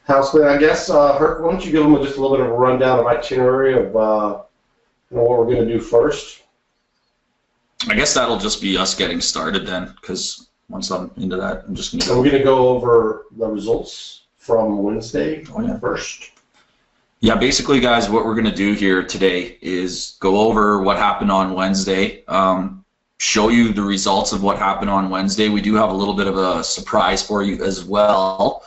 House clean, I guess. Herc, why don't you give them just a little bit of a rundown of itinerary of what we're going to do first? I guess that'll just be us getting started then, because once I'm into that, I'm just going to go. We're going to go over the results from Wednesday first. Yeah, basically, guys, what we're going to do here today is go over what happened on Wednesday, show you the results of what happened on Wednesday. We do have a little bit of a surprise for you as well.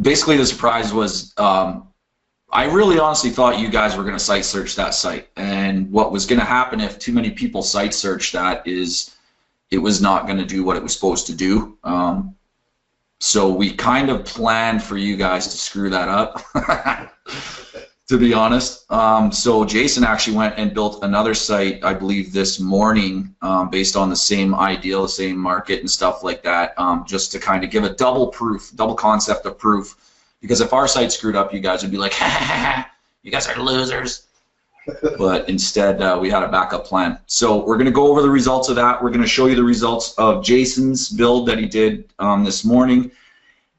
Basically, the surprise was I really honestly thought you guys were going to site search that site, and what was going to happen if too many people site search that is it was not going to do what it was supposed to do. So we kind of planned for you guys to screw that up, to be honest. So Jason actually went and built another site, I believe, this morning based on the same ideal, the same market and stuff like that, just to kind of give a double concept of proof. Because if our site screwed up, you guys would be like, ha, ha, ha, you guys are losers. But instead, we had a backup plan. So we're going to go over the results of that. We're going to show you the results of Jason's build that he did this morning.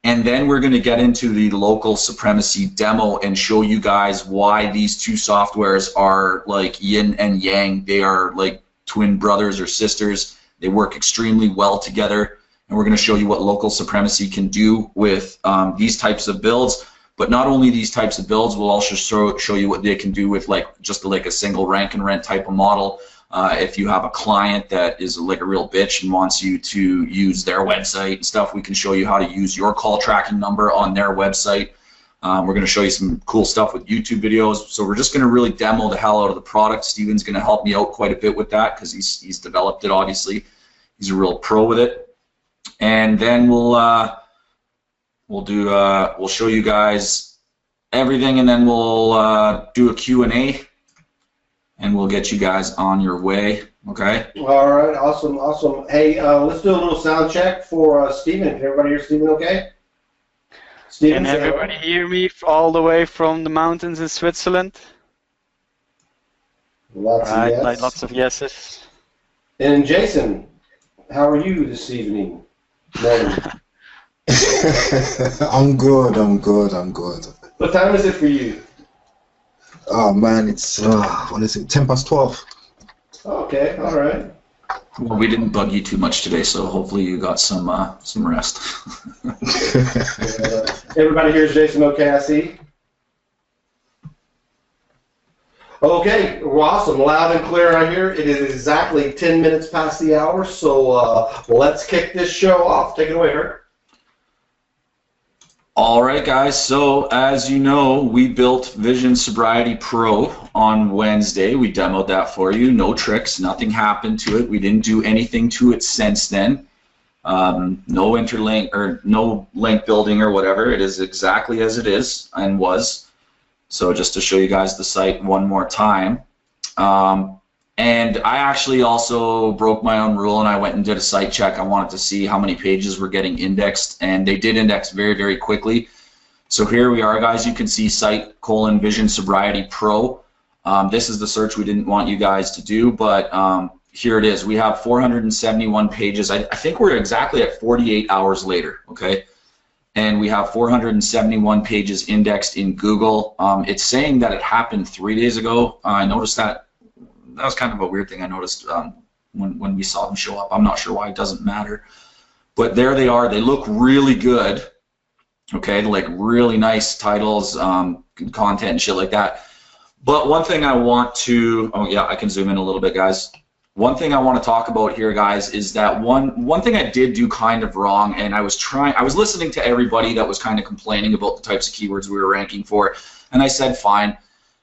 And then we're going to get into the local Supremacy demo and show you guys why these two softwares are like yin and yang. They are like twin brothers or sisters. They work extremely well together. And we're going to show you what local Supremacy can do with these types of builds. But not only these types of builds, we'll also show you what they can do with just a single rank and rent type of model. If you have a client that is like a real bitch and wants you to use their website and stuff, we can show you how to use your call tracking number on their website. We're going to show you some cool stuff with YouTube videos. So we're just going to really demo the hell out of the product. Steven's going to help me out quite a bit with that because he's developed it, obviously. He's a real pro with it. And then we'll show you guys everything, and then we'll do a Q&A, and we'll get you guys on your way. Okay? All right. Awesome. Awesome. Hey, let's do a little sound check for Steven. Can everybody hear Steven okay? Steven, can everybody hear me all the way from the mountains in Switzerland? Lots of yes. Like lots of yeses. And Jason, how are you this evening? I'm good. What time is it for you? Oh man, it's what is it? 10:12. Okay, all right. Well, we didn't bug you too much today, so hopefully you got some rest. Everybody hears Jason okay, I see? Okay, well, awesome. Loud and clear right here. It is exactly 10 minutes past the hour, so let's kick this show off. Take it away, Herc. All right, guys. So as you know, we built Vision Sobriety Pro on Wednesday. We demoed that for you. No tricks. Nothing happened to it. We didn't do anything to it since then. No interlink or no link building or whatever. It is exactly as it is and was. So just to show you guys the site one more time. And I actually also broke my own rule and I went and did a site check. I wanted to see how many pages were getting indexed, and they did index very, very quickly. So here we are, guys. You can see site:"Vision Sobriety Pro. This is the search we didn't want you guys to do, but here it is. We have 471 pages. I think we're exactly at 48 hours later, okay? And we have 471 pages indexed in Google. It's saying that it happened 3 days ago. I noticed that. That was kind of a weird thing I noticed when we saw them show up. I'm not sure why, it doesn't matter. But there they are. They look really good. Okay, like really nice titles, content and shit like that. But one thing I want to, oh yeah, I can zoom in a little bit, guys. One thing I want to talk about here, guys, is that one thing I did do kind of wrong, and I was listening to everybody that was kind of complaining about the types of keywords we were ranking for, and I said, fine.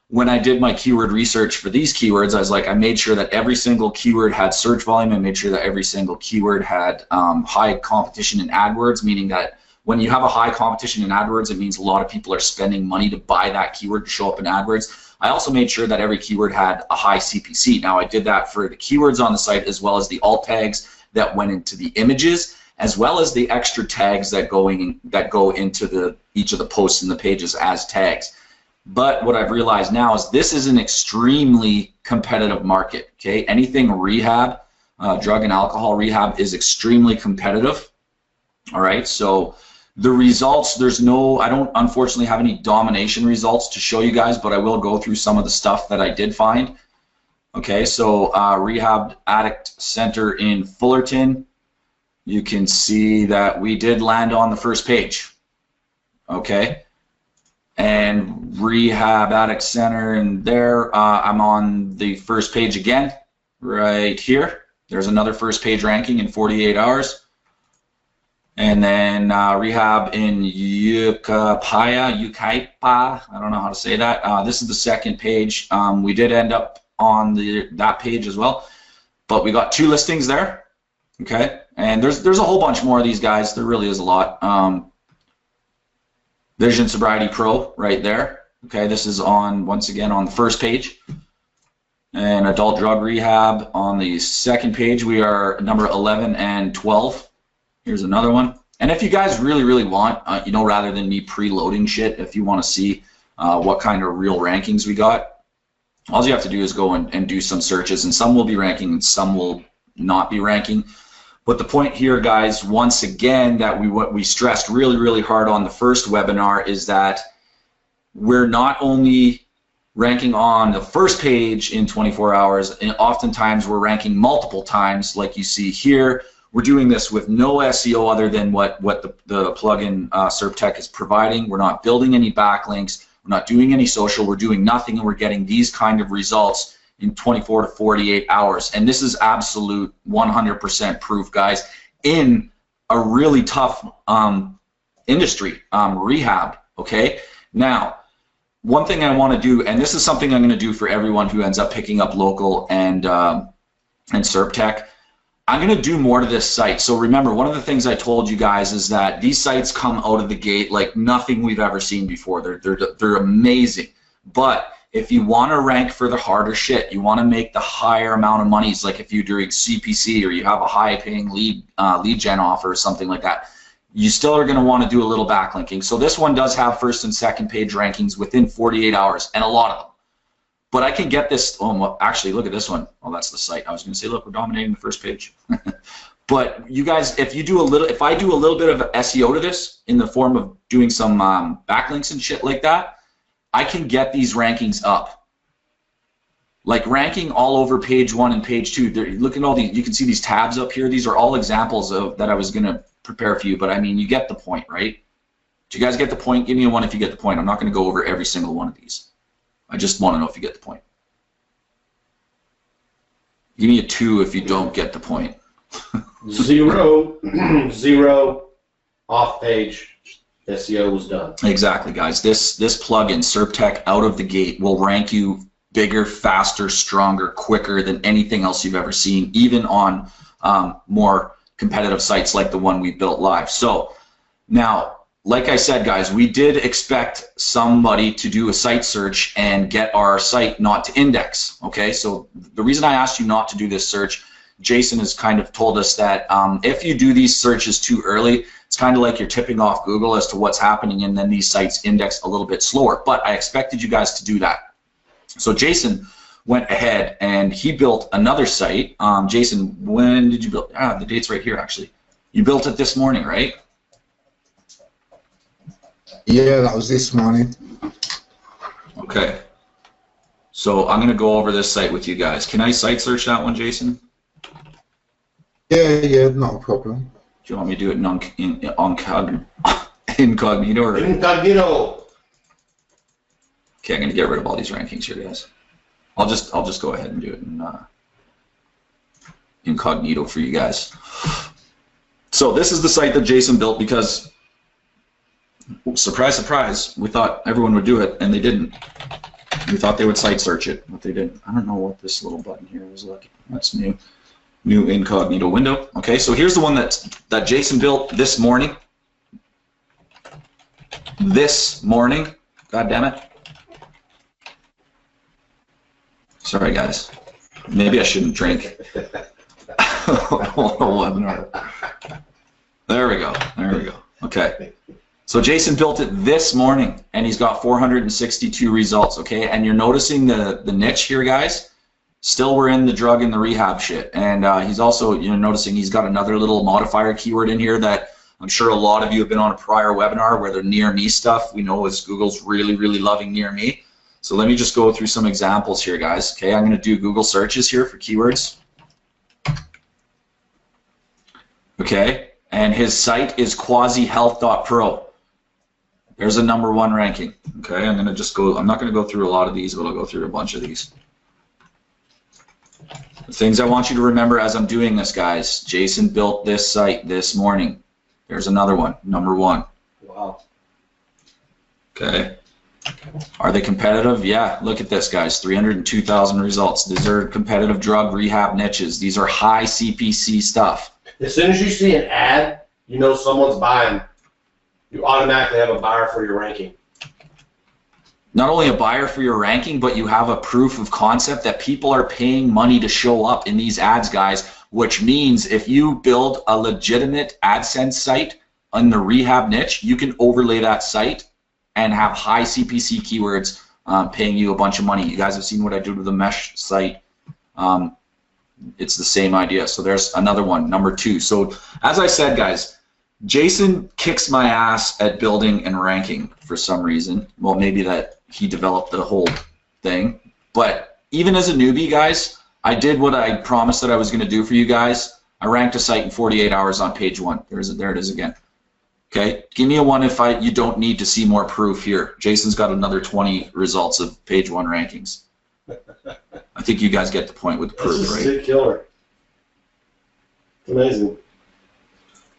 When I did my keyword research for these keywords, I was like, I made sure that every single keyword had search volume. I made sure that every single keyword had high competition in AdWords, meaning that when you have a high competition in AdWords, it means a lot of people are spending money to buy that keyword to show up in AdWords. I also made sure that every keyword had a high CPC. Now, I did that for the keywords on the site as well as the alt tags that went into the images, as well as the extra tags that go into each of the posts in the pages as tags. But what I've realized now is this is an extremely competitive market. Okay, anything rehab, drug and alcohol rehab is extremely competitive. All right, so the results, I don't unfortunately have any domination results to show you guys, but I will go through some of the stuff that I did find. Okay, so Rehab Addict Center in Fullerton, you can see that we did land on the first page. Okay, and Rehab Addict Center, and there I'm on the first page again, right here. There's another first page ranking in 48 hours. And then Rehab in Yucaipa, I don't know how to say that. This is the second page. We did end up on that page as well, but we got 2 listings there. Okay, and there's a whole bunch more of these guys. There really is a lot. Vision Sobriety Pro right there. Okay, this is once again on the first page. And Adult Drug Rehab on the second page. We are number 11 and 12. Here's another one. And if you guys really want, rather than me preloading shit, if you want to see what kind of real rankings we got, all you have to do is go and do some searches, and some will be ranking and some will not be ranking. But the point here, guys, once again, that we stressed really hard on the first webinar is that we're not only ranking on the first page in 24 hours, and oftentimes we're ranking multiple times, like you see here. We're doing this with no SEO other than what the plugin SERPtech is providing. We're not building any backlinks. We're not doing any social. We're doing nothing, and we're getting these kind of results in 24 to 48 hours. And this is absolute 100% proof, guys, in a really tough industry, rehab, okay? Now, one thing I want to do, and this is something I'm going to do for everyone who ends up picking up local and SERPtech, I'm going to do more to this site. So remember, one of the things I told you guys is that these sites come out of the gate like nothing we've ever seen before. They're amazing. But if you want to rank for the harder shit, you want to make the higher amount of monies, like if you're doing CPC or you have a high-paying lead gen offer or something like that, you still are going to want to do a little backlinking. So this one does have first and second page rankings within 48 hours, and a lot of them. But I can get this, well, actually, look at this one. Oh, that's the site. I was going to say, look, we're dominating the first page. But you guys, if I do a little bit of SEO to this in the form of doing some backlinks and shit like that, I can get these rankings up. Like ranking all over page 1 and page 2. Look at all these, you can see these tabs up here. These are all examples of that I was going to prepare for you, but I mean, you get the point, right? Do you guys get the point? Give me a 1 if you get the point. I'm not going to go over every single one of these. I just want to know if you get the point. Give me a 2 if you don't get the point. 0, 0, off page. SEO was done. Exactly, guys. This plugin, SERPtech, out of the gate, will rank you bigger, faster, stronger, quicker than anything else you've ever seen, even on more competitive sites like the one we built live. So now, like I said, guys, we did expect somebody to do a site search and get our site not to index, okay? So the reason I asked you not to do this search, Jason has kind of told us that if you do these searches too early, it's kind of like you're tipping off Google as to what's happening, and then these sites index a little bit slower. But I expected you guys to do that. So Jason went ahead and he built another site. Jason, when did you build? The date's right here, actually. You built it this morning, right? Yeah, that was this morning. Okay. So I'm going to go over this site with you guys. Can I site search that one, Jason? Yeah, not a problem. Do you want me to do it incognito? Or? Incognito. Okay, I'm going to get rid of all these rankings here, guys. I'll just go ahead and do it in incognito for you guys. So this is the site that Jason built because, surprise, surprise, we thought everyone would do it, and they didn't. We thought they would site search it, but they didn't. I don't know what this little button here is like. That's new. New incognito window. Okay, so here's the one that Jason built this morning. This morning. God damn it. Sorry, guys. Maybe I shouldn't drink. There we go. There we go. Okay. So Jason built it this morning, and he's got 462 results, okay? And you're noticing the niche here, guys? Still, we're in the drug and the rehab shit. And he's also, noticing he's got another little modifier keyword in here that I'm sure a lot of you have been on a prior webinar where the near me stuff, we know is Google's really, really loving near me. So let me just go through some examples here, guys. Okay, I'm going to do Google searches here for keywords. Okay, and his site is quasihealth.pro. There's a #1 ranking. Okay, I'm going to just go, I'm not going to go through a lot of these, but I'll go through a bunch of these. The things I want you to remember as I'm doing this, guys. Jason built this site this morning. There's another one, #1. Wow. Okay. Are they competitive? Yeah, look at this, guys. 302,000 results. These are competitive drug rehab niches. These are high CPC stuff. As soon as you see an ad, you know someone's buying. You automatically have a buyer for your ranking. Not only a buyer for your ranking, but you have a proof of concept that people are paying money to show up in these ads, guys, which means if you build a legitimate AdSense site on the rehab niche, you can overlay that site and have high CPC keywords paying you a bunch of money. You guys have seen what I do to the mesh site. It's the same idea. So there's another one, #2. So as I said, guys, Jason kicks my ass at building and ranking for some reason. Well, maybe that he developed the whole thing. But even as a newbie, guys, I did what I promised that I was going to do for you guys. I ranked a site in 48 hours on page 1. There it is again. Okay, give me a 1 if you don't need to see more proof here. Jason's got another 20 results of page 1 rankings. I think you guys get the point with the proof, This is right? a sick killer. It's amazing.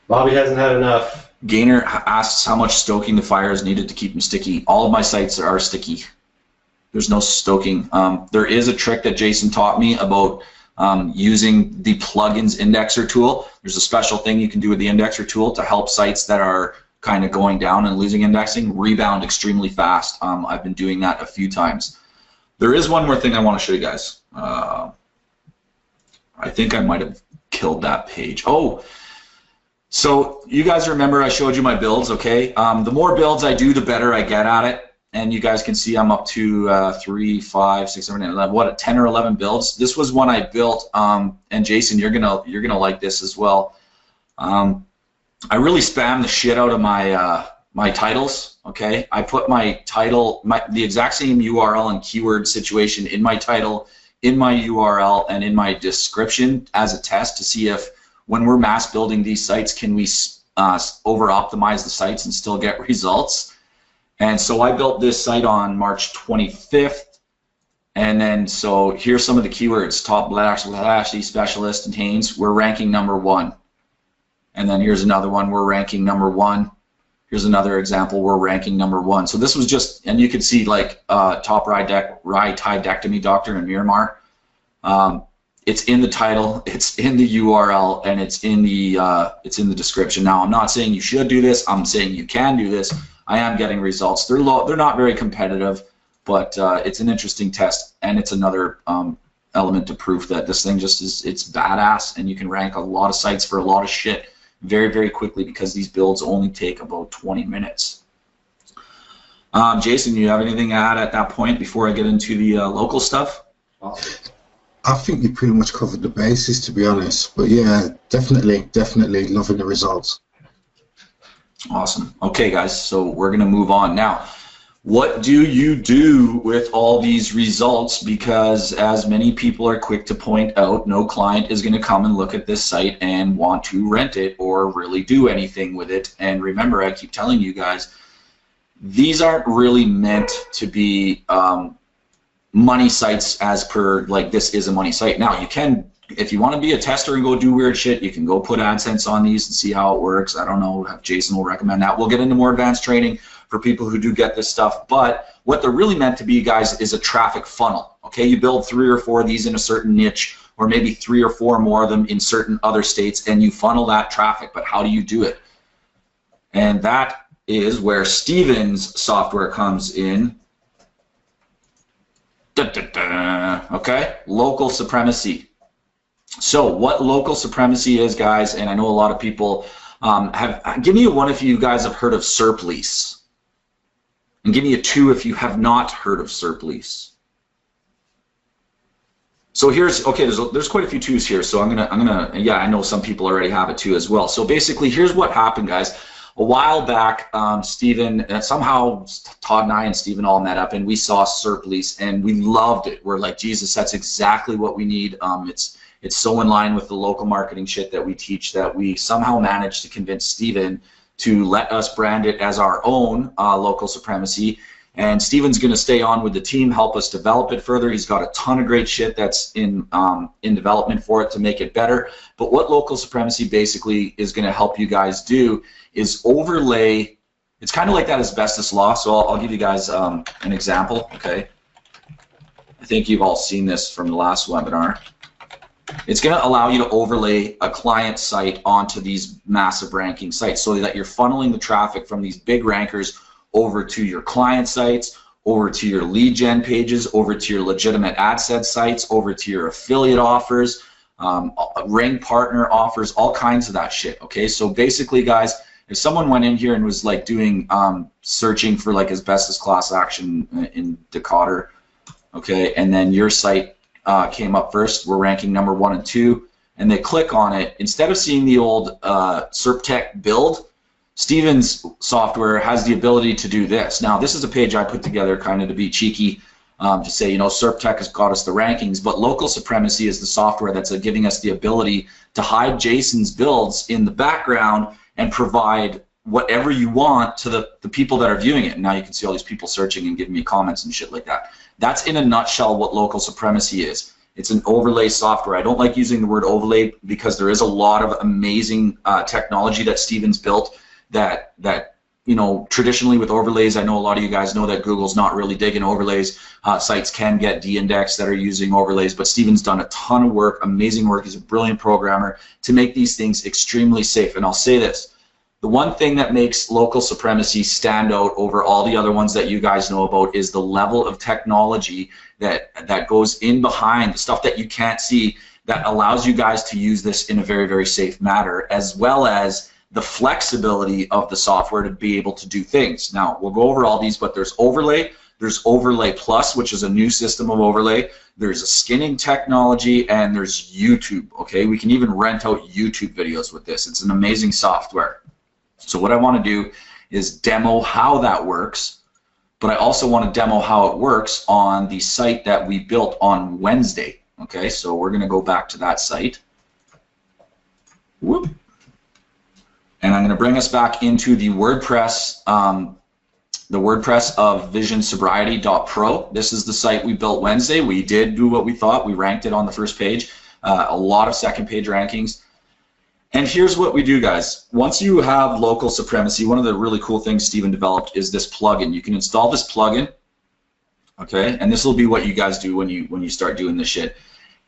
Bobby hasn't had enough. Gainer asks how much stoking the fire is needed to keep them sticky. All of my sites are sticky. There's no stoking. There is a trick that Jason taught me about using the plugins indexer tool. There's a special thing you can do with the indexer tool to help sites that are kind of going down and losing indexing rebound extremely fast. I've been doing that a few times. There is one more thing I want to show you guys. I think I might have killed that page. Oh, so you guys remember I showed you my builds, okay? The more builds I do, the better I get at it. And you guys can see I'm up to 3, 5, 6, 7, 8, 11, what, 10 or 11 builds. This was one I built, and Jason, you're gonna like this as well. I really spam the shit out of my my titles. Okay, I put my title, the exact same URL and keyword situation in my title, in my URL, and in my description as a test to see if when we're mass building these sites, can we over optimize the sites and still get results. And so I built this site on March 25th, and then so here's some of the keywords: top lashy specialist and Haynes. We're ranking #1, and then here's another one. We're ranking #1. Here's another example. We're ranking #1. So this was just, and you can see like top rhytidectomy doctor in Miramar. It's in the title, it's in the URL, and it's in the description. Now I'm not saying you should do this. I'm saying you can do this. I am getting results. They're low. They're not very competitive, but it's an interesting test, and it's another element of proof that this thing just is. It's badass, and you can rank a lot of sites for a lot of shit very, very quickly because these builds only take about 20 minutes. Jason, you have anything to add at that point before I get into the local stuff? Awesome. I think you pretty much covered the bases, to be honest. But yeah, definitely loving the results. Awesome. Okay, guys, so we're going to move on. Now, what do you do with all these results? Because as many people are quick to point out, no client is going to come and look at this site and want to rent it or really do anything with it. And remember, I keep telling you guys, these aren't really meant to be money sites as per, like, this is a money site. Now, you can, if you want to be a tester and go do weird shit, you can go put AdSense on these and see how it works. I don't know if Jason will recommend that. We'll get into more advanced training for people who do get this stuff. But what they're really meant to be, guys, is a traffic funnel. Okay, you build 3 or 4 of these in a certain niche, or maybe 3 or 4 more of them in certain other states, and you funnel that traffic. But how do you do it? And that is where Steven's software comes in. Okay, local supremacy. So what local supremacy is, guys, and I know a lot of people give me a 1 if you guys have heard of SERPlease, and give me a 2 if you have not heard of SERPlease. So here's, okay, there's quite a few twos here, so yeah, I know some people already have it too as well. So basically, here's what happened, guys. A while back, Steven, somehow Todd and I and Steven all met up, and we saw SERPtech, and we loved it. We're like, Jesus, that's exactly what we need. It's so in line with the local marketing shit that we teach that we somehow managed to convince Steven to let us brand it as our own local supremacy. And Steven's going to stay on with the team, help us develop it further. He's got a ton of great shit that's in development for it to make it better. But what local supremacy basically is going to help you guys do is overlay. It's kind of like that asbestos law. So I'll give you guys an example. Okay, I think you've all seen this from the last webinar. It's going to allow you to overlay a client site onto these massive ranking sites so that you're funneling the traffic from these big rankers over to your client sites, over to your lead gen pages, over to your legitimate AdSense sites, over to your affiliate offers, ring partner offers, all kinds of that shit. Okay, so basically, guys, if someone went in here and was like doing searching for like asbestos class action in Decatur, okay, and then your site came up first, we're ranking number 1 and 2, and they click on it, instead of seeing the old SERPtech build, Steven's software has the ability to do this. Now, this is a page I put together kind of to be cheeky, to say, you know, SERPtech has got us the rankings, but local supremacy is the software that's giving us the ability to hide Jason's builds in the background and provide whatever you want to the people that are viewing it. And now you can see all these people searching and giving me comments and shit like that. That's in a nutshell what local supremacy is. It's an overlay software. I don't like using the word overlay because there is a lot of amazing technology that Steven's built that you know, traditionally with overlays, I know a lot of you guys know that Google's not really digging overlays. Sites can get de-indexed that are using overlays, but Steven's done a ton of work, amazing work. He's a brilliant programmer to make these things extremely safe. And I'll say this, the one thing that makes local supremacy stand out over all the other ones that you guys know about is the level of technology that goes in behind, the stuff that you can't see, that allows you guys to use this in a very, very safe manner, as well as the flexibility of the software to be able to do things. Now, we'll go over all these, but there's overlay plus, which is a new system of overlay, there's a skinning technology, and there's YouTube, okay? We can even rent out YouTube videos with this. It's an amazing software. So what I want to do is demo how that works, but I also want to demo how it works on the site that we built on Wednesday, okay? So we're going to go back to that site. Whoop. And I'm going to bring us back into the WordPress of visionsobriety.pro. This is the site we built Wednesday. We did do what we thought. We ranked it on the first page, a lot of second page rankings. And here's what we do, guys. Once you have local supremacy, one of the really cool things Steven developed is this plugin. You can install this plugin, okay? And this will be what you guys do when you start doing this shit.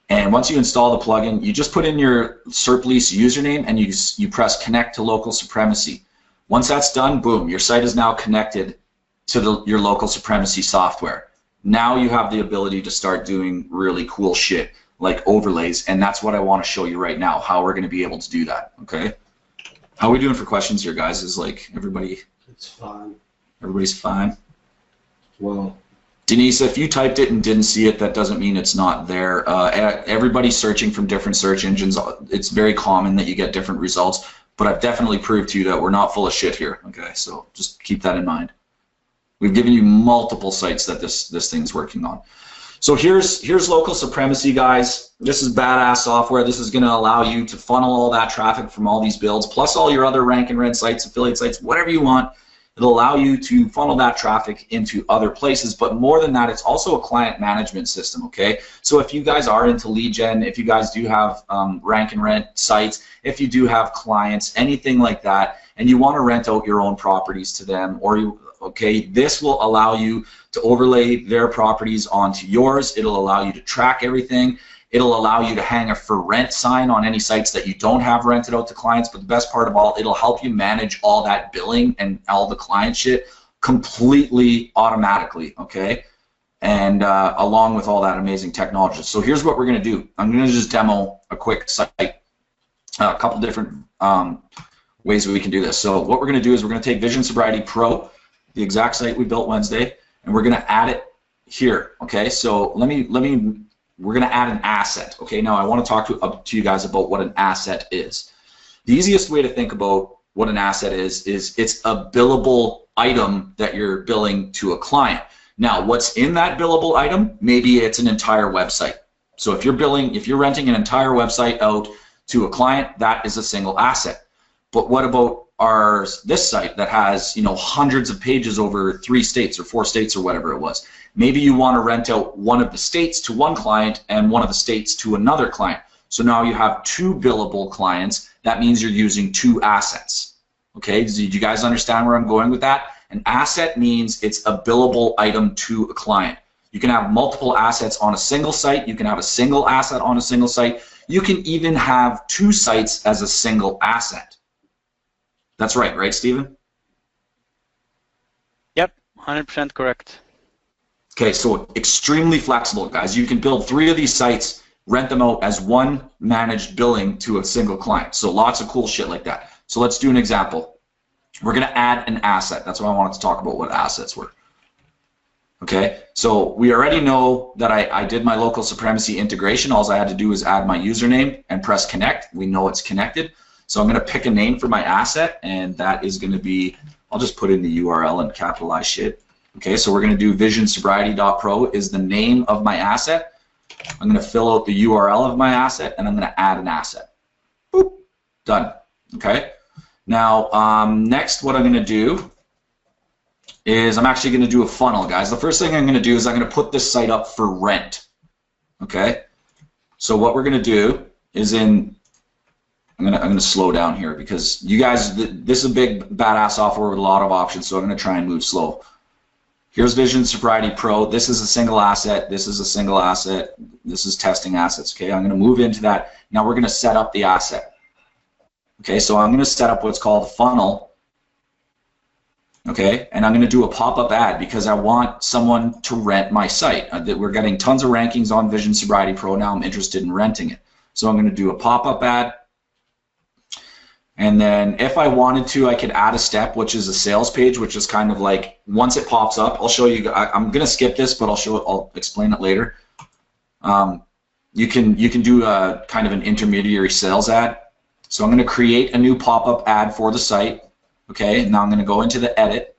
And once you install the plugin, you just put in your SERPtech username and you press connect to local supremacy. Once that's done, boom, your site is now connected to your local supremacy software. Now you have the ability to start doing really cool shit like overlays, and that's what I want to show you right now, how we're going to be able to do that, okay? How are we doing for questions here, guys? Is like everybody... It's fine. Everybody's fine? Well... Denise, if you typed it and didn't see it, that doesn't mean it's not there. Everybody's searching from different search engines. It's very common that you get different results, but I've definitely proved to you that we're not full of shit here. Okay, so just keep that in mind. We've given you multiple sites that this thing's working on. So here's local supremacy, guys. This is badass software. This is going to allow you to funnel all that traffic from all these builds, plus all your other rank and rent sites, affiliate sites, whatever you want. It'll allow you to funnel that traffic into other places, but more than that, it's also a client management system, okay? So if you guys are into lead gen, if you guys do have rank and rent sites, if you do have clients, anything like that, and you want to rent out your own properties to them, or okay, this will allow you to overlay their properties onto yours. It'll allow you to track everything. It'll allow you to hang a for rent sign on any sites that you don't have rented out to clients, but the best part of all, it'll help you manage all that billing and all the client shit completely automatically, okay? And along with all that amazing technology. So here's what we're gonna do. I'm gonna just demo a quick site, a couple different ways that we can do this. So what we're gonna do is we're gonna take Vision Sobriety Pro, the exact site we built Wednesday, and we're gonna add it here, okay? So let me we're going to add an asset. Okay, now I want to talk to you guys about what an asset is. The easiest way to think about what an asset is it's a billable item that you're billing to a client. Now, what's in that billable item? Maybe it's an entire website. So if you're renting an entire website out to a client, that is a single asset. But what about this site that has, you know, hundreds of pages over 3 states or 4 states or whatever it was? Maybe you want to rent out one of the states to one client and one of the states to another client. So now you have 2 billable clients. That means you're using 2 assets. Okay, do you guys understand where I'm going with that? An asset means it's a billable item to a client. You can have multiple assets on a single site. You can have a single asset on a single site. You can even have 2 sites as a single asset. That's right, Stephen? Yep, 100% correct. Okay, so extremely flexible, guys. You can build 3 of these sites, rent them out as one managed billing to a single client. So lots of cool shit like that. So let's do an example. We're going to add an asset. That's why I wanted to talk about what assets were. Okay, so we already know that I did my local Supremacy integration. All I had to do is add my username and press connect. We know it's connected. So I'm going to pick a name for my asset, and that is going to be, I'll just put in the URL and capitalize shit. Okay, so we're going to do visionsobriety.pro is the name of my asset. I'm going to fill out the URL of my asset, and I'm going to add an asset. Boop, done. Okay, now next what I'm going to do is I'm actually going to do a funnel, guys. The first thing I'm going to do is I'm going to put this site up for rent. Okay, so what we're going to do is I'm gonna slow down here because you guys, this is a big badass software with a lot of options, so I'm gonna try and move slow. Here's Vision Sobriety Pro. This is a single asset. This is a single asset. This is testing assets. Okay, I'm gonna move into that. Now we're gonna set up the asset. Okay, so I'm gonna set up what's called a funnel. Okay, and I'm gonna do a pop-up ad because I want someone to rent my site. We're getting tons of rankings on Vision Sobriety Pro now. I'm interested in renting it, so I'm gonna do a pop-up ad. And then if I wanted to, I could add a step, which is a sales page, which is kind of like, once it pops up, I'll show you, I'm going to skip this, but I'll explain it later. You can do a kind of an intermediary sales ad. So I'm going to create a new pop-up ad for the site. Okay, now I'm going to go into the edit.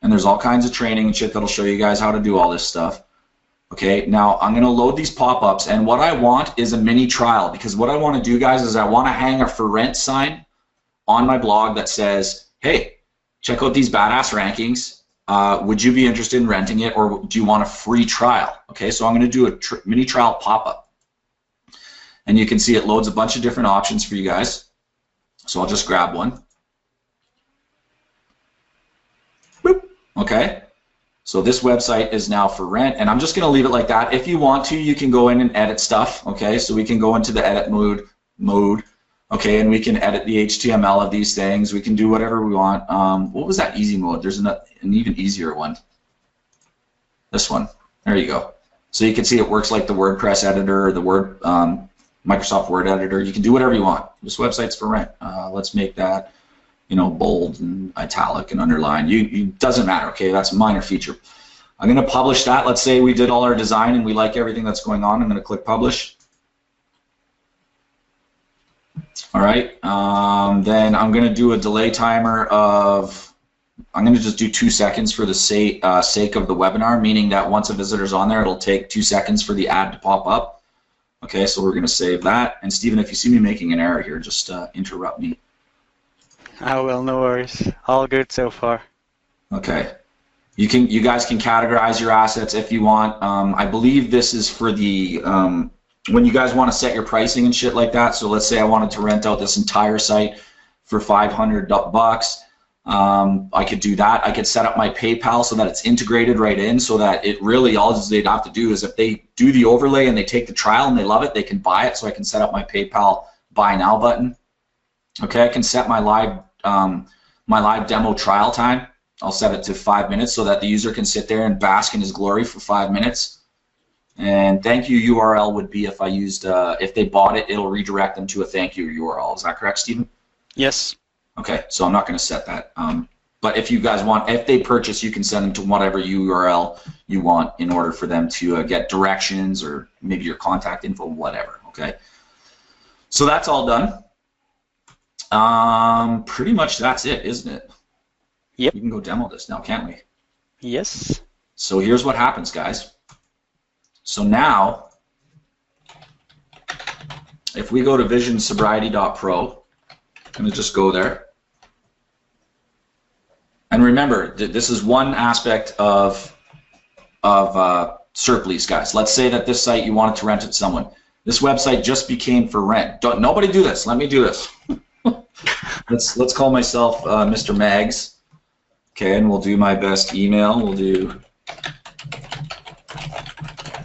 And there's all kinds of training and shit that'll show you guys how to do all this stuff. Okay, now I'm going to load these pop-ups, and what I want is a mini trial, because what I want to do, guys, is I want to hang a for rent sign on my blog that says, hey, check out these badass rankings. Would you be interested in renting it, or do you want a free trial? Okay, so I'm going to do a mini trial pop-up. And you can see it loads a bunch of different options for you guys. So I'll just grab one. Boop. Okay. So this website is now for rent, and I'm just going to leave it like that. If you want to, you can go in and edit stuff, okay? So we can go into the edit mode, okay, and we can edit the HTML of these things. We can do whatever we want. What was that easy mode? There's an even easier one. This one. There you go. So you can see it works like the WordPress editor or the Microsoft Word editor. You can do whatever you want. This website's for rent. Let's make that, you know, bold and italic and underline. It doesn't matter, okay? That's a minor feature. I'm going to publish that. Let's say we did all our design and we like everything that's going on. I'm going to click publish. All right. Then I'm going to do a delay timer of, I'm going to just do 2 seconds for the sake of the webinar, meaning that once a visitor's on there, it'll take 2 seconds for the ad to pop up. Okay, so we're going to save that. And Stephen, if you see me making an error here, just interrupt me. I will, no worries. All good so far. Okay. You guys can categorize your assets if you want. I believe this is for the when you guys want to set your pricing and shit like that. So let's say I wanted to rent out this entire site for $500. I could do that. I could set up my PayPal so that it's integrated right in, so that it really, all they'd have to do is if they do the overlay and they take the trial and they love it, they can buy it. So I can set up my PayPal buy now button. Okay, I can set my live demo trial time. I'll set it to 5 minutes so that the user can sit there and bask in his glory for 5 minutes. And thank you URL would be if I used, if they bought it, it'll redirect them to a thank you URL. Is that correct, Stephen? Yes. Okay, so I'm not going to set that. But if you guys want, if they purchase, you can send them to whatever URL you want in order for them to get directions or maybe your contact info, whatever, okay? So that's all done. Pretty much that's it, isn't it? Yep. We can go demo this now, can't we? Yes. So here's what happens, guys. So now, if we go to visionsobriety.pro, I'm going to just go there. And remember, this is one aspect of SERP lease, guys. Let's say that this site you wanted to rent it to someone. This website just became for rent. Don't nobody do this. Let me do this. let's call myself Mr. Mags. Okay, and we'll do my best email. We'll do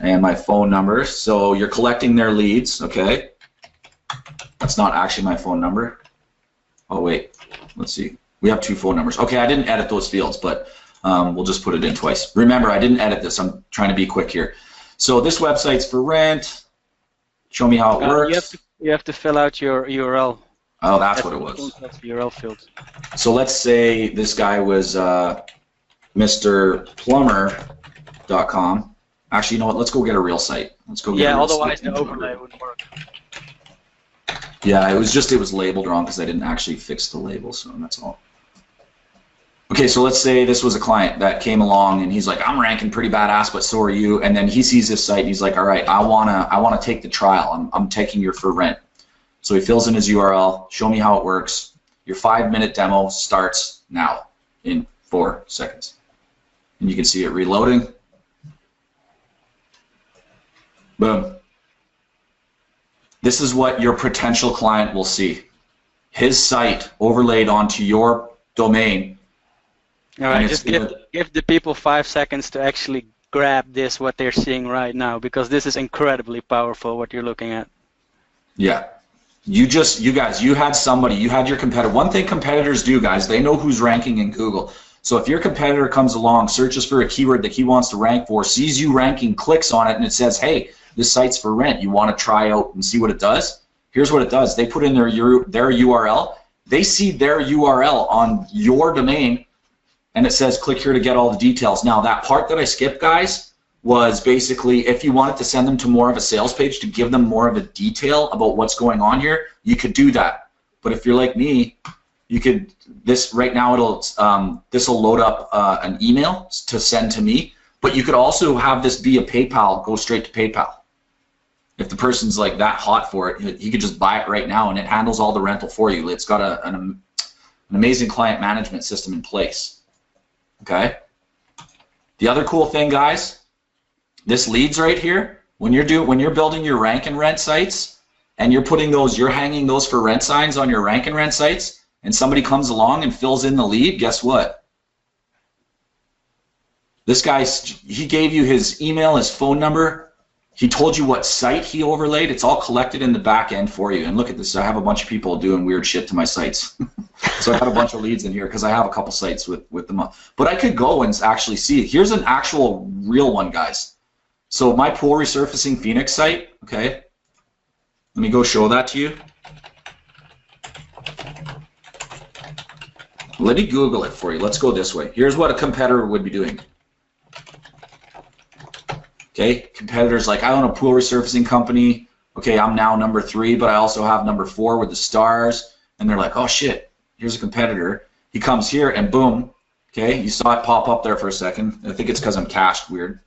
and my phone number. So you're collecting their leads. Okay, that's not actually my phone number. Oh wait, let's see. We have 2 phone numbers. Okay, I didn't edit those fields, but we'll just put it in twice. Remember, I didn't edit this. I'm trying to be quick here. So this website's for rent. Show me how it works. You have to fill out your URL. Oh, that's what it was. That's the URL field. So let's say this guy was MrPlumber.com. Actually, you know what? Let's go get a real site. Let's go get a real otherwise site. the overlay wouldn't work. Yeah, it was labeled wrong because I didn't actually fix the label, so that's all. Okay, so let's say this was a client that came along and he's like, I'm ranking pretty badass, but so are you. And then he sees this site and he's like, all right, I wanna take the trial. I'm taking your for rent. So he fills in his URL, show me how it works. Your 5-minute demo starts now in 4 seconds. And you can see it reloading. Boom. This is what your potential client will see. His site overlaid onto your domain. All right, just give the people 5 seconds to actually grab this, what they're seeing right now, because this is incredibly powerful, what you're looking at. Yeah. You guys, you had somebody, you had your competitor. One thing competitors do, guys, they know who's ranking in Google. So if your competitor comes along, searches for a keyword that he wants to rank for, sees you ranking, clicks on it, and it says, hey, this site's for rent, you want to try out and see what it does? Here's what it does. They put in their URL. They see their URL on your domain, and it says, click here to get all the details. Now, that part that I skipped, guys, was basically if you wanted to send them to more of a sales page to give them more of a detail about what's going on here, you could do that. But if you're like me, you could, right now this will load up an email to send to me, but you could also have this be a PayPal, go straight to PayPal. If the person's like that hot for it, he could just buy it right now and it handles all the rental for you. It's got an amazing client management system in place. Okay? The other cool thing, guys, this leads right here, when you're building your rank and rent sites and you're hanging those for rent signs on your rank and rent sites, and somebody comes along and fills in the lead, guess what? This guy, he gave you his email, his phone number, he told you what site he overlaid. It's all collected in the back end for you. And look at this, I have a bunch of people doing weird shit to my sites. So I have a bunch of leads in here because I have a couple sites with them up. But I could go and actually see it. Here's an actual real one, guys. So my pool resurfacing Phoenix site, okay, let me go show that to you. Let me Google it for you. Let's go this way. Here's what a competitor would be doing. Okay, competitors like, I own a pool resurfacing company. Okay, I'm now number 3, but I also have number 4 with the stars. And they're like, oh shit, here's a competitor. He comes here and boom. Okay, you saw it pop up there for a second. I think it's because I'm cached weird.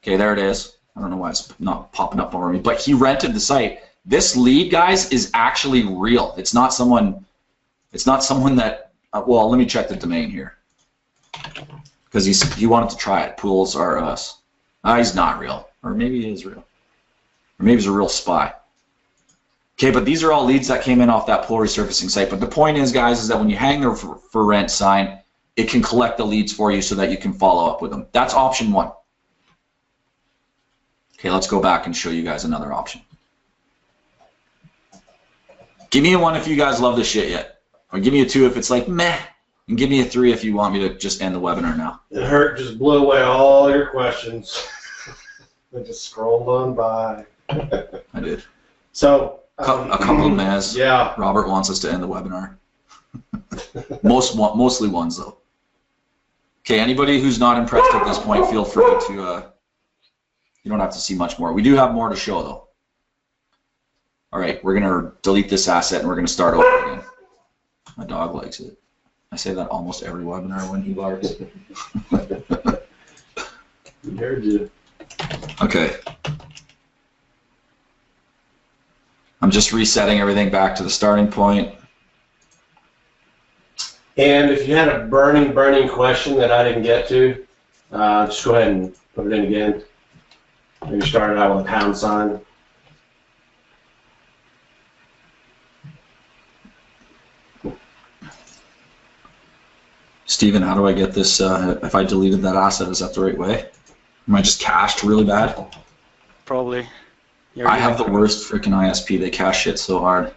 Okay, there it is. I don't know why it's not popping up over me, but he rented the site. This lead, guys, is actually real. It's not someone that, well, let me check the domain here. Because he wanted to try it. Pools are us. He's not real. Or maybe he is real. Or maybe he's a real spy. Okay, but these are all leads that came in off that pool resurfacing site. But the point is, guys, is that when you hang the for rent sign, it can collect the leads for you so that you can follow up with them. That's option 1. Okay, let's go back and show you guys another option. Give me a 1 if you guys love this shit yet. Or give me a 2 if it's like, meh. And give me a 3 if you want me to just end the webinar now. It hurt, just blew away all your questions. I just scrolled on by. I did. So a couple of mess. Yeah. Robert wants us to end the webinar. Mostly ones though. Okay, anybody who's not impressed at this point, feel free to, you don't have to see much more. We do have more to show though. All right, we're gonna delete this asset and we're gonna start over again. My dog likes it. I say that almost every webinar when he barks. We heard you. Okay. I'm just resetting everything back to the starting point. And if you had a burning question that I didn't get to, just go ahead and put it in again. Maybe start it out with a pound sign. Steven, how do I get this, if I deleted that asset, is that the right way? Am I just cached really bad? Probably. I have the worst freaking ISP. They cache shit so hard.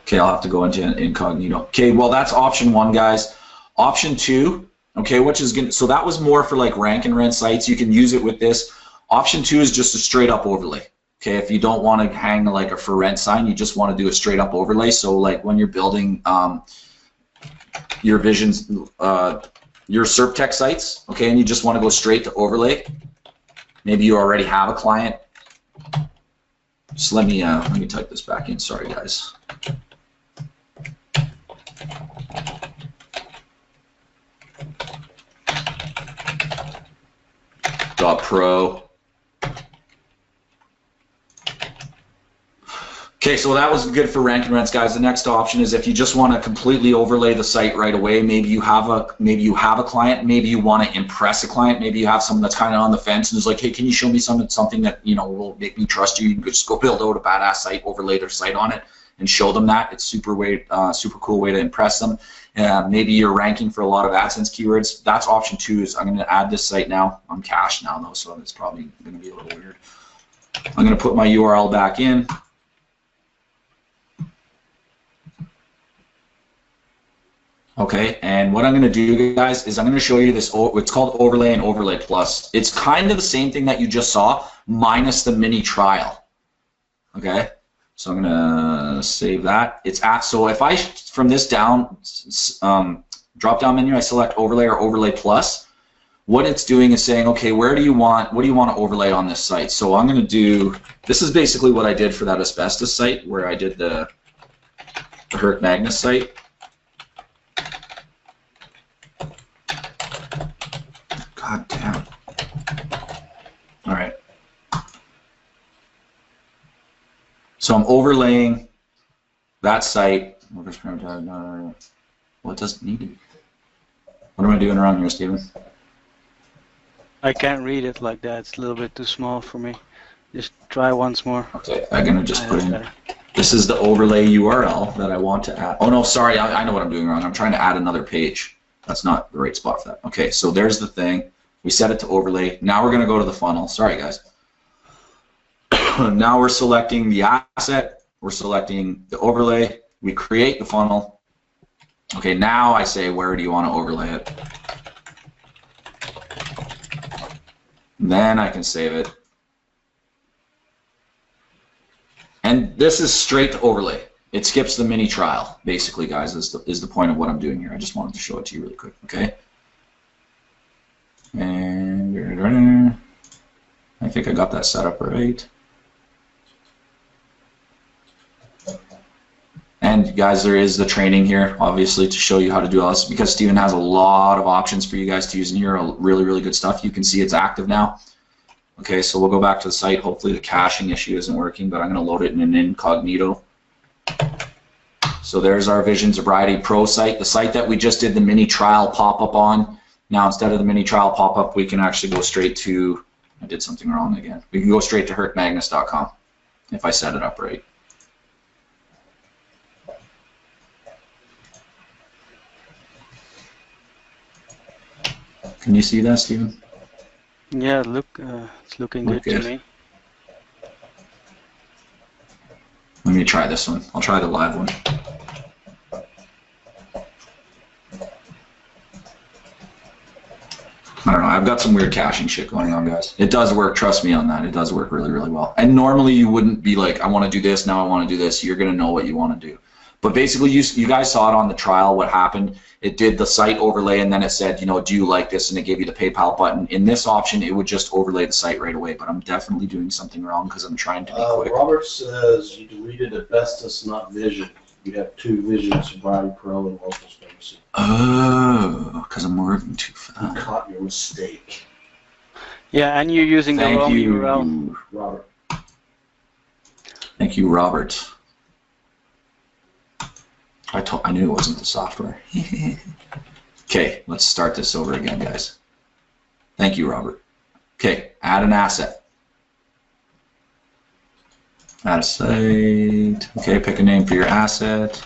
Okay, I'll have to go into incognito. Okay, well that's option 1, guys. Option 2, okay, which is gonna, so that was more for like rank and rent sites. You can use it with this. Option 2 is just a straight up overlay. Okay, if you don't want to hang like a for rent sign, you just want to do a straight up overlay. So like when you're building your visions, your SERPtech sites, okay, and you just want to go straight to overlay. Maybe you already have a client. Just let me type this back in. Sorry, guys. .pro. Okay, so that was good for rank and rents, guys. The next option is if you just want to completely overlay the site right away. Maybe you have a client. Maybe you want to impress a client. Maybe you have someone that's kind of on the fence and is like, hey, can you show me something that will make me trust you? You can just go build out a badass site, overlay their site on it, and show them that. It's super cool way to impress them. Maybe you're ranking for a lot of AdSense keywords. That's option 2. Is I'm going to add this site now. I'm cached now though, so it's probably going to be a little weird. I'm going to put my URL back in. Okay, and what I'm going to do, guys, is I'm going to show you this. It's called Overlay and Overlay Plus. It's kind of the same thing that you just saw, minus the mini trial. Okay, so I'm going to save that. So if I from this down drop down menu, I select Overlay or Overlay Plus. What it's doing is saying, okay, what do you want to overlay on this site? So I'm going to do. This is basically what I did for that asbestos site, where I did the Herc Magnus site. God damn. All right. So I'm overlaying that site. Well, it doesn't need to be. What am I doing wrong here, Steven? I can't read it like that. It's a little bit too small for me. Just try once more. Okay, I'm going to just put in. This is the overlay URL that I want to add. Oh, no, sorry. I know what I'm doing wrong. I'm trying to add another page. That's not the right spot for that. Okay, so there's the thing. We set it to overlay. Now we're going to go to the funnel. Sorry, guys. Now we're selecting the asset. We're selecting the overlay. We create the funnel. Okay, now I say, where do you want to overlay it? Then I can save it. And this is straight to overlay. It skips the mini trial, basically, guys, is the point of what I'm doing here. I just wanted to show it to you really quick, okay? And I think I got that set up right. And guys, there is the training here, obviously, to show you how to do all this, because Steven has a lot of options for you guys to use in here, really, really good stuff. You can see it's active now. Okay, so we'll go back to the site. Hopefully the caching issue isn't working, but I'm going to load it in an incognito. So there's our Vision Sobriety Pro site, the site that we just did the mini trial pop-up on. Now instead of the mini trial pop-up, we can actually go straight to, I did something wrong again. We can go straight to hercmagnus.com if I set it up right. Can you see that, Steven? Yeah, look, it's looking good to me. Let me try this one. I'll try the live one. I don't know. I've got some weird caching shit going on, guys. It does work. Trust me on that. It does work really, really well. And normally you wouldn't be like, I want to do this, now I want to do this. You're going to know what you want to do. But basically, you guys saw it on the trial, what happened. It did the site overlay, and then it said, you know, do you like this? And it gave you the PayPal button. In this option, it would just overlay the site right away, but I'm definitely doing something wrong because I'm trying to be quick. Robert says you deleted asbestos, not vision. You have 2 Vision Sobriety Pro and local Supremacy. Oh, because I'm moving too fast. You caught your mistake. Yeah, and you're using the wrong URL. Robert. Thank you, Robert. I knew it wasn't the software. Okay, let's start this over again, guys. Thank you, Robert. Okay, add an asset. Add a site. Okay, pick a name for your asset.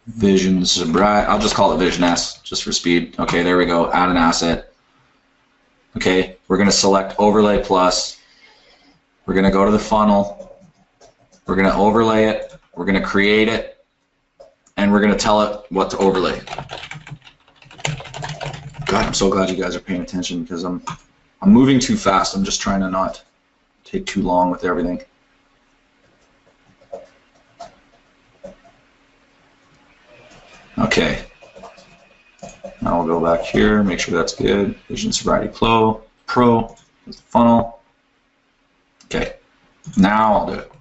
Vision Sobriety. I'll just call it Vision S, just for speed. Okay, there we go. Add an asset. Okay, we're going to select Overlay Plus. We're going to go to the funnel. We're going to overlay it. We're going to create it. And we're going to tell it what to overlay. God, I'm so glad you guys are paying attention because I'm moving too fast. I'm just trying to not take too long with everything. Okay. Now we'll go back here, make sure that's good. Vision Sobriety Pro, funnel. Okay. Now I'll do it.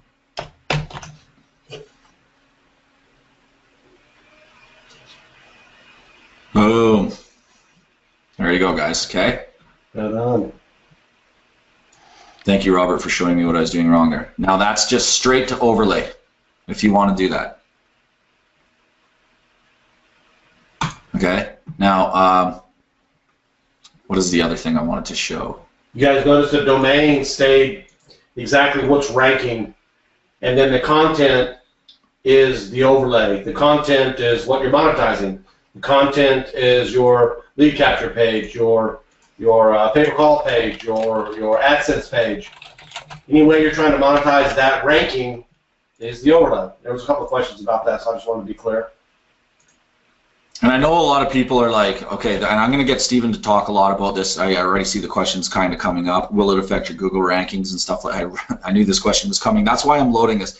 Boom. There you go, guys. Okay. Right on. Thank you, Robert, for showing me what I was doing wrong there. Now that's just straight to overlay, if you want to do that. Okay. Now, what is the other thing I wanted to show? You guys notice the domain stayed exactly what's ranking, and then the content is the overlay. The content is what you're monetizing. The content is your lead capture page, your pay-per-call page, your AdSense page. Any way you're trying to monetize that ranking is the overlay. There was a couple of questions about that, so I just wanted to be clear. And I know a lot of people are like, okay, and I'm going to get Stephen to talk a lot about this. I already see the questions kind of coming up. Will it affect your Google rankings and stuff like that? I knew this question was coming. That's why I'm loading this.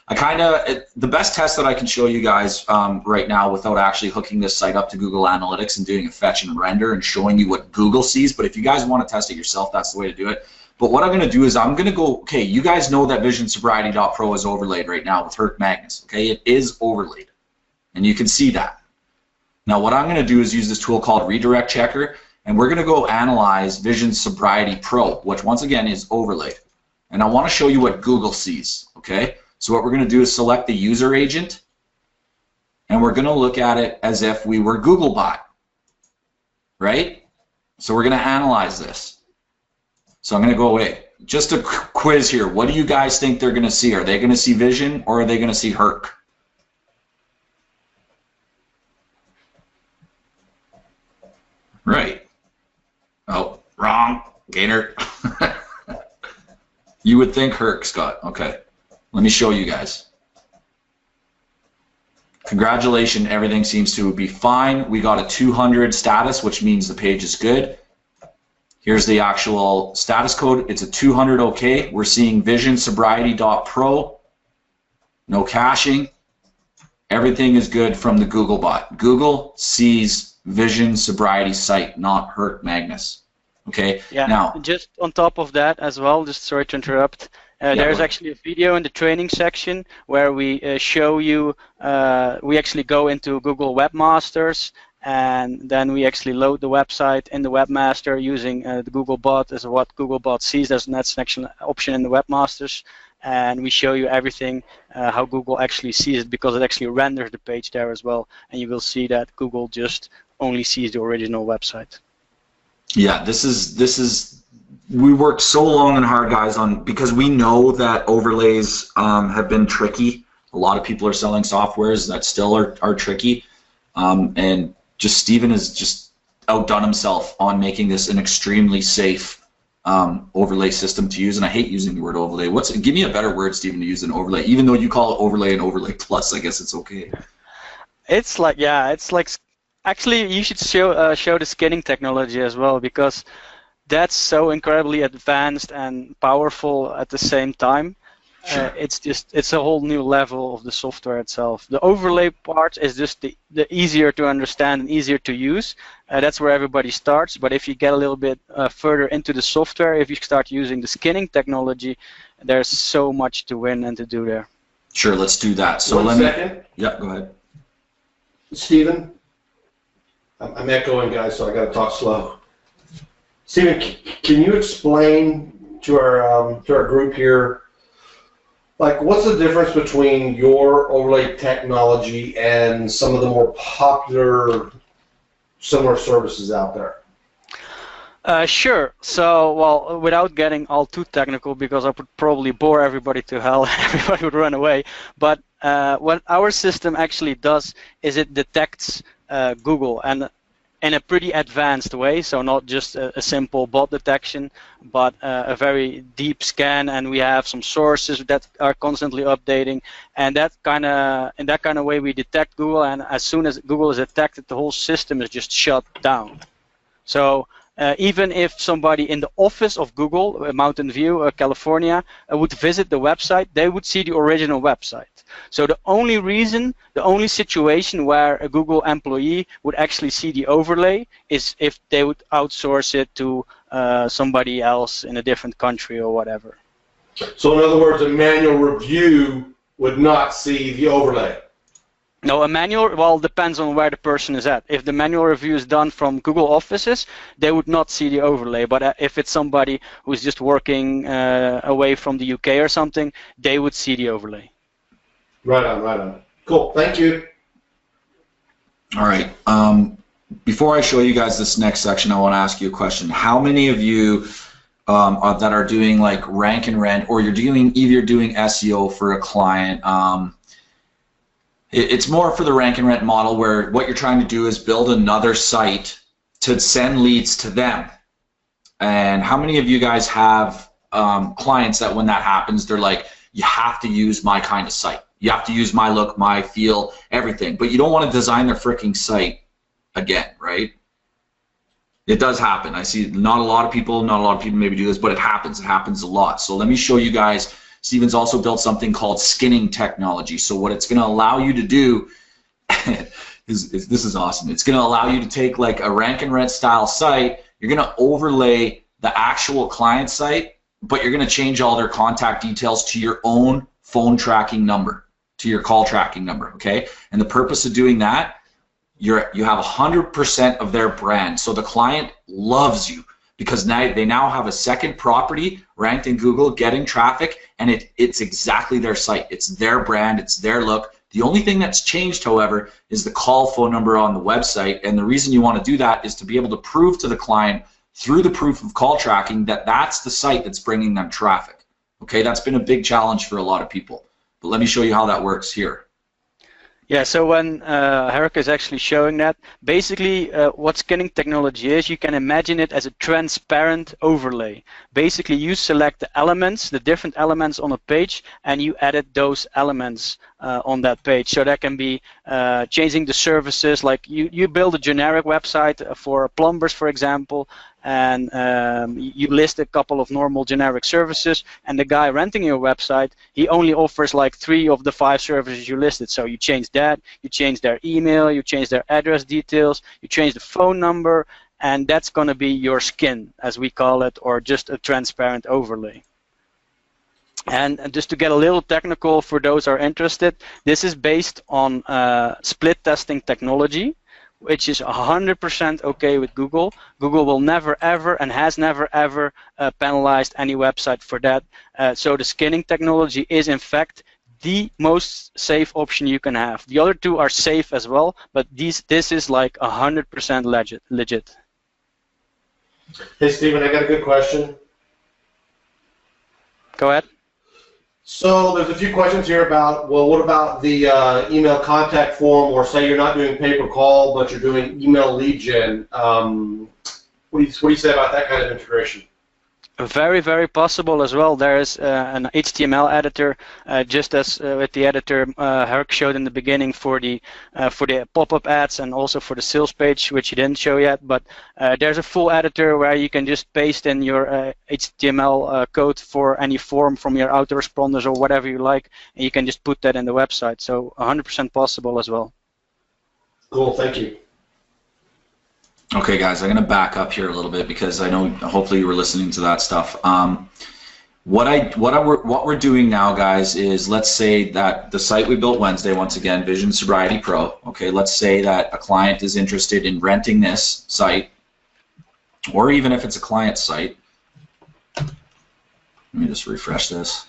The best test that I can show you guys right now without actually hooking this site up to Google Analytics and doing a fetch and render and showing you what Google sees, but if you guys want to test it yourself, that's the way to do it. But what I'm going to do is I'm going to go, okay, you guys know that VisionSobriety.pro is overlaid right now with Herc Magnus, okay? It is overlaid, and you can see that. Now what I'm going to do is use this tool called Redirect Checker, and we're going to go analyze Vision Sobriety Pro, which once again is overlaid. And I want to show you what Google sees, okay? So what we're going to do is select the user agent, and we're going to look at it as if we were Googlebot, right? So we're going to analyze this. So I'm going to go away. Just a quiz here. What do you guys think they're going to see? Are they going to see Vision, or are they going to see Herc? Right. Oh, wrong. Gator. You would think Herc, Scott. Okay. Let me show you guys. Congratulations, everything seems to be fine. We got a 200 status, which means the page is good. Here's the actual status code. It's a 200 OK. We're seeing VisionSobriety.pro. No caching. Everything is good from the Googlebot. Google sees Vision Sobriety site, not Herc Magnus. Okay. Yeah. Now, just on top of that as well, just sorry to interrupt. There's actually a video in the training section where we show you, we actually go into Google Webmasters, and then we actually load the website in the Webmaster using the Googlebot as what Googlebot sees. That's an option in the Webmasters, and we show you everything, how Google actually sees it, because it actually renders the page there as well, and you will see that Google just only sees the original website. Yeah, this is we worked so long and hard, guys, because we know that overlays have been tricky. A lot of people are selling softwares that still are tricky, and just Stephen has just outdone himself on making this an extremely safe overlay system to use. And I hate using the word overlay. Give me a better word, Stephen, to use than overlay. Even though you call it overlay and overlay plus, I guess it's okay. It's like, yeah, it's like, actually you should show the skinning technology as well, because that's so incredibly advanced and powerful at the same time. Sure. It's a whole new level of the software itself. The overlay part is just the easier to understand and easier to use. That's where everybody starts. But if you get a little bit further into the software, if you start using the skinning technology, there's so much to win and to do there. Sure, let's do that. So One second. Yeah, go ahead. Stephen, I'm echoing, guys, so I got to talk slow. Stephen, can you explain to our group here, like, what's the difference between your overlay technology and some of the more popular similar services out there? Sure. So, well, without getting all too technical, because I would probably bore everybody to hell and everybody would run away, but what our system actually does is it detects Google, and in a pretty advanced way, so not just a simple bot detection, but a very deep scan, and we have some sources that are constantly updating, and in that kind of way we detect Google, and as soon as Google is detected, the whole system is just shut down. So even if somebody in the office of Google, Mountain View, California, would visit the website, they would see the original website. So the only situation where a Google employee would actually see the overlay is if they would outsource it to somebody else in a different country or whatever. So in other words, a manual review would not see the overlay. No, a manual, well, depends on where the person is at. If the manual review is done from Google offices, they would not see the overlay. But if it's somebody who's just working away from the UK or something, they would see the overlay. Right on, right on. Cool, thank you. All right. Before I show you guys this next section, I want to ask you a question. How many of you that are doing like rank and rent, or you're either doing SEO for a client? It's more for the rank and rent model, where what you're trying to do is build another site to send leads to them. And how many of you guys have clients that when that happens, they're like, you have to use my kind of site. You have to use my look, my feel, everything. But you don't want to design their freaking site again, right? It does happen. I see not a lot of people maybe do this, but it happens. It happens a lot. So let me show you guys. Steven's also built something called skinning technology. So what it's going to allow you to do this is awesome. It's going to allow you to take like a rank and rent style site. You're going to overlay the actual client site, but you're going to change all their contact details to your own phone tracking number, to your call tracking number, okay? And the purpose of doing that, you have 100% of their brand. So the client loves you because now they have a second property ranked in Google, getting traffic, and it's exactly their site. It's their brand, it's their look. The only thing that's changed, however, is the call phone number on the website, and the reason you want to do that is to be able to prove to the client through the proof of call tracking that that's the site that's bringing them traffic. Okay, that's been a big challenge for a lot of people. But let me show you how that works here. Yeah, so when Herke is actually showing that, basically what skinning technology is, you can imagine it as a transparent overlay. Basically, you select the elements, the different elements on a page, and you edit those elements on that page. So that can be changing the services, like you build a generic website for plumbers, for example, and you list a couple of normal generic services, and the guy renting your website, he only offers like 3 of the 5 services you listed. So you change that, you change their email, you change their address details, you change the phone number, and that's going to be your skin, as we call it, or just a transparent overlay. And just to get a little technical for those who are interested, this is based on split testing technology, which is 100% okay with Google. Google will never ever and has never ever penalized any website for that. So the skinning technology is in fact the most safe option you can have. The other two are safe as well, but this is like 100% legit. Hey Stephen, I got a good question. Go ahead. So there's a few questions here about, well, what about the email contact form, or say you're not doing pay-per-call, but you're doing email lead gen. What do you say about that kind of integration? Very, very possible as well. There is an HTML editor, just as with the editor Herc showed in the beginning for the pop-up ads and also for the sales page, which he didn't show yet. But there's a full editor where you can just paste in your HTML code for any form from your autoresponders or whatever you like, and you can just put that in the website. So 100% possible as well. Cool, thank you. Okay, guys, I'm going to back up here a little bit because I know hopefully you were listening to that stuff. What we're doing now, guys, is let's say that the site we built Wednesday, once again, Vision Sobriety Pro. Okay, let's say that a client is interested in renting this site, or even if it's a client site. Let me just refresh this.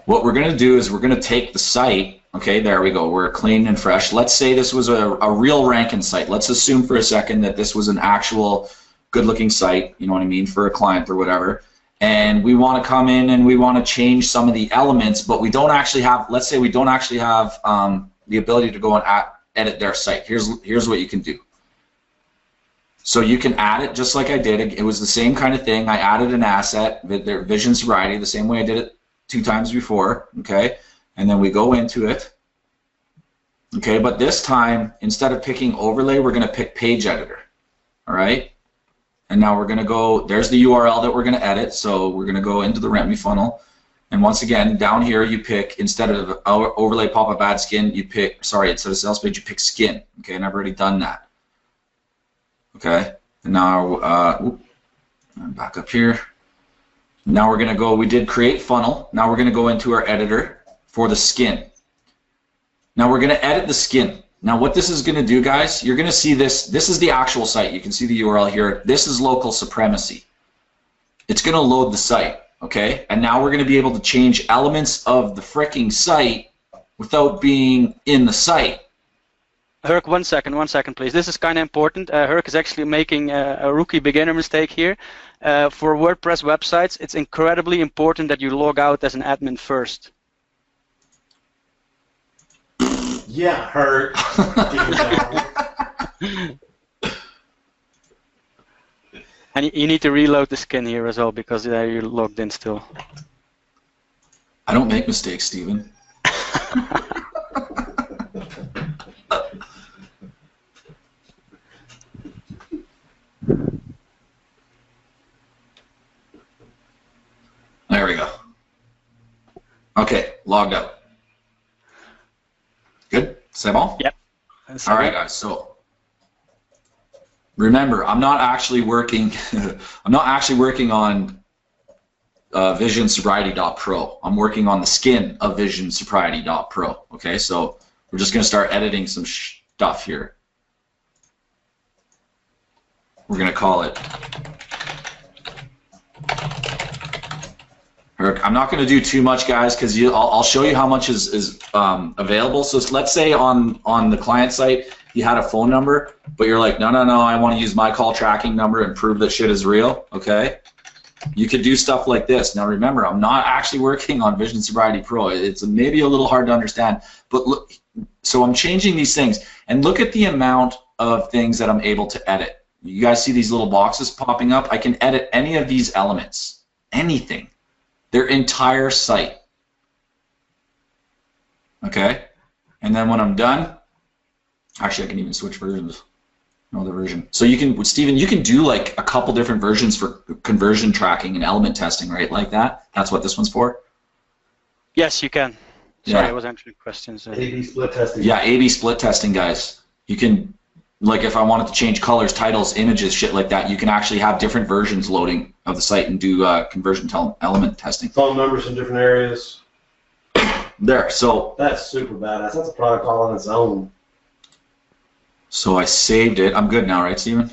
What we're going to do is we're going to take the site. Okay, there we go. We're clean and fresh. Let's say this was a real ranking site. Let's assume for a second that this was an actual good-looking site, you know what I mean, for a client or whatever. And we want to come in and we want to change some of the elements, but we don't actually have, let's say we don't actually have the ability to go and edit their site. Here's what you can do. So you can add it just like I did. It was the same kind of thing. I added an asset, their Vision Sobriety, the same way I did it 2 times before, okay? And then we go into it, okay, but this time, instead of picking overlay, we're going to pick page editor, all right? And now we're going to go, there's the URL that we're going to edit, so we're going to go into the Rent Me funnel, and once again, down here you pick, instead of overlay pop-up ad skin, you pick, sorry, instead of sales page, you pick skin, okay, and I've already done that, okay? And now, I'm back up here. Now we're going to go, we did create funnel, now we're going to go into our editor for the skin. Now we're going to edit the skin. Now what this is going to do, guys, you're going to see this. This is the actual site. You can see the URL here. This is local Supremacy. It's going to load the site, okay? And now we're going to be able to change elements of the fricking site without being in the site. Herc, one second, please. This is kind of important. Herc is actually making a rookie beginner mistake here. For WordPress websites, it's incredibly important that you log out as an admin first. Yeah, hurt. And you need to reload the skin here as well because you're logged in still. I don't make mistakes, Steven. There we go. Okay, logged out. Good? C'est bon? Yep. All right, guys. So remember, I'm not actually working. I'm not actually working on VisionSobriety.pro. I'm working on the skin of VisionSobriety.pro. Okay, so we're just going to start editing some stuff here. We're going to call it. I'm not going to do too much, guys, because I'll show you how much is available. So let's say on the client site you had a phone number, but you're like, no, I want to use my call tracking number and prove that shit is real. Okay, you could do stuff like this. Now remember, I'm not actually working on Vision Sobriety Pro. It's maybe a little hard to understand, but look. So I'm changing these things, and look at the amount of things that I'm able to edit. You guys see these little boxes popping up? I can edit any of these elements, anything. Their entire site. Okay? And then when I'm done, actually I can even switch versions. No other version. So you can, Steven, you can do like a couple different versions for conversion tracking and element testing, right? Like that? That's what this one's for? Yes, you can. Sorry, yeah. I was answering questions. A/B split testing. Yeah, A/B split testing, guys. You can, like if I wanted to change colors, titles, images, shit like that, you can actually have different versions loading of the site and do conversion element testing. Phone numbers in different areas. There, so. That's super badass. That's a product all on its own. So I saved it. I'm good now, right, Steven?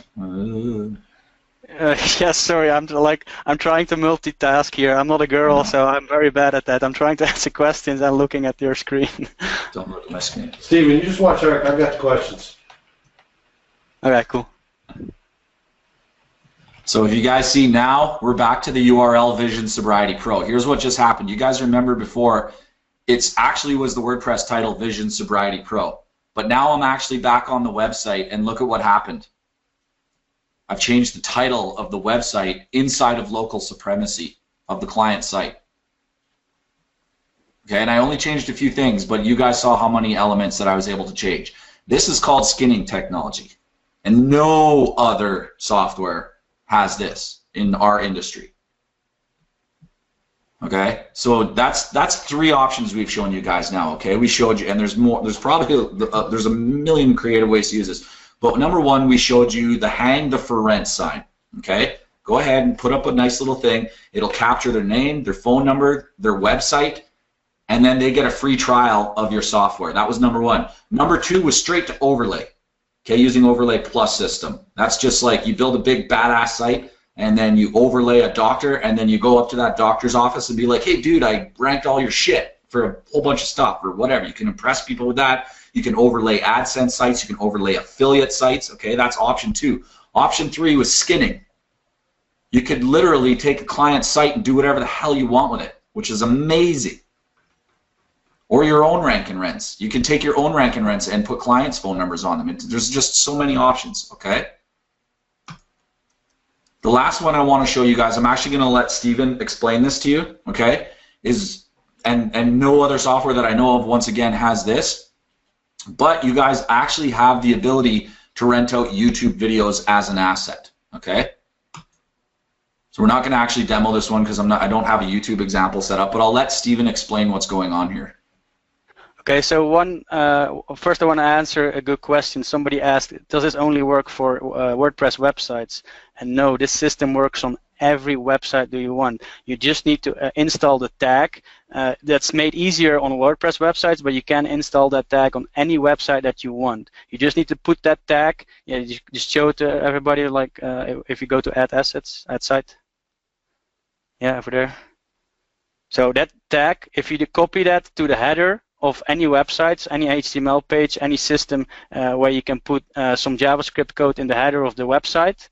Yes, sorry. I'm trying to multitask here. I'm not a girl, so I'm very bad at that. I'm trying to answer questions and looking at your screen. Don't look at my screen. Steven, you just watch Eric. I've got the questions. Okay, cool. So if you guys see now, we're back to the URL Vision Sobriety Pro. Here's what just happened. You guys remember before, it actually was the WordPress title Vision Sobriety Pro. But now I'm actually back on the website, and look at what happened. I've changed the title of the website inside of local supremacy of the client site. Okay, and I only changed a few things, but you guys saw how many elements that I was able to change. This is called skinning technology, and no other software has this in our industry. Okay, so that's 3 options we've shown you guys now. Okay, we showed you, and there's more. There's probably there's a million creative ways to use this. But number 1, we showed you the hang the for rent sign. Okay, go ahead and put up a nice little thing. It'll capture their name, their phone number, their website, and then they get a free trial of your software. That was number 1. Number 2 was straight to overlay. Okay, using Overlay Plus system. That's just like you build a big badass site, and then you overlay a doctor, and then you go up to that doctor's office and be like, hey dude, I ranked all your shit for a whole bunch of stuff or whatever. You can impress people with that. You can overlay AdSense sites, you can overlay affiliate sites. Okay, that's option 2. Option 3 was skinning. You could literally take a client's site and do whatever the hell you want with it, which is amazing. Or your own rank and rents. You can take your own rank and rents and put clients' phone numbers on them. There's just so many options, okay? The last one I want to show you guys, I'm actually going to let Steven explain this to you, okay? And no other software that I know of, once again, has this. But you guys actually have the ability to rent out YouTube videos as an asset, okay? So we're not going to actually demo this one because I don't have a YouTube example set up, but I'll let Steven explain what's going on here. Okay, so first I want to answer a good question. Somebody asked, does this only work for WordPress websites? And no, this system works on every website that you want. You just need to install the tag. That's made easier on WordPress websites, but you can install that tag on any website that you want. You just need to put that tag, just show it to everybody, like if you go to Add Assets, Add Site. Yeah, over there. So that tag, if you copy that to the header of any websites, any HTML page, any system where you can put some JavaScript code in the header of the website,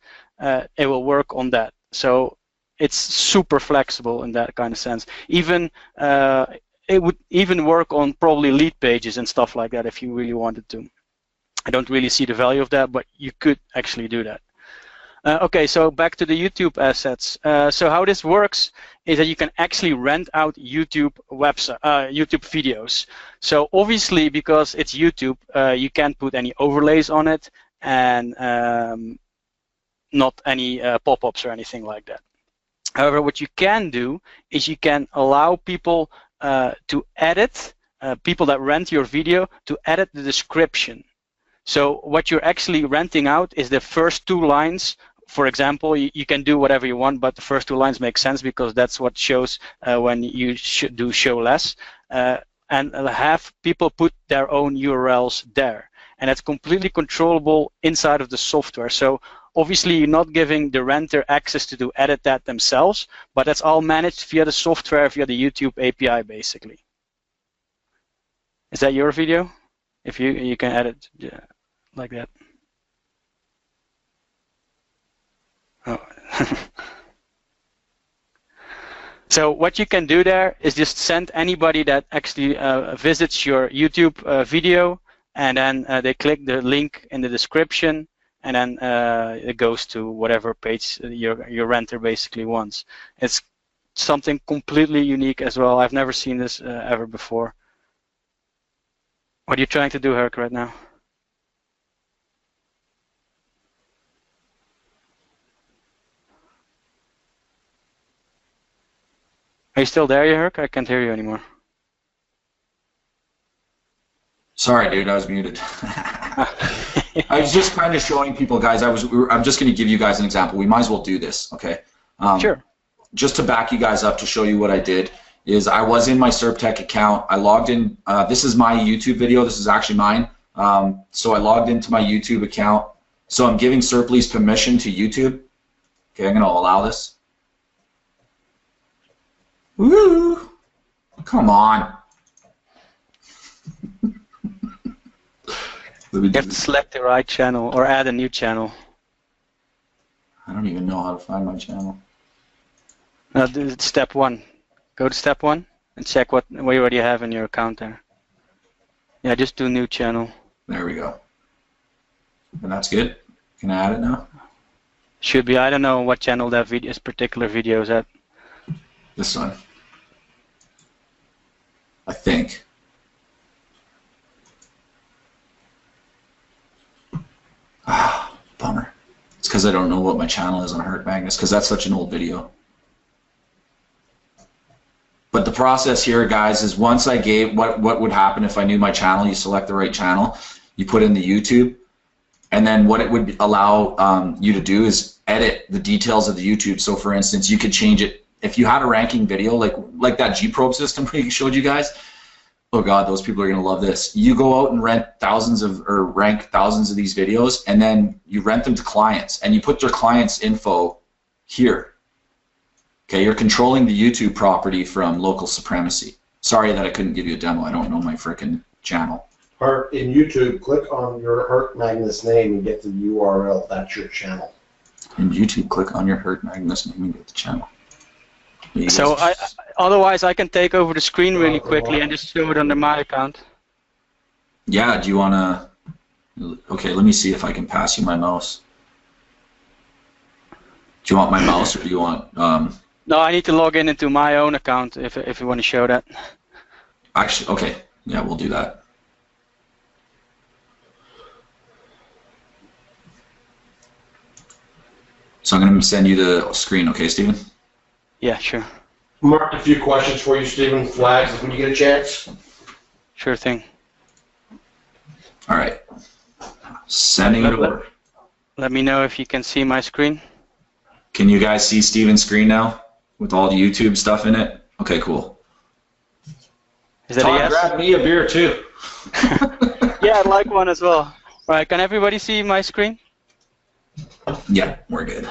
it will work on that. So it's super flexible in that kind of sense. Even it would even work on probably lead pages and stuff like that if you really wanted to. I don't really see the value of that, but you could actually do that. Okay, so back to the YouTube assets. So how this works is that you can actually rent out YouTube videos. So obviously, because it's YouTube, you can't put any overlays on it and not any pop-ups or anything like that. However, what you can do is you can allow people to edit, people that rent your video, to edit the description. So what you're actually renting out is the first 2 lines. For example, you can do whatever you want, but the first 2 lines make sense because that's what shows when you do show less. And have people put their own URLs there. And that's completely controllable inside of the software. So obviously you're not giving the renter access to edit that themselves, but that's all managed via the software, via the YouTube API basically. Is that your video? If you can edit like that. Oh. So what you can do there is just send anybody that actually visits your YouTube video, and then they click the link in the description, and then it goes to whatever page your renter basically wants. It's something completely unique as well. I've never seen this ever before. What are you trying to do, Herc, right now? Are you still there, Herc? I can't hear you anymore. Sorry, dude, I was muted. I was just kind of showing people, guys. I'm just going to give you guys an example. We might as well do this, okay? Sure. Just to back you guys up, to show you what I did, is I was in my SERPtech account. I logged in. This is my YouTube video. This is actually mine. So I logged into my YouTube account. So I'm giving Serplease permission to YouTube. Okay, I'm going to allow this. Woo! Come on. You have to select the right channel or add a new channel. I don't even know how to find my channel. No, step 1. Go to step 1 and check what you already have in your account there. Yeah, just do new channel. There we go. And that's good. Can I add it now? Should be. I don't know what channel that video, this particular video is at. This one. I think. Ah, bummer. It's because I don't know what my channel is on Hurt Magnus, because that's such an old video. But the process here, guys, is once I gave what would happen if I knew my channel, you select the right channel, you put in the YouTube, and then what it would allow you to do is edit the details of the YouTube. So for instance, you could change it. If you had a ranking video, like that G-probe system we showed you guys, oh God, those people are going to love this. You go out and rank thousands of these videos, and then you rent them to clients, and you put their clients' info here. Okay, you're controlling the YouTube property from local Supremacy. Sorry that I couldn't give you a demo. I don't know my frickin' channel. Or in YouTube, click on your Hurt Magnus name and get the URL. That's your channel. In YouTube, click on your Hurt Magnus name and get the channel. So otherwise I can take over the screen really quickly and just show it under my account. Yeah, do you want to... Okay, let me see if I can pass you my mouse. Do you want my mouse, or do you want... No, I need to log in into my own account if you want to show that. Actually, okay. Yeah, we'll do that. So I'm going to send you the screen, okay, Stephen? Yeah, sure. Mark, a few questions for you, Stephen. Flags when you get a chance. Sure thing. All right. Sending it over. Let me know if you can see my screen. Can you guys see Stephen's screen now with all the YouTube stuff in it? Okay, cool. Is that Todd, a yes? grab me a beer too. Yeah, I'd like one as well. All right, can everybody see my screen? Yeah, we're good.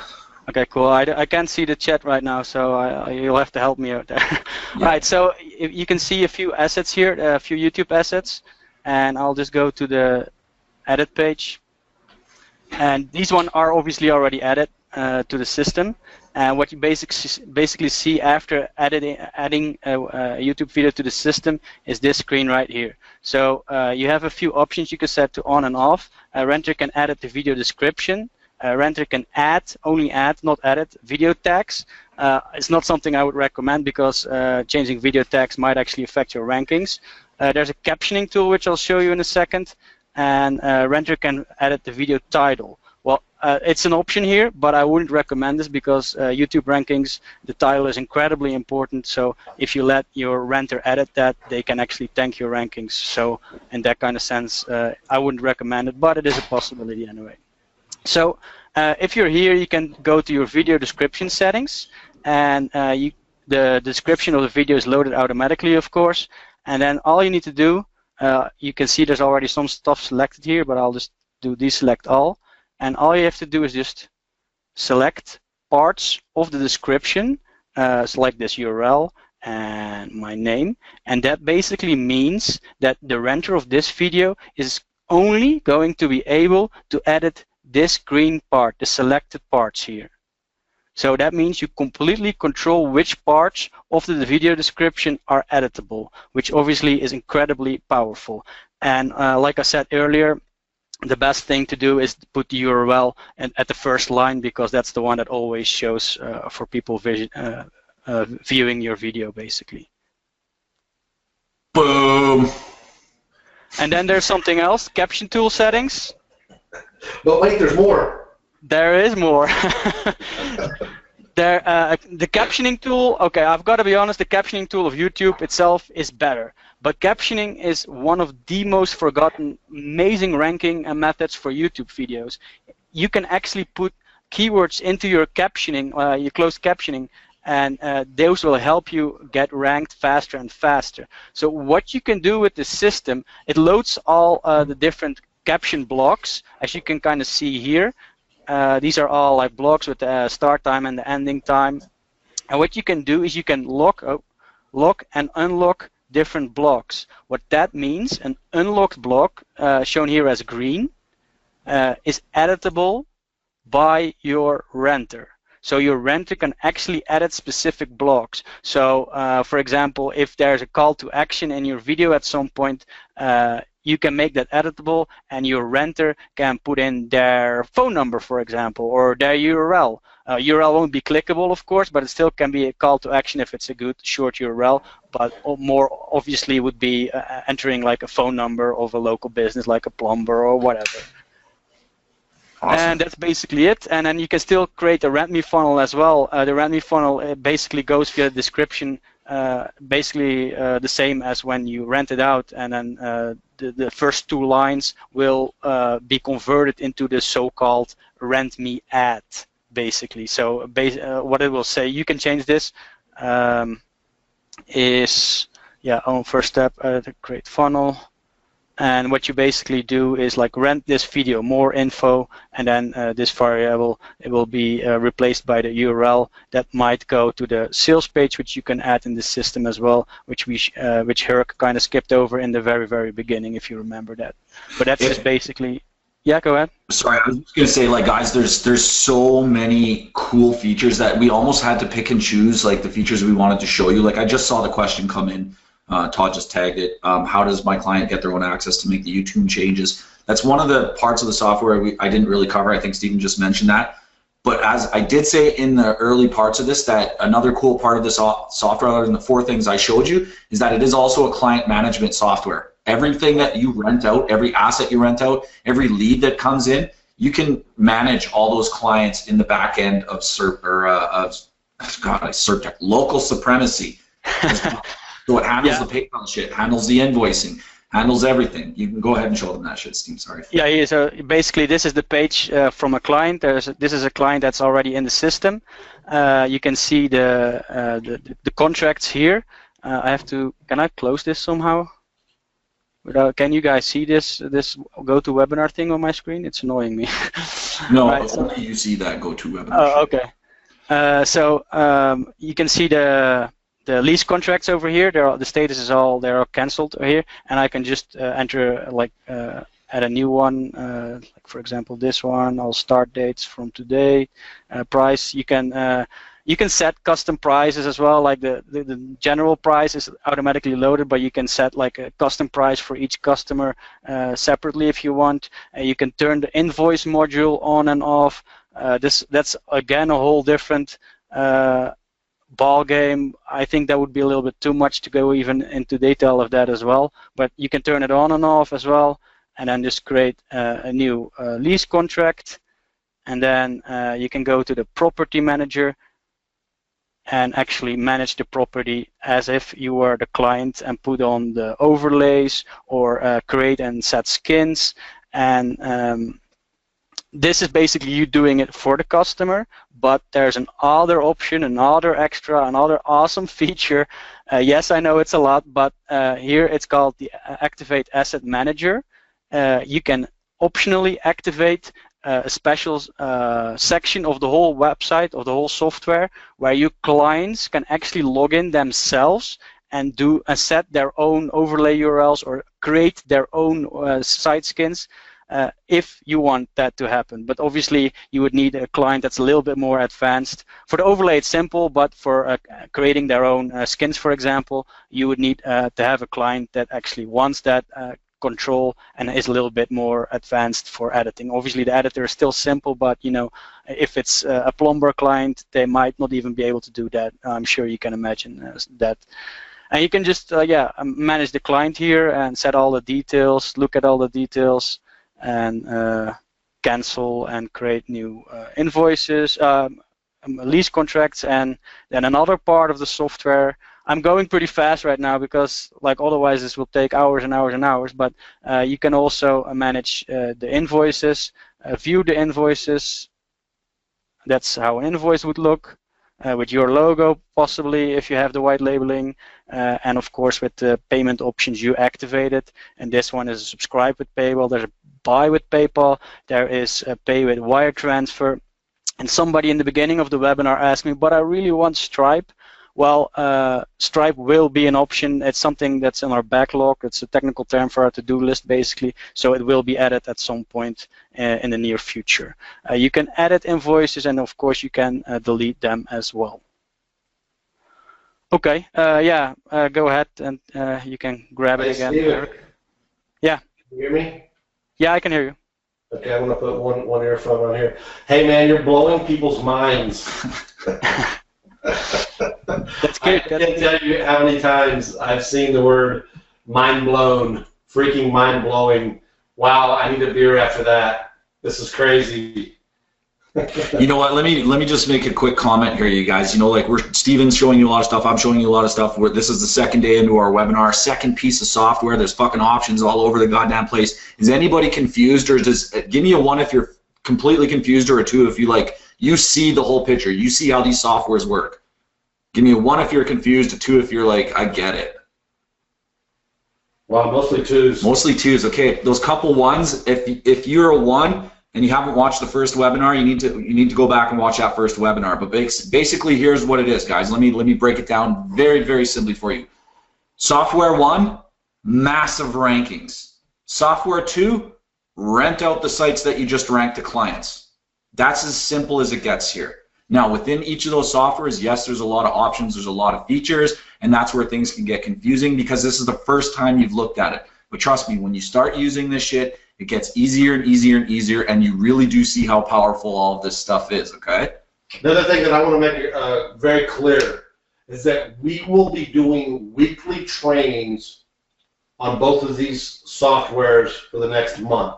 Okay, cool. I can't see the chat right now, so you'll have to help me out there. Yeah. All right, so you can see a few assets here, a few YouTube assets, and I'll just go to the edit page. And these ones are obviously already added to the system. And what you basically see after adding a YouTube video to the system is this screen right here. So you have a few options you can set to on and off. Renter can edit the video description. Renter can only add, not edit, video tags. It's not something I would recommend because changing video tags might actually affect your rankings. There's a captioning tool which I'll show you in a second, and Renter can edit the video title. Well, it's an option here, but I wouldn't recommend this because YouTube rankings, the title is incredibly important. So if you let your renter edit that, they can actually tank your rankings. So in that kind of sense, I wouldn't recommend it, but it is a possibility anyway. So if you're here, you can go to your video description settings, and the description of the video is loaded automatically, of course. And then all you need to do, you can see there's already some stuff selected here, but I'll just do deselect all. And all you have to do is just select parts of the description, select this URL and my name, and that basically means that the renter of this video is only going to be able to edit this green part, the selected parts here. So that means you completely control which parts of the video description are editable, which obviously is incredibly powerful. And like I said earlier, the best thing to do is to put the URL at the first line, because that's the one that always shows for people viewing your video, basically. Boom. And then there's something else, caption tool settings. But wait, there's more. There is more. The captioning tool, okay, I've got to be honest, the captioning tool of YouTube itself is better. But captioning is one of the most forgotten, amazing ranking methods for YouTube videos. You can actually put keywords into your captioning, your closed captioning, and those will help you get ranked faster and faster. So what you can do with the system, it loads all the different caption blocks, as you can kind of see here. These are all like blocks with the start time and the ending time. And what you can do is you can lock and unlock different blocks. What that means, an unlocked block, shown here as green, is editable by your renter. So your renter can actually edit specific blocks. So for example, if there's a call to action in your video at some point, you can make that editable, and your renter can put in their phone number, for example, or their URL. URL won't be clickable, of course, but it still can be a call to action if it's a good short URL. But more obviously would be entering like a phone number of a local business, like a plumber or whatever. Awesome. And that's basically it. And then you can still create a RentMe funnel as well. The RentMe funnel basically goes via the description, basically the same as when you rent it out, and then the first 2 lines will be converted into the so-called RentMe ad, basically. So what it will say, you can change this, is, yeah, on first step, the create funnel. And what you basically do is like rent this video, more info, and then this variable, it will be replaced by the URL that might go to the sales page, which you can add in the system as well, which Herc kind of skipped over in the very, very beginning, if you remember that. But that's just basically, yeah, go ahead. Sorry, I was just gonna say, like, guys, there's so many cool features that we almost had to pick and choose, like the features we wanted to show you. Like, I just saw the question come in. Todd just tagged it. How does my client get their own access to make the YouTube changes? That's one of the parts of the software I didn't really cover. I think Stephen just mentioned that. But as I did say in the early parts of this, that another cool part of this software, other than the 4 things I showed you, is that it is also a client management software. Everything that you rent out, every asset you rent out, every lead that comes in, you can manage all those clients in the back end of SERPtech, local Supremacy. So it handles the PayPal shit, handles the invoicing, handles everything. You can go ahead and show them that shit, Steve. Sorry. Yeah. So basically, this is the page from a client. This is a client that's already in the system. You can see the contracts here. I have to. Can I close this somehow? Can you guys see this GoToWebinar thing on my screen? It's annoying me. No, right, only you see that GoToWebinar. Oh, okay. So you can see the lease contracts over here. The status is they're all cancelled here, and I can just enter add a new one, like for example this one. All start dates from today. Price, you can set custom prices as well. Like the general price is automatically loaded, but you can set like a custom price for each customer separately if you want. You can turn the invoice module on and off. That's again a whole different ball game. I think that would be a little bit too much to go even into detail of that as well, but you can turn it on and off as well, and then just create a new lease contract, and then you can go to the property manager and actually manage the property as if you were the client and put on the overlays or create and set skins. And this is basically you doing it for the customer, but there's another option, another extra, another awesome feature. Yes, I know it's a lot, but here it's called the Activate Asset Manager. You can optionally activate a special section of the whole website, of the whole software, where your clients can actually log in themselves and set their own overlay URLs or create their own site skins. If you want that to happen. But obviously you would need a client that's a little bit more advanced. For the overlay it's simple, but for creating their own skins, for example, you would need to have a client that actually wants that control and is a little bit more advanced for editing. Obviously the editor is still simple, but you know, if it's a plumber client, they might not even be able to do that. I'm sure you can imagine that. And you can just manage the client here and set all the details, look at all the details, and cancel and create new invoices, lease contracts. And then another part of the software, I'm going pretty fast right now because like otherwise this will take hours and hours and hours, but you can also manage the invoices, view the invoices. That's how an invoice would look, with your logo possibly if you have the white labeling, and of course with the payment options you activated. And this one is a subscribe with PayPal, there's a buy with PayPal, there is a pay with wire transfer. And somebody in the beginning of the webinar asked me, but I really want Stripe. Well, Stripe will be an option. It's something that's in our backlog. It's a technical term for our to-do list, basically. So it will be added at some point in the near future. You can edit invoices, and of course you can delete them as well. Okay, go ahead, and you can grab it again. Steven, yeah. You hear me? Yeah, I can hear you. Okay, I'm gonna put one earphone on here. Hey man, you're blowing people's minds. That's good. I can't tell you how many times I've seen the word mind blown, freaking mind blowing. Wow, I need a beer after that. This is crazy. You know what? Let me just make a quick comment here, you guys. You know, like Steven's showing you a lot of stuff. I'm showing you a lot of stuff. This is the second day into our webinar, second piece of software. There's fucking options all over the goddamn place. Is anybody confused, or give me a 1 if you're completely confused, or a 2 if you see the whole picture. You see how these softwares work. Give me a 1 if you're confused, a 2 if you're like, I get it. Well, mostly 2s. Mostly 2s. Okay, those couple 1s. If you're a 1 and you haven't watched the first webinar, you need to go back and watch that first webinar. But basically, here's what it is, guys. Let me break it down very, very simply for you. Software 1, massive rankings. Software 2, rent out the sites that you just ranked to clients. That's as simple as it gets here. Now, within each of those softwares, yes, there's a lot of options, there's a lot of features, and that's where things can get confusing because this is the first time you've looked at it. But trust me, when you start using this shit, it gets easier and easier and easier, and you really do see how powerful all of this stuff is, okay? Another thing that I want to make very clear is that we will be doing weekly trainings on both of these softwares for the next month,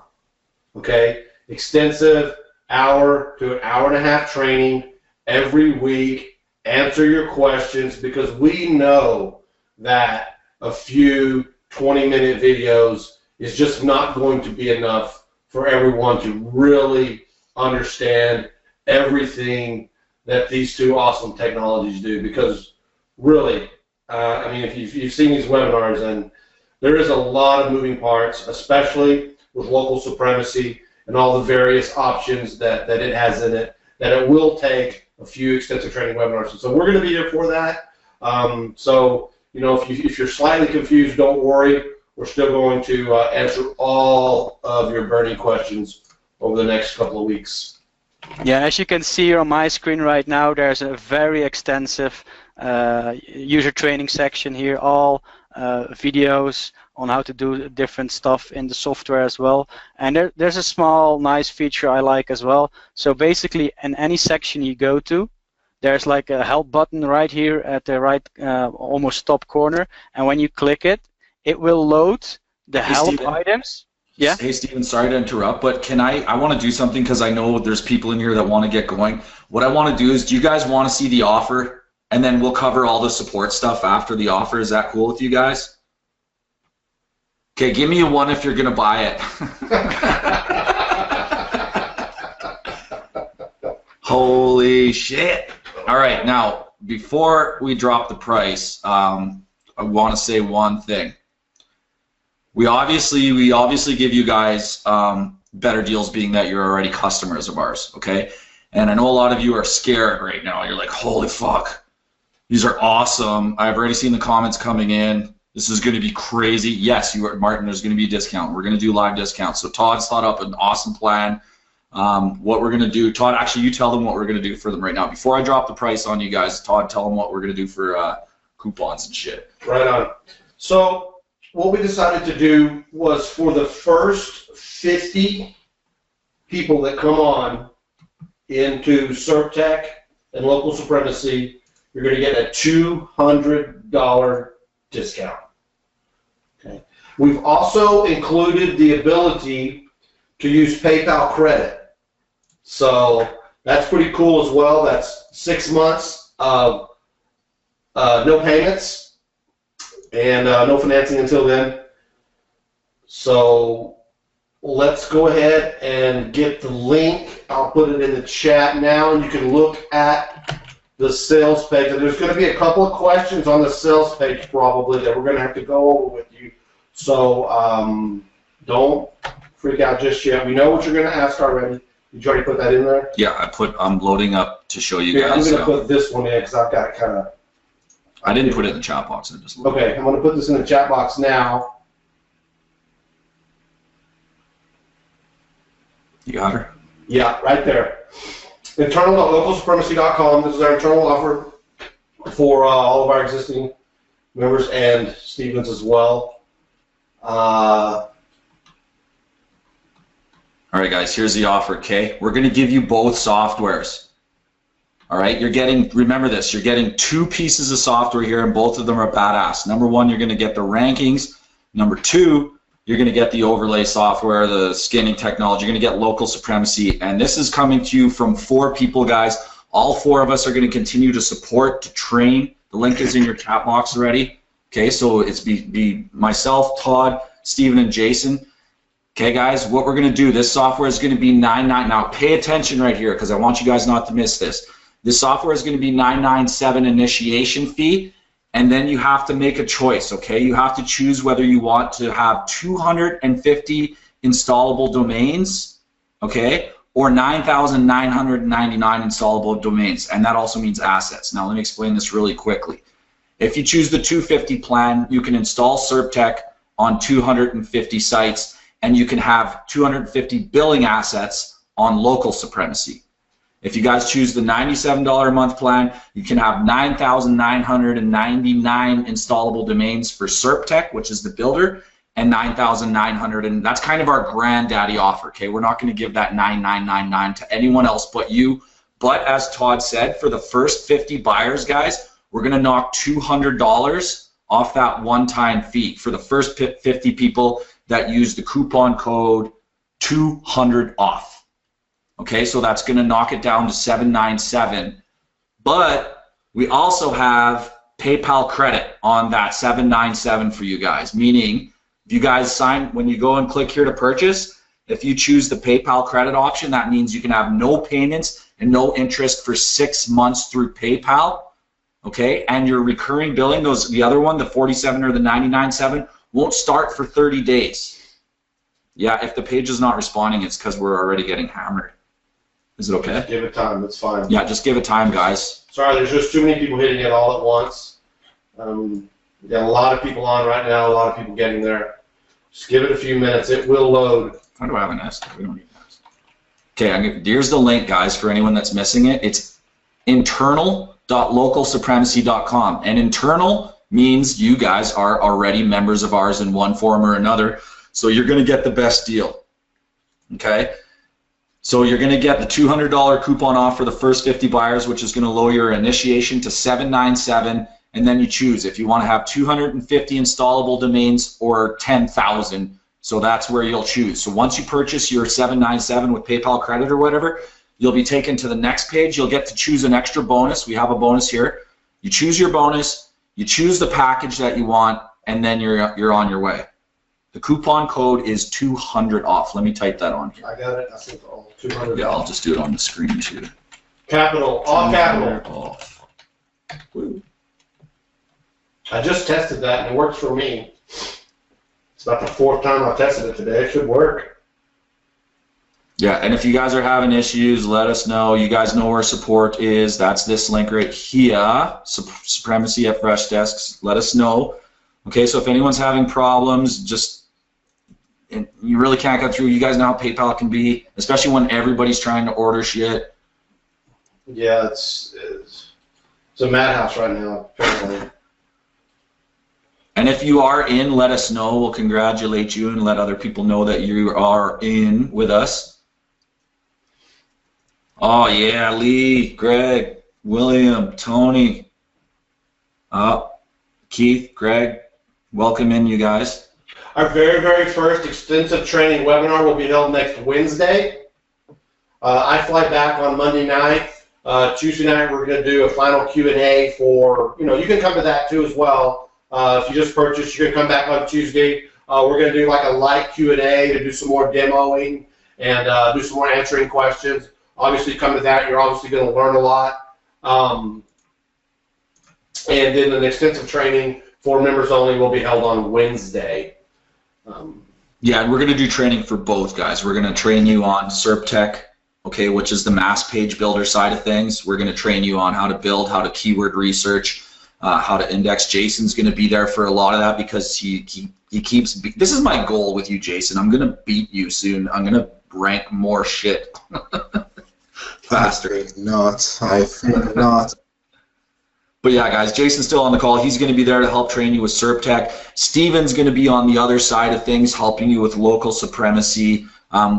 okay? Extensive hour to an hour and a half training every week, answer your questions, because we know that a few 20-minute videos is just not going to be enough for everyone to really understand everything that these two awesome technologies do. Because really, I mean, if you've seen these webinars, and there is a lot of moving parts, especially with local supremacy and all the various options that it has in it, that it will take a few extensive training webinars. And so we're going to be here for that. So, you know, if you're slightly confused, don't worry. We're still going to answer all of your burning questions over the next couple of weeks. Yeah, as you can see on my screen right now, there's a very extensive user training section here, all videos on how to do different stuff in the software as well. And there's a small, nice feature I like as well. So basically, in any section you go to, there's like a help button right here at the right, almost top corner. And when you click it, it will load the help items. Yeah. Hey, Steven, sorry to interrupt, but I want to do something because I know there's people in here that want to get going. What I want to do is, do you guys want to see the offer? And then we'll cover all the support stuff after the offer. Is that cool with you guys? Okay, give me a 1 if you're going to buy it. Holy shit. All right, now, before we drop the price, I want to say one thing. We obviously give you guys better deals, being that you're already customers of ours, okay? And I know a lot of you are scared right now. You're like, holy fuck, these are awesome. I've already seen the comments coming in. This is going to be crazy. Yes, Martin, there's going to be a discount. We're going to do live discounts. So Todd's thought up an awesome plan. What we're going to do, Todd, actually, you tell them what we're going to do for them right now. Before I drop the price on you guys, Todd, tell them what we're going to do for coupons and shit. Right on. So what we decided to do was, for the first 50 people that come on into SERPtech and local supremacy, you're going to get a $200 discount. Okay. We've also included the ability to use PayPal credit. So that's pretty cool as well. That's 6 months of no payments and no financing until then. So let's go ahead and get the link. I'll put it in the chat now, and you can look at the sales page. And there's going to be a couple of questions on the sales page probably that we're going to have to go over with you. So don't freak out just yet. We know what you're going to ask already. Did you already put that in there? Yeah, I'm loading up to show you guys. I'm going to put this one in because I've got it kind of. I didn't put it in the chat box. I just loaded. Okay, I'm going to put this in the chat box now. You got her? Yeah, right there. Internal.localsupremacy.com. This is our internal offer for all of our existing members and Stevens as well. All right, guys, here's the offer, okay? We're going to give you both softwares. All right, you're getting, remember this, you're getting 2 pieces of software here, and both of them are badass. Number 1, you're going to get the rankings. Number 2, you're going to get the overlay software, the skinning technology. You're going to get local supremacy, and this is coming to you from 4 people, guys. All 4 of us are going to continue to support, to train. The link is in your chat box already. Okay, so it's be myself, Todd, Steven, and Jason. Okay, guys, what we're going to do, this software is going to be $9.99. Now, pay attention right here because I want you guys not to miss this. This software is going to be $9.97 initiation fee, and then you have to make a choice, okay? You have to choose whether you want to have 250 installable domains, okay, or 9,999 installable domains, and that also means assets. Now, let me explain this really quickly. If you choose the 250 plan, you can install SERPtech on 250 sites, and you can have 250 billing assets on local supremacy. If you guys choose the $97 a month plan, you can have 9,999 installable domains for SERPtech, which is the builder, and 9,900, and that's kind of our granddaddy offer, okay? We're not going to give that 9,999 to anyone else but you. But as Todd said, for the first 50 buyers, guys, we're going to knock $200 off that one-time fee for the first 50 people that use the coupon code 200 off. Okay, so that's going to knock it down to $797. But we also have PayPal credit on that $797 for you guys, meaning if you guys sign, when you go and click here to purchase, if you choose the PayPal credit option, that means you can have no payments and no interest for 6 months through PayPal. Okay, and your recurring billing, the other one, the 47 or the 99.7, won't start for 30 days. Yeah, if the page is not responding, it's because we're already getting hammered. Is it okay? Just give it time, it's fine. Yeah, just give it time, guys. Sorry, there's just too many people hitting it all at once. We got a lot of people on right now, a lot of people getting there. Just give it a few minutes, it will load. How do I have an S? We don't need an S. Okay, here's the link, guys, for anyone that's missing it. It's internal.localsupremacy.com, and internal means you guys are already members of ours in one form or another, so you're going to get the best deal. Okay, so you're going to get the $200 coupon off for the first 50 buyers, which is going to lower your initiation to $797, and then you choose if you want to have 250 installable domains or 10,000. So that's where you'll choose. So once you purchase your $797 with PayPal credit or whatever, you'll be taken to the next page. You'll get to choose an extra bonus. We have a bonus here. You choose your bonus, you choose the package that you want, and then you're on your way. The coupon code is 200 off. Let me type that on here. I got it. I think all 200. Yeah, I'll just do it on the screen too. Capital, all capital. Off. I just tested that and it works for me. It's about the 4th time I've tested it today. It should work. Yeah, and if you guys are having issues, let us know. You guys know where support is. That's this link right here, Supremacy at Fresh Desks. Let us know. Okay, so if anyone's having problems, just and you really can't get through, you guys know how PayPal can be, especially when everybody's trying to order shit. Yeah, it's a madhouse right now, apparently. And if you are in, let us know. We'll congratulate you and let other people know that you are in with us. Oh, yeah, Lee, Greg, William, Tony, Keith, Greg, welcome in, you guys. Our very, very first extensive training webinar will be held next Wednesday. I fly back on Monday night. Tuesday night, we're going to do a final Q&A for, you can come to that too as well. If you just purchased, you're going to come back on Tuesday. We're going to do like a light Q&A to do some more demoing and do some more answering questions. Obviously, come to that. You're obviously going to learn a lot. And then an extensive training for members only will be held on Wednesday. Yeah, and we're going to do training for both, guys. We're going to train you on SERPtech, okay, which is the mass page builder side of things. We're going to train you on how to build, how to keyword research, how to index. Jason's going to be there for a lot of that because he keeps. This is my goal with you, Jason. I'm going to beat you soon. I'm going to rank more shit faster. I think not. But yeah, guys, Jason's still on the call. He's going to be there to help train you with SERPtech. Steven's going to be on the other side of things, helping you with local supremacy.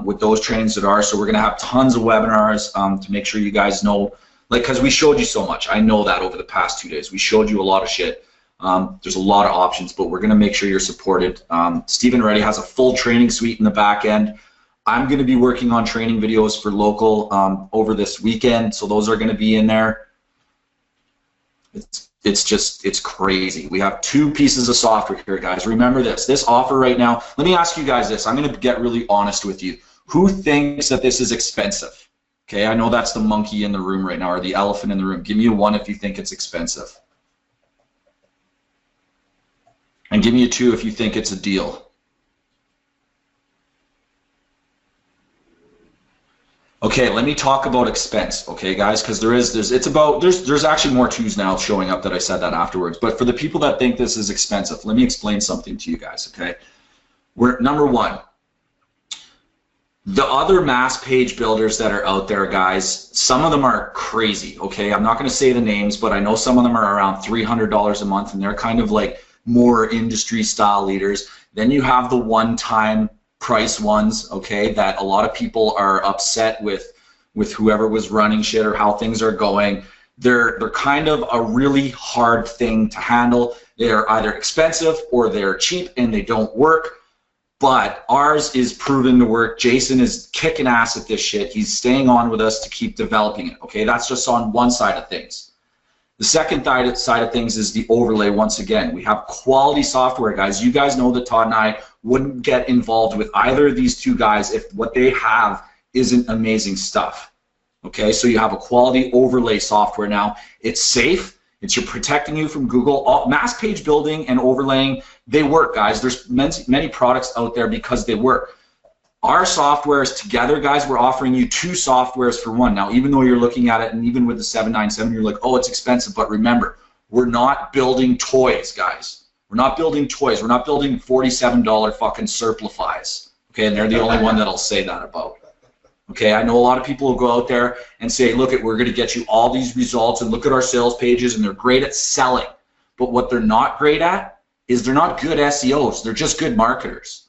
with those trainings that are. So we're going to have tons of webinars to make sure you guys know, like, because we showed you so much. I know that over the past 2 days. We showed you a lot of shit. There's a lot of options, but we're going to make sure you're supported. Steven already has a full training suite in the back end. I'm going to be working on training videos for local over this weekend, so those are going to be in there. It's crazy. We have 2 pieces of software here, guys. Remember this offer right now. Let me ask you guys this. I'm going to get really honest with you. Who thinks that this is expensive? Okay, I know that's the monkey in the room right now, or the elephant in the room. Give me a 1 if you think it's expensive. And give me a 2 if you think it's a deal. Okay, let me talk about expense, okay, guys, because there's actually more 2s now showing up that I said that afterwards. But for the people that think this is expensive, let me explain something to you guys, okay? Number 1, the other mass page builders that are out there, guys, some of them are crazy, okay? I'm not going to say the names, but I know some of them are around $300 a month, and they're kind of like more industry style leaders. Then you have the one-time price ones, okay, that a lot of people are upset with whoever was running shit or how things are going. They're kind of a really hard thing to handle. They're either expensive or they're cheap and they don't work. But ours is proven to work. Jason is kicking ass at this shit. He's staying on with us to keep developing it, okay? That's just on one side of things. The second side of things is the overlay. Once again, we have quality software, guys. You guys know that Todd and I wouldn't get involved with either of these 2 guys if what they have isn't amazing stuff. Okay, so you have a quality overlay software now. It's safe. It's protecting you from Google. Mass page building and overlaying, they work, guys. There's many products out there because they work. Our software is together, guys. We're offering you 2 softwares for 1. Now, even though you're looking at it, and even with the 797, you're like, oh, it's expensive. But remember, we're not building toys, guys. We're not building toys. We're not building $47 fucking Serplifies. Okay, and they're the only one that I'll say that about. Okay, I know a lot of people will go out there and say, look, we're going to get you all these results, and look at our sales pages, and they're great at selling. But what they're not great at is they're not good SEOs. They're just good marketers.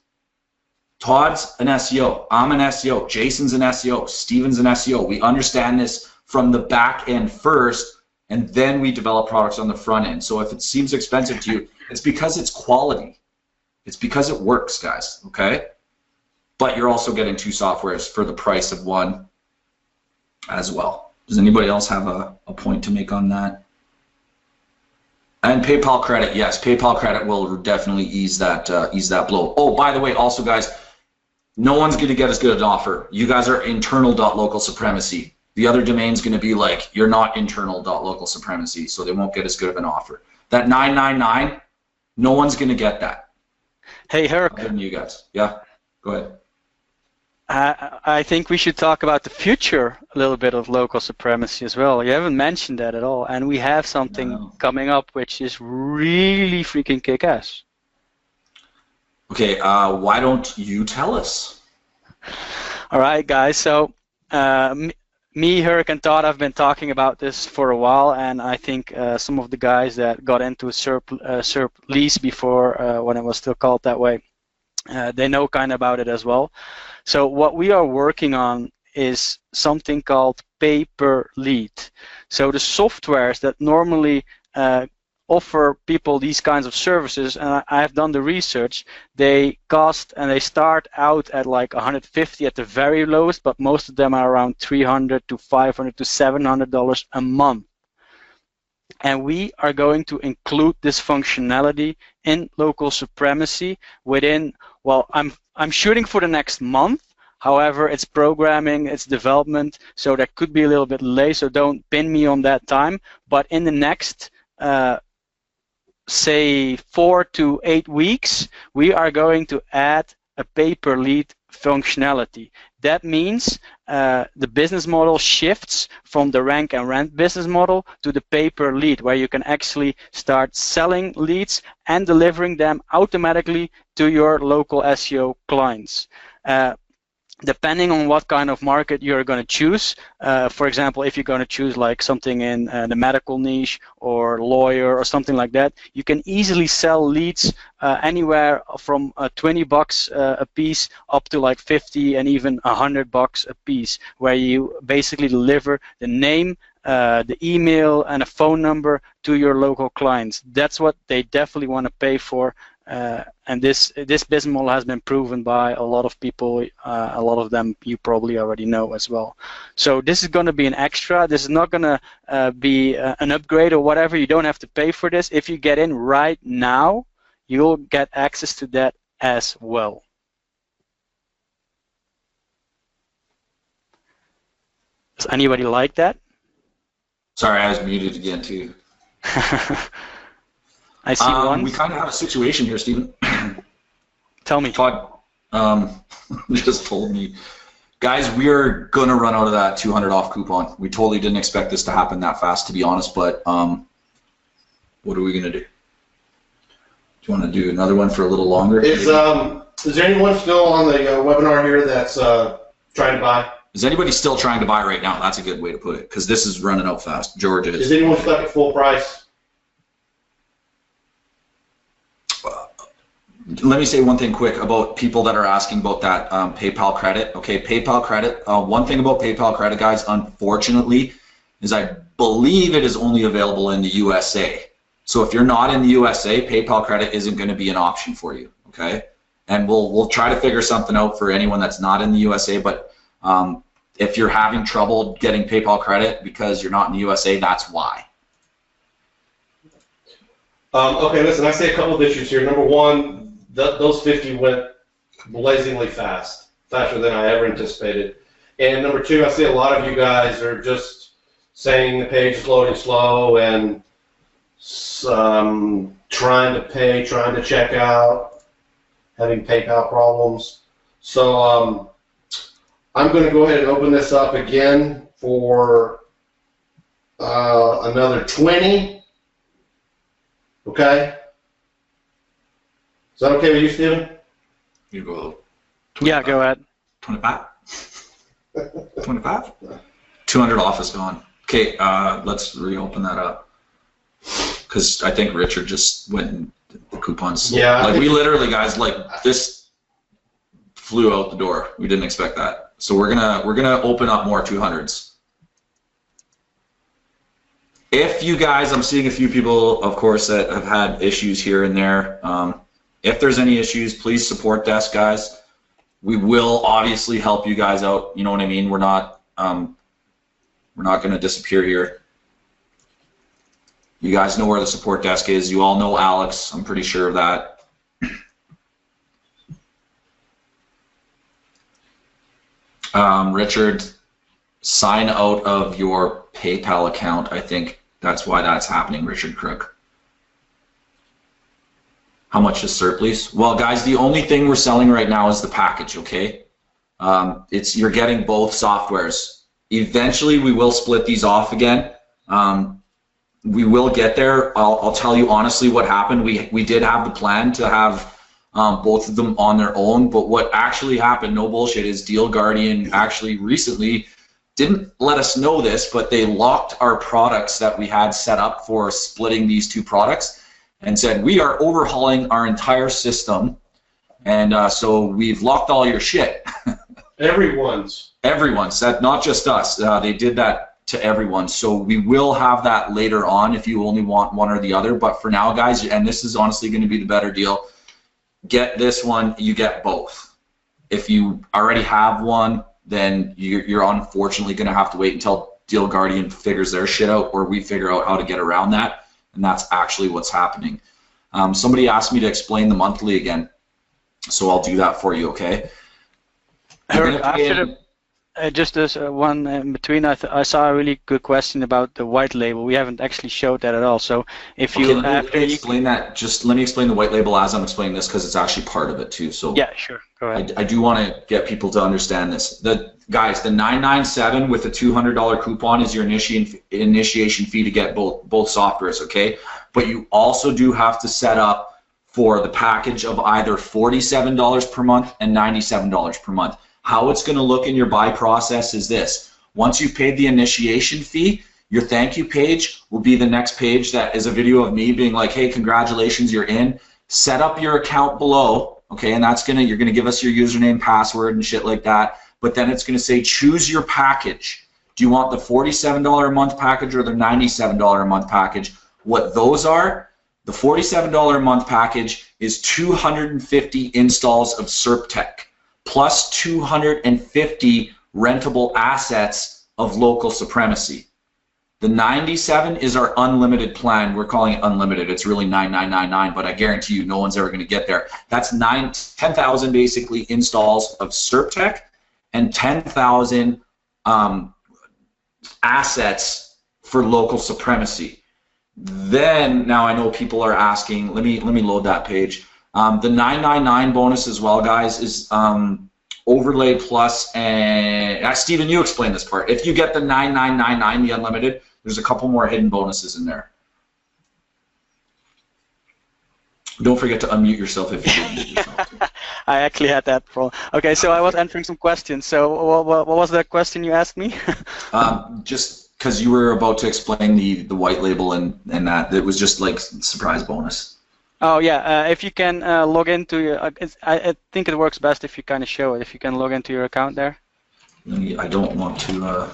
Todd's an SEO, I'm an SEO, Jason's an SEO, Steven's an SEO. We understand this from the back end first, and then we develop products on the front end. So if it seems expensive to you, it's because it's quality. It's because it works, guys, okay? But you're also getting 2 softwares for the price of 1 as well. Does anybody else have a point to make on that? And PayPal credit, yes, PayPal credit will definitely ease that blow. Oh, by the way, also, guys, no one's going to get as good an offer. You guys are internal.local supremacy. The other domain's going to be like, you're not internal.local supremacy, so they won't get as good of an offer. That 999, no one's going to get that. Hey, Herc. Other than you guys. Yeah, go ahead. I think we should talk about the future a little bit of local supremacy as well. You haven't mentioned that at all, and we have something coming up which is really freaking kick-ass. Okay, why don't you tell us? All right, guys. So me, Herc, and Todd have been talking about this for a while, and I think some of the guys that got into SERP lease before when it was still called that way, they know kind of about it as well. So what we are working on is something called pay-per-lead. So the softwares that normally offer people these kinds of services, and I have done the research, they cost and they start out at like $150 at the very lowest, but most of them are around $300 to $500 to $700 a month. And we are going to include this functionality in local supremacy within, well, I'm shooting for the next month. However, it's programming, it's development, so that could be a little bit late, so don't pin me on that time. But in the next, say, 4 to 8 weeks, we are going to add a pay-per-lead functionality. That means the business model shifts from the rank and rent business model to the pay-per-lead, where you can actually start selling leads and delivering them automatically to your local SEO clients. depending on what kind of market you're going to choose, for example, if you're going to choose like something in the medical niche or lawyer or something like that, you can easily sell leads anywhere from $20 a piece up to like 50 and even $100 a piece, where you basically deliver the name, the email, and a phone number to your local clients. That's what they definitely want to pay for. And this business model has been proven by a lot of people, a lot of them you probably already know as well. So this is going to be an extra. This is not going to be an upgrade or whatever. You don't have to pay for this. If you get in right now, you'll get access to that as well. Does anybody like that? Sorry, I was muted again too. I see one. We kind of have a situation here, Stephen. Tell me. Todd just told me, guys, we're gonna run out of that 200 off coupon. We totally didn't expect this to happen that fast, to be honest. But what are we gonna do? Do you want to do another one for a little longer? Is there anyone still on the webinar here that's trying to buy? Is anybody still trying to buy right now? That's a good way to put it, because this is running out fast. George is. Is anyone stuck at full price? Let me say one thing quick about people that are asking about that PayPal credit. Okay, PayPal credit. One thing about PayPal credit, guys, unfortunately, is I believe it is only available in the USA. So if you're not in the USA, PayPal credit isn't going to be an option for you. Okay, and we'll try to figure something out for anyone that's not in the USA. But if you're having trouble getting PayPal credit because you're not in the USA, that's why. Okay, listen, I see a couple of issues here. Number one, those 50 went blazingly fast, faster than I ever anticipated. And number two, I see a lot of you guys are just saying the page is loading slow and trying to pay, trying to check out, having PayPal problems. So I'm going to go ahead and open this up again for another 20. Okay? Is that okay with you, Stephen? You go. 25. Yeah, go ahead. 25? 25? 200 off is gone. Okay, let's reopen that up. Because I think Richard just went and the coupons. Yeah. Like, we literally, guys, like, this flew out the door. We didn't expect that. So we're gonna open up more 200s. If you guys, I'm seeing a few people, of course, that have had issues here and there. If there's any issues, please support desk, guys. We will obviously help you guys out. You know what I mean? We're not going to disappear here. You guys know where the support desk is. You all know Alex. I'm pretty sure of that. Richard, sign out of your PayPal account. I think that's why that's happening, Richard Crook. How much is SERP, please? Well, guys, the only thing we're selling right now is the package, okay? You're getting both softwares. Eventually, we will split these off again. We will get there. I'll tell you honestly what happened. We did have the plan to have both of them on their own, but what actually happened, no bullshit, is Deal Guardian actually recently didn't let us know this, but they locked our products that we had set up for splitting these two products and said, we are overhauling our entire system, and so we've locked all your shit. Everyone's. Everyone's, that, not just us. They did that to everyone. So we will have that later on if you only want one or the other. But for now, guys, and this is honestly going to be the better deal, get this one, you get both. If you already have one, then you're unfortunately going to have to wait until Deal Guardian figures their shit out, or we figure out how to get around that. And that's actually what's happening. Somebody asked me to explain the monthly again, so I'll do that for you, okay? Just this one in between, I saw a really good question about the white label. We haven't actually showed that at all. So if you let me explain that. Just let me explain the white label as I'm explaining this, because it's actually part of it too. So yeah, sure. Go ahead. I do want to get people to understand this. Guys, the $997 with a $200 coupon is your initiation fee to get both softwares, okay? But you also do have to set up for the package of either $47 per month and $97 per month. How it's going to look in your buy process is this. Once you've paid the initiation fee, your thank you page will be the next page that is a video of me being like, hey, congratulations, you're in. Set up your account below, okay, and that's gonna, you're gonna give us your username, password, and shit like that. But then it's gonna say choose your package. Do you want the $47 a month package or the $97 a month package? What those are, the $47 a month package is 250 installs of SERPtech plus 250 rentable assets of local supremacy. The 97 is our unlimited plan. We're calling it unlimited. It's really 9999, but I guarantee you no one's ever going to get there. That's 10,000 basically installs of SERPtech and 10,000 assets for local supremacy. Then, now I know people are asking, let me load that page. The 999 bonus as well, guys, is overlay plus, and Stephen, you explain this part. If you get the 9999, the unlimited, there's a couple more hidden bonuses in there. Don't forget to unmute yourself if you didn't mute yourself. I actually had that problem. Okay, so I was answering some questions. So what was the question you asked me? Just because you were about to explain the white label and that, it was just like surprise bonus. Oh yeah, if you can log into your, I think it works best if you kind of show it. If you can log into your account there. I don't want to. I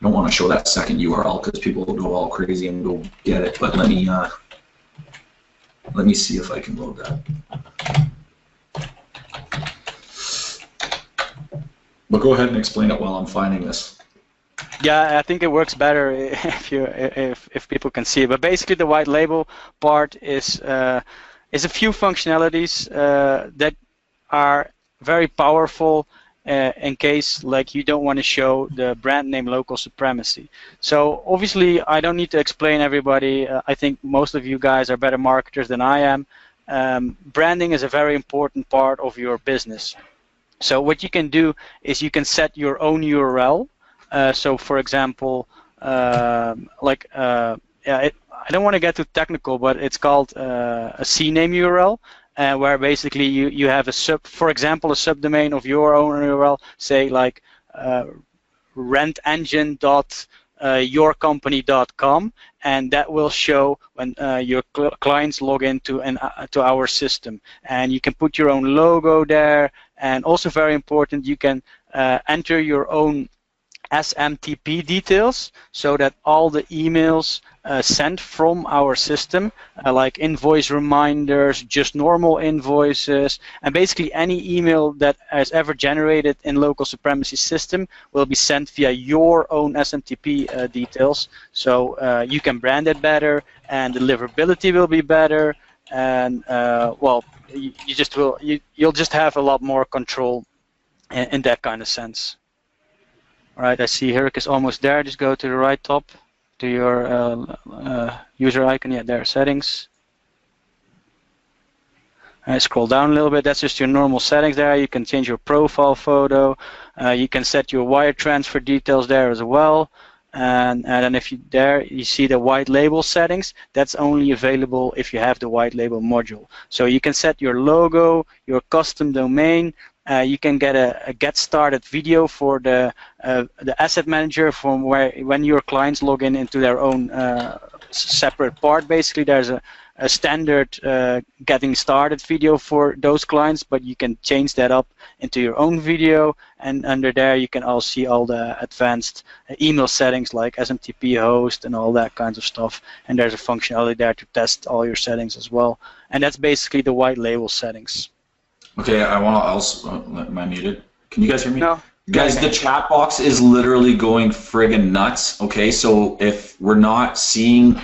don't want to show that second URL because people will go all crazy and go get it. But let me see if I can load that. But go ahead and explain it while I'm finding this. Yeah, I think it works better if people can see it. But basically, the white label part is a few functionalities that are very powerful in case like you don't want to show the brand name local supremacy. So obviously, I don't need to explain everybody. I think most of you guys are better marketers than I am. Branding is a very important part of your business. So what you can do is you can set your own URL. So for example, I don't want to get too technical, but it's called a CNAME URL, where basically you have for example, a subdomain of your own URL, say like rentengine.yourcompany.com, and that will show when your clients log into to our system. And you can put your own logo there, and also very important, you can enter your own SMTP details so that all the emails sent from our system, like invoice reminders, just normal invoices, and basically any email that is ever generated in local supremacy system will be sent via your own SMTP details. So you can brand it better, and deliverability will be better, and well, you'll just have a lot more control in that kind of sense. All right, I see Herrick is almost there. Just go to the right top to your user icon. Yeah, there, settings. Scroll down a little bit. That's just your normal settings there. You can change your profile photo. You can set your wire transfer details there as well. And then if you see the white label settings. That's only available if you have the white label module. So you can set your logo, your custom domain. You can get a get started video for the asset manager from when your clients log into their own separate part. Basically, there's a standard getting started video for those clients, but you can change that up into your own video, and under there you can also see all the advanced email settings like SMTP host and all that kinds of stuff, and there's a functionality there to test all your settings as well, and that's basically the white label settings. Okay, I want to also, am I muted? Can you guys hear me? No. Guys, the chat box is literally going friggin' nuts, okay? So if we're not seeing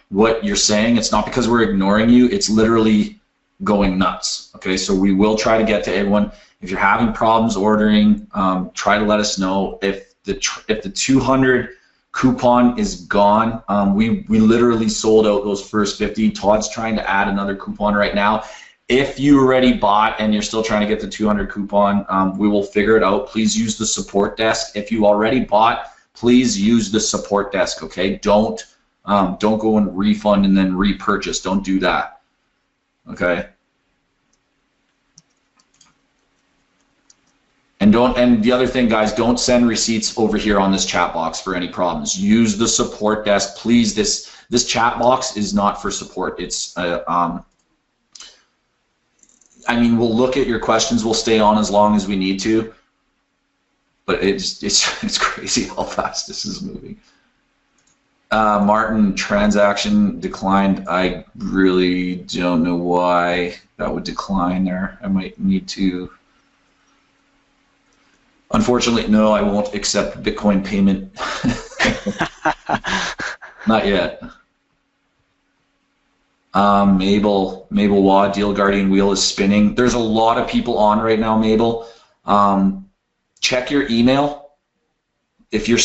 what you're saying, it's not because we're ignoring you, it's literally going nuts, okay? So we will try to get to everyone. If you're having problems ordering, try to let us know. If the 200 coupon is gone, we literally sold out those first 50. Todd's trying to add another coupon right now. If you already bought and you're still trying to get the 200 coupon, we will figure it out. Please use the support desk. If you already bought, please use the support desk, okay? Don't go and refund and then repurchase. Don't do that, okay? And the other thing, guys, don't send receipts over here on this chat box for any problems. Use the support desk, please. This chat box is not for support. It's I mean, we'll look at your questions. We'll stay on as long as we need to. But it's crazy how fast this is moving. Martin, transaction declined. I really don't know why that would decline there. I might need to. Unfortunately, no, I won't accept Bitcoin payment. Not yet. Mabel Waugh, Deal Guardian wheel is spinning. There's a lot of people on right now, Mabel. Check your email. If you're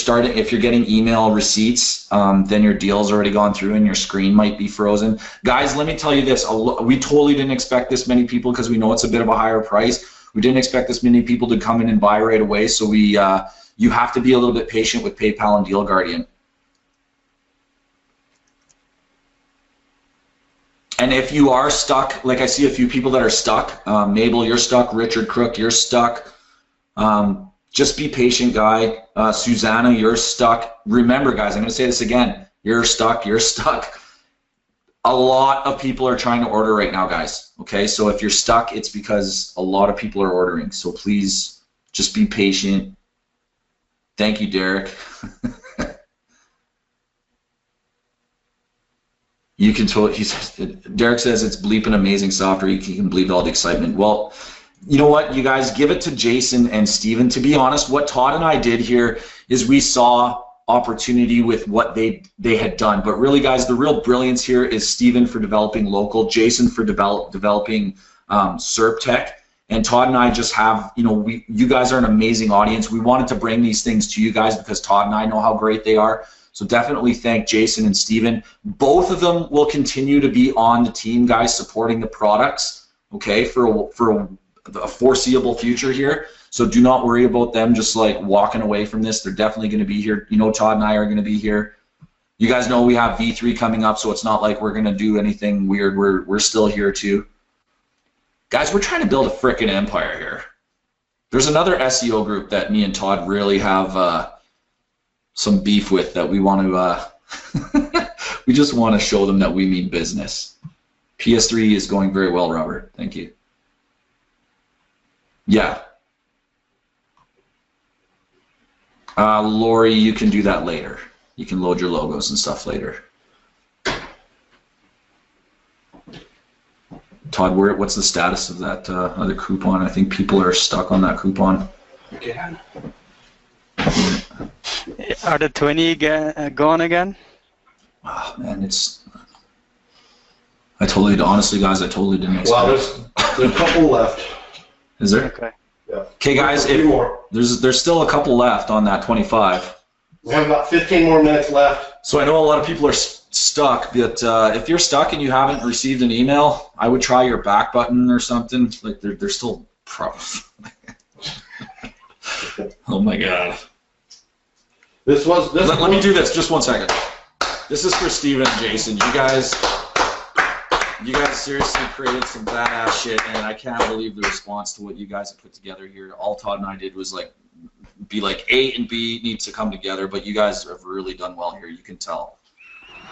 getting email receipts, then your deal's already gone through and your screen might be frozen. Guys, let me tell you this. We totally didn't expect this many people because we know it's a bit of a higher price. We didn't expect this many people to come in and buy right away, so you have to be a little bit patient with PayPal and Deal Guardian. And if you are stuck, like I see a few people that are stuck, Mabel, you're stuck, Richard Crook, you're stuck. Just be patient, guy. Susanna, you're stuck. Remember, guys, I'm going to say this again. You're stuck, you're stuck. A lot of people are trying to order right now, guys. Okay, so if you're stuck, it's because a lot of people are ordering. So please just be patient. Thank you, Derek. You can totally, Derek says it's bleeping amazing software. You can bleep all the excitement. Well, you know what, you guys, give it to Jason and Steven. To be honest, what Todd and I did here is we saw opportunity with what they had done. But really, guys, the real brilliance here is Steven for developing local, Jason for developing SERPtech, and Todd and I just have, you guys are an amazing audience. We wanted to bring these things to you guys because Todd and I know how great they are. So definitely thank Jason and Steven. Both of them will continue to be on the team, guys, supporting the products, okay, for a foreseeable future here. So do not worry about them just like walking away from this. They're definitely going to be here. Todd and I are going to be here. You guys know we have V3 coming up, so it's not like we're going to do anything weird. We're still here too. Guys, we're trying to build a frickin' empire here. There's another SEO group that me and Todd really have some beef with that we want to, we just want to show them that we mean business. PS3 is going very well, Robert. Thank you. Yeah. Lori, you can do that later. You can load your logos and stuff later. Todd, what's the status of that other coupon? I think people are stuck on that coupon. Again. Are the 20 gone again? Oh, man, honestly, guys, I totally didn't expect. Well, there's a couple left. Is there? Okay. Yeah. Okay, guys, there's still a couple left on that 25. We have about 15 more minutes left. So I know a lot of people are stuck, but if you're stuck and you haven't received an email, I would try your back button or something. Like they're still Oh my God. Let me do this. Just 1 second. This is for Steven and Jason. You guys seriously created some badass shit, and I can't believe the response to what you guys have put together here. All Todd and I did was be like A and B needs to come together, but you guys have really done well here. You can tell.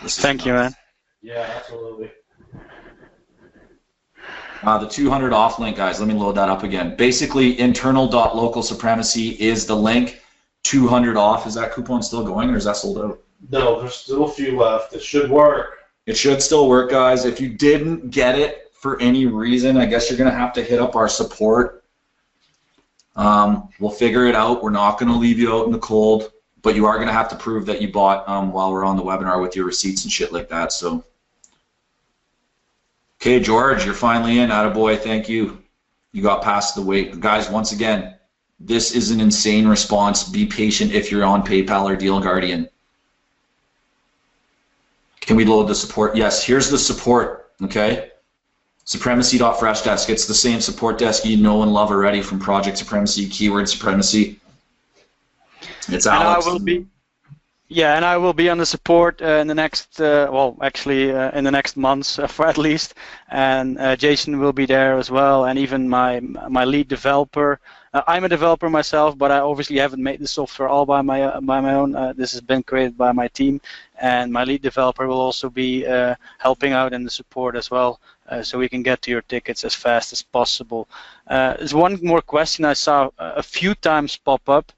Thank you, man. Yeah, absolutely. The 200 off link, guys. Let me load that up again. Basically, internal.localsupremacy is the link. 200 off. Is that coupon still going, or is that sold out? No, there's still a few left. It should work. It should still work, guys. If you didn't get it for any reason, I guess you're going to have to hit up our support. We'll figure it out. We're not going to leave you out in the cold, but you are going to have to prove that you bought while we're on the webinar with your receipts and shit like that. So, okay, George, you're finally in. Attaboy, thank you. You got past the wait. Guys, once again, this is an insane response. Be patient if you're on PayPal or Deal Guardian. Can we load the support? Yes, here's the support, okay? Supremacy.freshdesk. It's the same support desk you know and love already from Project Supremacy, Keyword Supremacy. It's Alex. And Yeah, and I will be on the support in the next, well, actually in the next months for at least, and Jason will be there as well, and even my lead developer. I'm a developer myself, but I obviously haven't made the software all by my own. This has been created by my team, and my lead developer will also be helping out in the support as well, so we can get to your tickets as fast as possible. There's one more question I saw a few times pop up.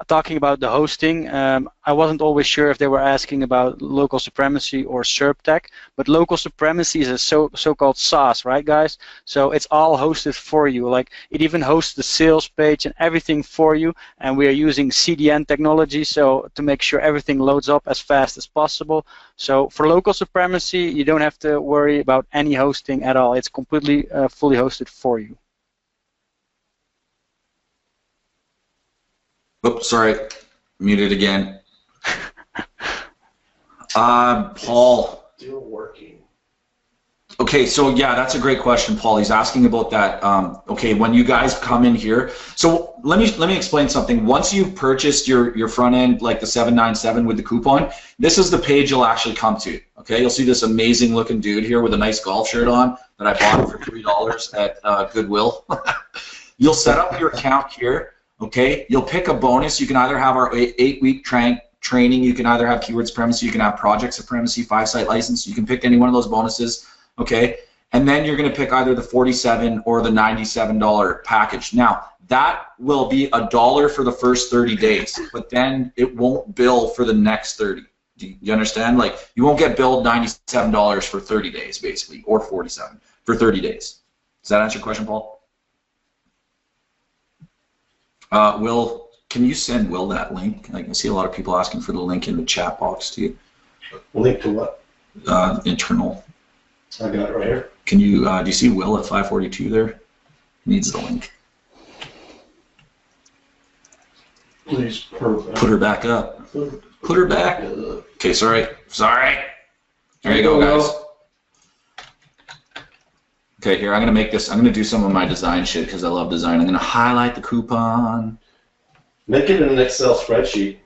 Talking about the hosting, I wasn't always sure if they were asking about local supremacy or SERPtech, but local supremacy is a so-called SaaS, right, guys? So it's all hosted for you. Like, it even hosts the sales page and everything for you, and we are using CDN technology so to make sure everything loads up as fast as possible. So for local supremacy, you don't have to worry about any hosting at all. It's completely fully hosted for you. Oops, sorry, muted again. Paul. Still working. Okay, so yeah, that's a great question, Paul. He's asking about that. Okay, when you guys come in here, so let me explain something. Once you've purchased your front end, like the 797 with the coupon, this is the page you'll actually come to. Okay, you'll see this amazing looking dude here with a nice golf shirt on that I bought for $3 at Goodwill. You'll set up your account here. Okay, you'll pick a bonus. You can either have our 8-week training, you can either have keyword supremacy, you can have project supremacy, 5-site license, you can pick any one of those bonuses, okay? And then you're gonna pick either the $47 or the $97 package. Now, that will be $1 for the first 30 days, but then it won't bill for the next 30. Do you understand? Like, you won't get billed $97 for 30 days, basically, or $47 for 30 days. Does that answer your question, Paul? Will, can you send Will that link? I can see a lot of people asking for the link in the chat box to you. Link to what? Internal. I got it right here. Can you, do you see Will at 542 there? Needs the link. Please put her back up. Put her back. Okay, sorry. Sorry. There you go, guys. Okay, here, I'm going to make this, I'm going to do some of my design shit because I love design. I'm going to highlight the coupon. Make it in an Excel spreadsheet.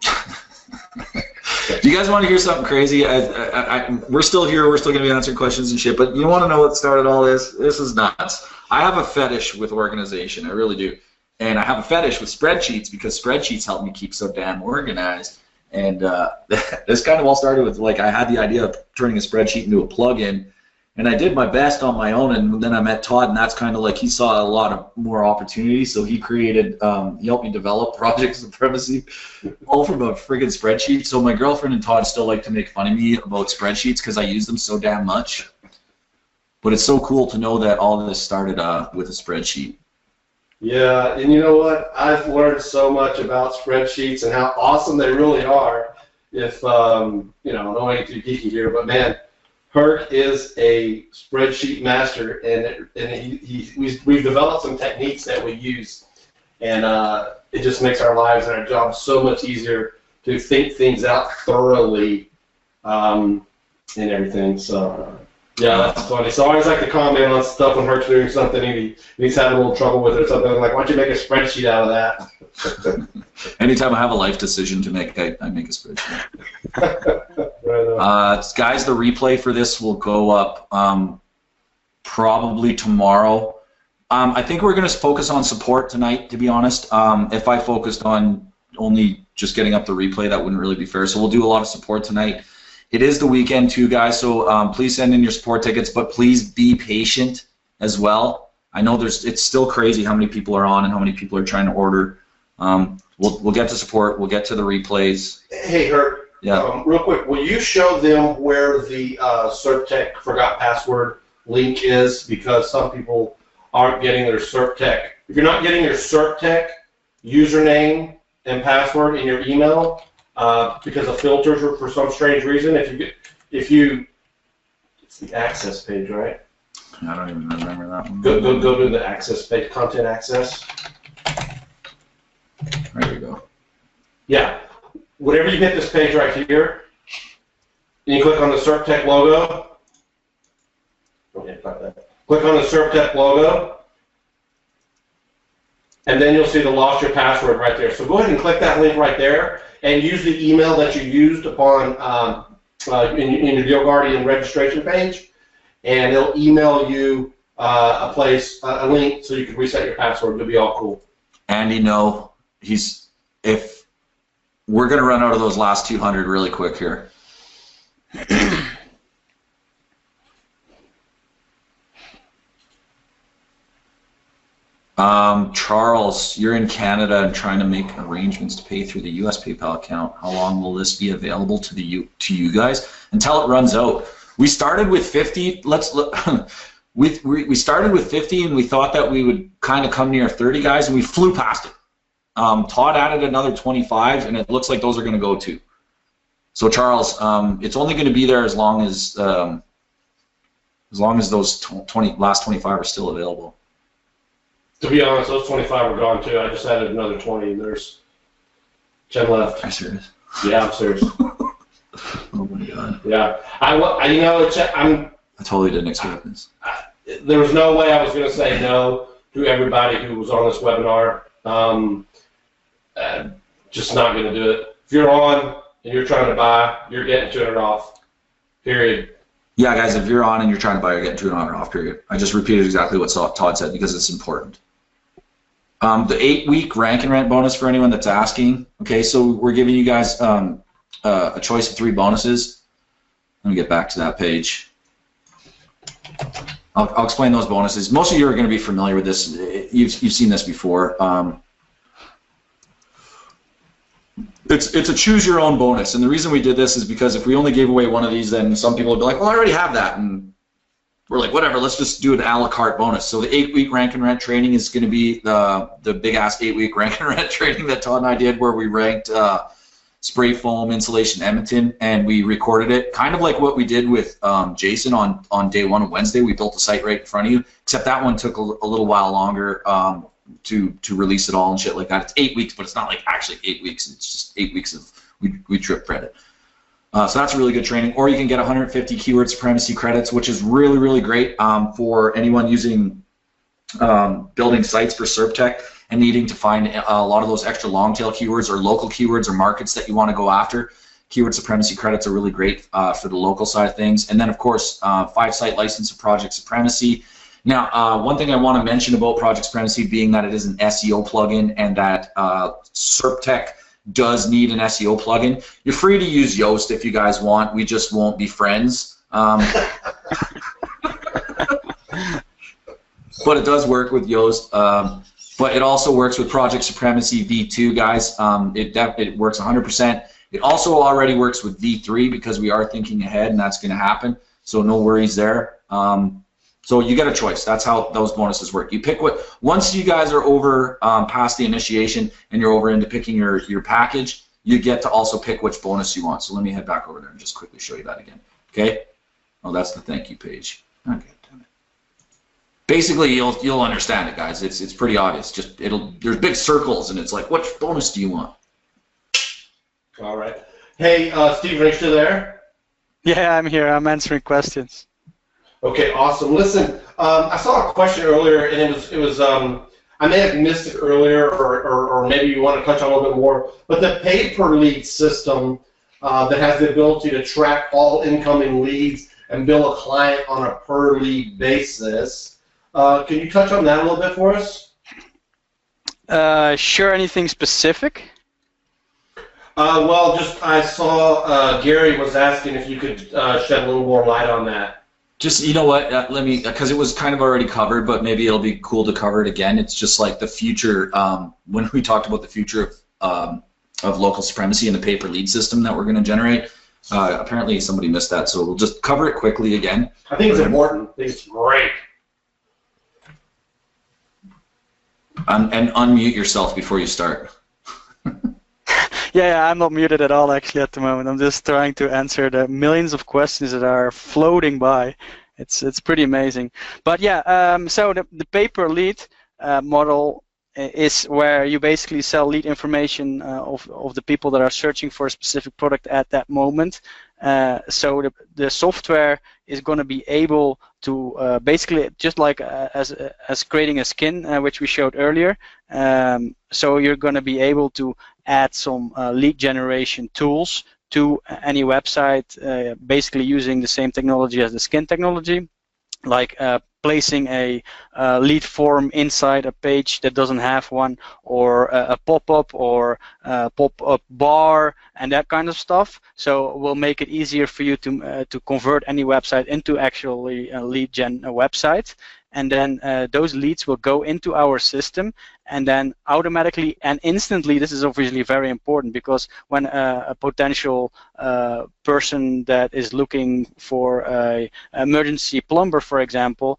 Do you guys want to hear something crazy? We're still here, we're still going to be answering questions and shit, but you want to know what started all this? This is nuts. I have a fetish with organization, I really do. And I have a fetish with spreadsheets because spreadsheets help me keep so damn organized. And this kind of all started with, like, I had the idea of turning a spreadsheet into a plugin. And I did my best on my own, and then I met Todd, and that's kind of like he saw a lot of more opportunities, so he created, he helped me develop Project Supremacy, all from a friggin' spreadsheet. So my girlfriend and Todd still like to make fun of me about spreadsheets because I use them so damn much. But it's so cool to know that all of this started with a spreadsheet. Yeah, and you know what? I've learned so much about spreadsheets and how awesome they really are. If, you know, I don't want to get too geeky here, but man, Herc is a spreadsheet master, and we've developed some techniques that we use, and it just makes our lives and our jobs so much easier to think things out thoroughly and everything. So yeah, that's funny. So I always like to comment on stuff when Herc's doing something and he's having a little trouble with it or something. I'm like, why don't you make a spreadsheet out of that? Anytime I have a life decision to make, I make a spreadsheet. Guys, the replay for this will go up probably tomorrow. I think we're going to focus on support tonight, to be honest. If I focused on only just getting up the replay, that wouldn't really be fair. So we'll do a lot of support tonight. It is the weekend too, guys, so please send in your support tickets, but please be patient as well. I know it's still crazy how many people are on and how many people are trying to order. We'll get to support. We'll get to the replays. Hey, Herc. Yeah. Real quick, will you show them where the SERPtech forgot password link is? Because some people aren't getting their SERPtech. If you're not getting your SERPtech username and password in your email because of filters or for some strange reason, it's the access page, right? I don't even remember that one. Go to the access page, content access. There you go. Yeah. Whenever you hit this page right here, and you click on the SERPtech logo. Click on the SERPtech logo, and then you'll see the lost your password right there. So go ahead and click that link right there, and use the email that you used upon in your Deal Guardian registration page, and it'll email you a link so you can reset your password. It'll be all cool. Andy, no, if we're gonna run out of those last 200 really quick here. Charles, you're in Canada and trying to make arrangements to pay through the U.S. PayPal account. How long will this be available to you guys? Until it runs out. We started with 50. Let's look. We started with 50, and we thought that we would kind of come near 30 guys, and we flew past it. Todd added another 25, and it looks like those are going to go too. So Charles, it's only going to be there as long as those last 25 are still available. To be honest, those 25 are gone too. I just added another 20. There's 10 left. Are you serious? Yeah, I'm serious. Oh my god. Yeah, you know, I totally didn't expect this. There was no way I was going to say no to everybody who was on this webinar. Just not going to do it. If you're on and you're trying to buy, you're getting 200 off. Period. Yeah, guys, if you're on and you're trying to buy, you're getting 200 off. Period. I just repeated exactly what Todd said because it's important. The 8-week rank and rent bonus for anyone that's asking. Okay, so we're giving you guys a choice of 3 bonuses. Let me get back to that page. I'll explain those bonuses. Most of you are going to be familiar with this. You've seen this before. It's a choose your own bonus, and the reason we did this is because if we only gave away one of these, then some people would be like, well, I already have that, and we're like, whatever, let's just do an a la carte bonus. So the 8-week rank and rent training is going to be the big ass 8-week rank and rent training that Todd and I did, where we ranked spray foam insulation Edmonton, and we recorded it, kind of like what we did with Jason on day 1 of Wednesday. We built the site right in front of you, except that one took a little while longer to release it all and shit like that. It's 8 weeks, but it's not like actually 8 weeks. It's just 8 weeks of we drip fed it. So that's a really good training. Or you can get 150 keyword supremacy credits, which is really, really great for anyone using building sites for SERPtech and needing to find a lot of those extra long tail keywords or local keywords or markets that you want to go after. Keyword supremacy credits are really great for the local side of things. And then, of course, 5-site license of Project Supremacy. Now, one thing I want to mention about Project Supremacy being that it is an SEO plugin and that SERPtech does need an SEO plugin. You're free to use Yoast if you guys want. We just won't be friends. But it does work with Yoast. But it also works with Project Supremacy V2, guys. It works 100%. It also already works with V3 because we are thinking ahead, and that's going to happen. So no worries there. So you get a choice. That's how those bonuses work. You pick what. Once you guys are over past the initiation and you're over into picking your package, you get to also pick which bonus you want. So let me head back over there and just quickly show you that again. Okay? Oh, that's the thank you page. Okay, damn it. Basically, you'll understand it, guys. It's pretty obvious. Just there's big circles, and it's like, which bonus do you want? All right. Hey, Steve, are you still there? Yeah, I'm here. I'm answering questions. Okay, awesome. Listen, I saw a question earlier, and it was I may have missed it earlier, or maybe you want to touch on a little bit more, but the pay-per-lead system that has the ability to track all incoming leads and bill a client on a per-lead basis. Can you touch on that a little bit for us? Sure. Anything specific? Well, just I saw Gary was asking if you could shed a little more light on that. Just, you know what, let me, because it was kind of already covered, but maybe it'll be cool to cover it again. It's just like the future, when we talked about the future of local supremacy and the pay-per-lead system that we're going to generate, apparently somebody missed that, so we'll just cover it quickly again. I think it's important. I think it's great. And unmute yourself before you start. Yeah, I'm not muted at all actually at the moment. I'm just trying to answer the millions of questions that are floating by. It's pretty amazing. But yeah, so the pay-per-lead model is where you basically sell lead information of the people that are searching for a specific product at that moment. So the software is going to be able to basically just like as creating a skin, which we showed earlier. So you're going to be able to add some lead generation tools to any website, basically using the same technology as the skin technology, like placing a lead form inside a page that doesn't have one, or a pop-up or a pop-up bar and that kind of stuff. So we'll make it easier for you to convert any website into actually a lead gen website. And then those leads will go into our system, and then automatically and instantly, this is obviously very important, because when a potential person that is looking for an emergency plumber, for example,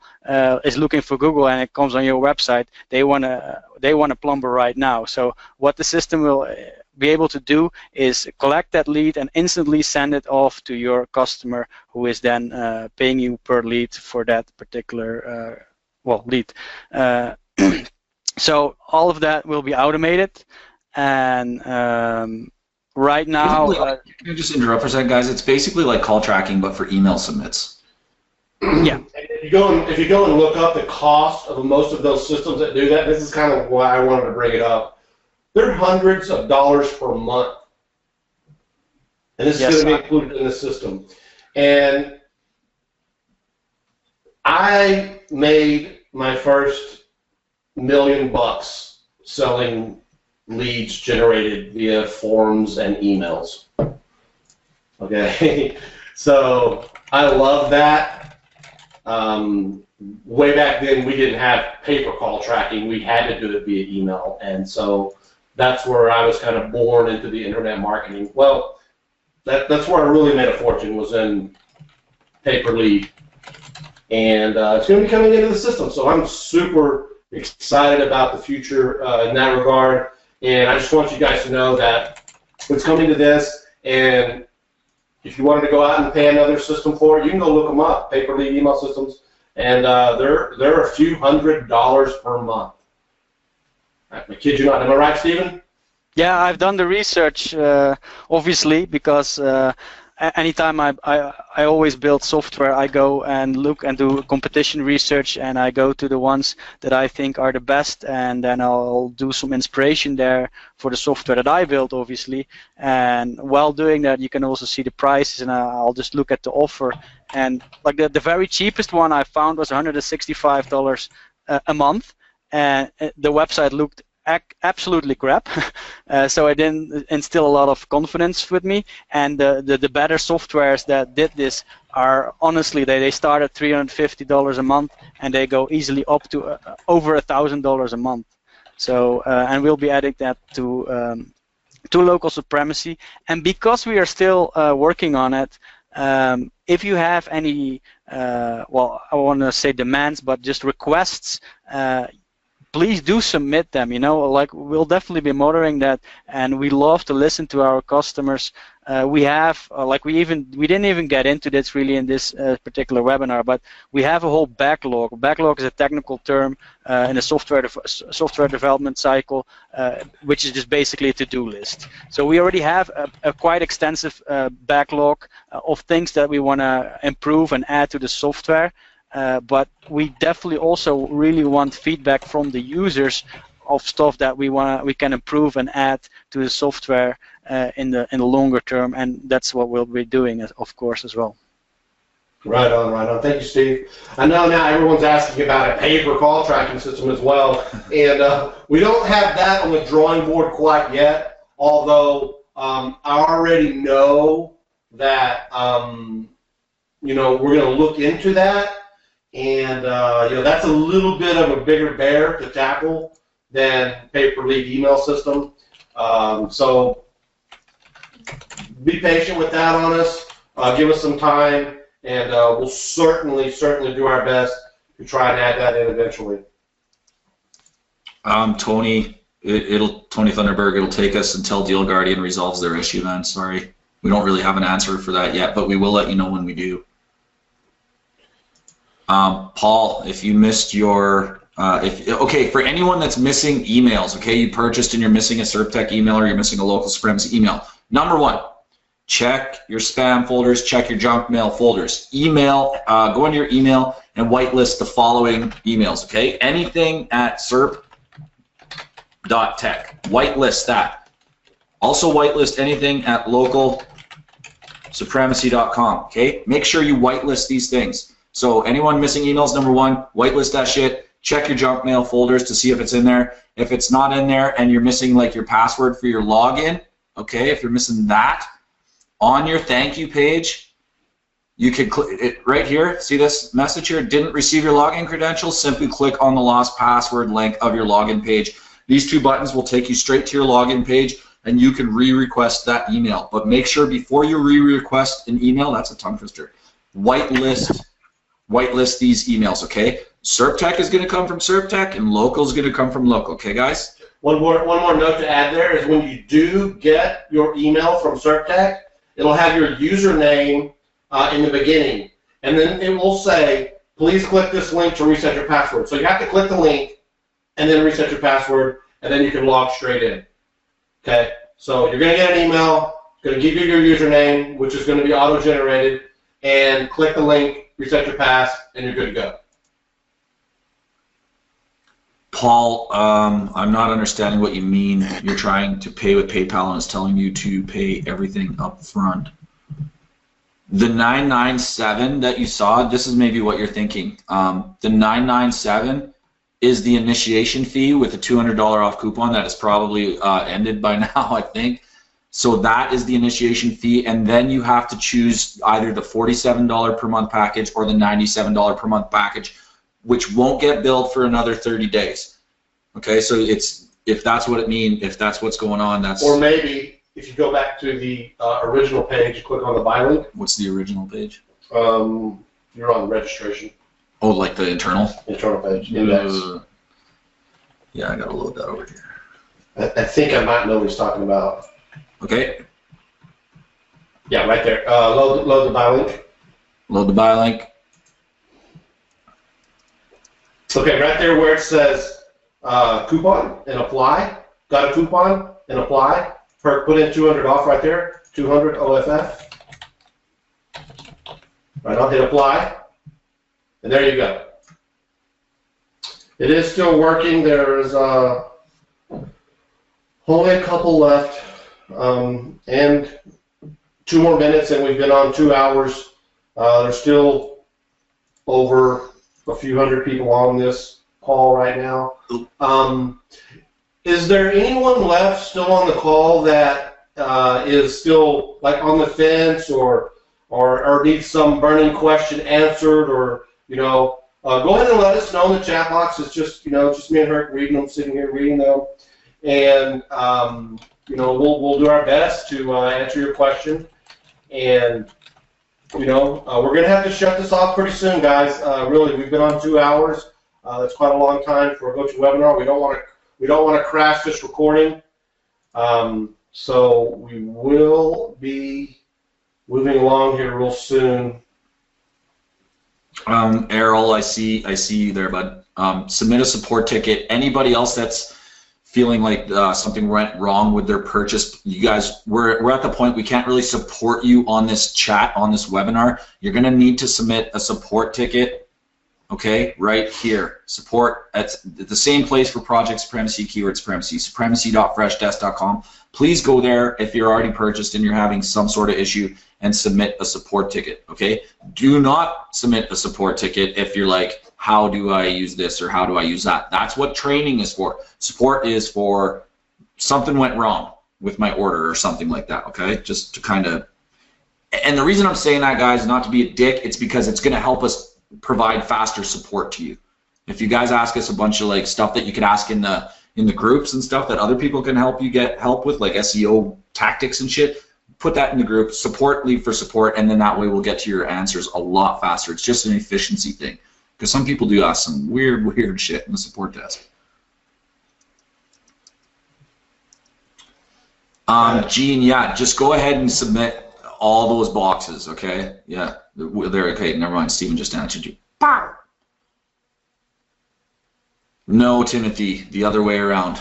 is looking for Google and it comes on your website, they want a plumber right now. So what the system will be able to do is collect that lead and instantly send it off to your customer, who is then paying you per lead for that particular lead. So all of that will be automated, and right now... can I just interrupt for a second, guys? It's basically like call tracking, but for email submits. Yeah. If you go and look up the cost of most of those systems that do that, this is kind of why I wanted to bring it up. They're hundreds of dollars per month, and this is going to be included in the system. And I made my first $1 million selling leads generated via forms and emails. Okay, so I love that. Way back then, we didn't have pay per call tracking. We had to do it via email, and so that's where I was kind of born into the internet marketing. Well, that's where I really made a fortune, was in pay per lead. And it's going to be coming into the system, so I'm super excited about the future in that regard. And I just want you guys to know that it's coming to this, and if you wanted to go out and pay another system for it, you can go look them up, pay per lead email systems, and they're a few $100s per month. I kid you not. Am I right, Stephen? Yeah, I've done the research, obviously, because anytime I always build software, I go and look and do competition research, and I go to the ones that I think are the best, and then I'll do some inspiration there for the software that I built, obviously. And while doing that, you can also see the prices, and I'll just look at the offer. And like the very cheapest one I found was $165 a month, and the website looked absolutely crap, so I didn't instill a lot of confidence with me. And the better softwares that did this are honestly, they start at $350 a month, and they go easily up to over $1,000 a month. So and we'll be adding that to local supremacy. And because we are still working on it, if you have any well, I want to say demands, but just requests, please do submit them. You know, like, we'll definitely be monitoring that, and we love to listen to our customers. We have, like, we didn't even get into this really in this particular webinar, but we have a whole backlog. Backlog is a technical term in a software development cycle, which is just basically a to-do list. So we already have a quite extensive backlog of things that we want to improve and add to the software. But we definitely also really want feedback from the users of stuff that we can improve and add to the software in the longer term, and that's what we'll be doing, of course, as well. Right on, right on. Thank you, Steve. I know now everyone's asking about a pay-per-call tracking system as well, and we don't have that on the drawing board quite yet, although I already know that you know, we're going to look into that. And you know, that's a little bit of a bigger bear to tackle than pay-per-lead email system. So be patient with that on us. Give us some time, and we'll certainly do our best to try and add that in eventually. Tony Thunderberg, it'll take us until Deal Guardian resolves their issue. Then, sorry, we don't really have an answer for that yet, but we will let you know when we do. Paul, if you missed your, okay, for anyone that's missing emails, okay, you purchased and you're missing a SERPtech email or you're missing a local supremacy email, number one, check your spam folders, check your junk mail folders. Email, go into your email and whitelist the following emails, okay? Anything at SERP.tech, whitelist that. Also whitelist anything at local Supremacy.com, okay? Make sure you whitelist these things. So anyone missing emails, number one, whitelist that shit. Check your junk mail folders to see if it's in there. If it's not in there and you're missing like your password for your login, okay, if you're missing that, on your thank you page, you can click it right here. See this message here? Didn't receive your login credentials? Simply click on the lost password link of your login page. These two buttons will take you straight to your login page, and you can re-request that email. But make sure before you re-request an email, that's a tongue twister, whitelist these emails, okay? SERPtech is going to come from SERPtech, and local is going to come from local, okay, guys? One more note to add there is when you do get your email from SERPtech, it'll have your username in the beginning, and then it will say, please click this link to reset your password. So you have to click the link and then reset your password, and then you can log straight in. Okay, so you're going to get an email, it's going to give you your username, which is going to be auto-generated, and click the link, reset your pass, and you're good to go. Paul, I'm not understanding what you mean. You're trying to pay with PayPal and it's telling you to pay everything up front. The 997 that you saw, this is maybe what you're thinking. The 997 is the initiation fee with a $200 off coupon that is probably ended by now, I think. So that is the initiation fee, and then you have to choose either the $47 per month package or the $97 per month package, which won't get billed for another 30 days. Okay, so it's, if that's what it means, if that's what's going on, that's... Or maybe, if you go back to the original page, click on the buy link. What's the original page? You're on registration. Oh, like the internal? Internal page, index. Yeah, I gotta load that over here. I think I might know what he's talking about. Okay. Yeah, right there. Load the buy link. Load the buy link. Okay, right there where it says coupon and apply. Got a coupon and apply. Put in 200 off right there. 200 OFF. Right on, hit apply. And there you go. It is still working. There's only a couple left. And 2 more minutes, and we've been on 2 hours. There's still over a few hundred people on this call right now. Is there anyone left still on the call that is still like on the fence or needs some burning question answered, or go ahead and let us know in the chat box. It's just just me and Herc reading them, sitting here reading them, and we'll do our best to answer your question. And we're gonna have to shut this off pretty soon, guys. Really, we've been on 2 hours. That's quite a long time for a GoToWebinar. We don't want to crash this recording. So we will be moving along here real soon. Errol, I see you there, bud. Submit a support ticket. Anybody else that's feeling like something went wrong with their purchase, you guys, we're at the point we can't really support you on this chat, on this webinar. You're going to need to submit a support ticket, okay, right here. Support at the same place for Project Supremacy, Keyword Supremacy, supremacy.freshdesk.com. Please go there if you're already purchased and you're having some sort of issue, and submit a support ticket, okay? Do not submit a support ticket if you're like, how do I use this or how do I use that? That's what training is for. Support is for something went wrong with my order or something like that, okay? Just to kind of, and the reason I'm saying that, guys, not to be a dick, it's because it's gonna help us provide faster support to you. If you guys ask us a bunch of like stuff that you could ask in the groups and stuff that other people can help you get help with, like SEO tactics and shit, put that in the group, support, leave for support, and then that way we'll get to your answers a lot faster. It's just an efficiency thing. Because some people do ask some weird shit in the support desk. Gene, yeah, just go ahead and submit all those boxes, okay? Yeah, there, okay, never mind, Steven just answered you. Pow! No, Timothy, the other way around.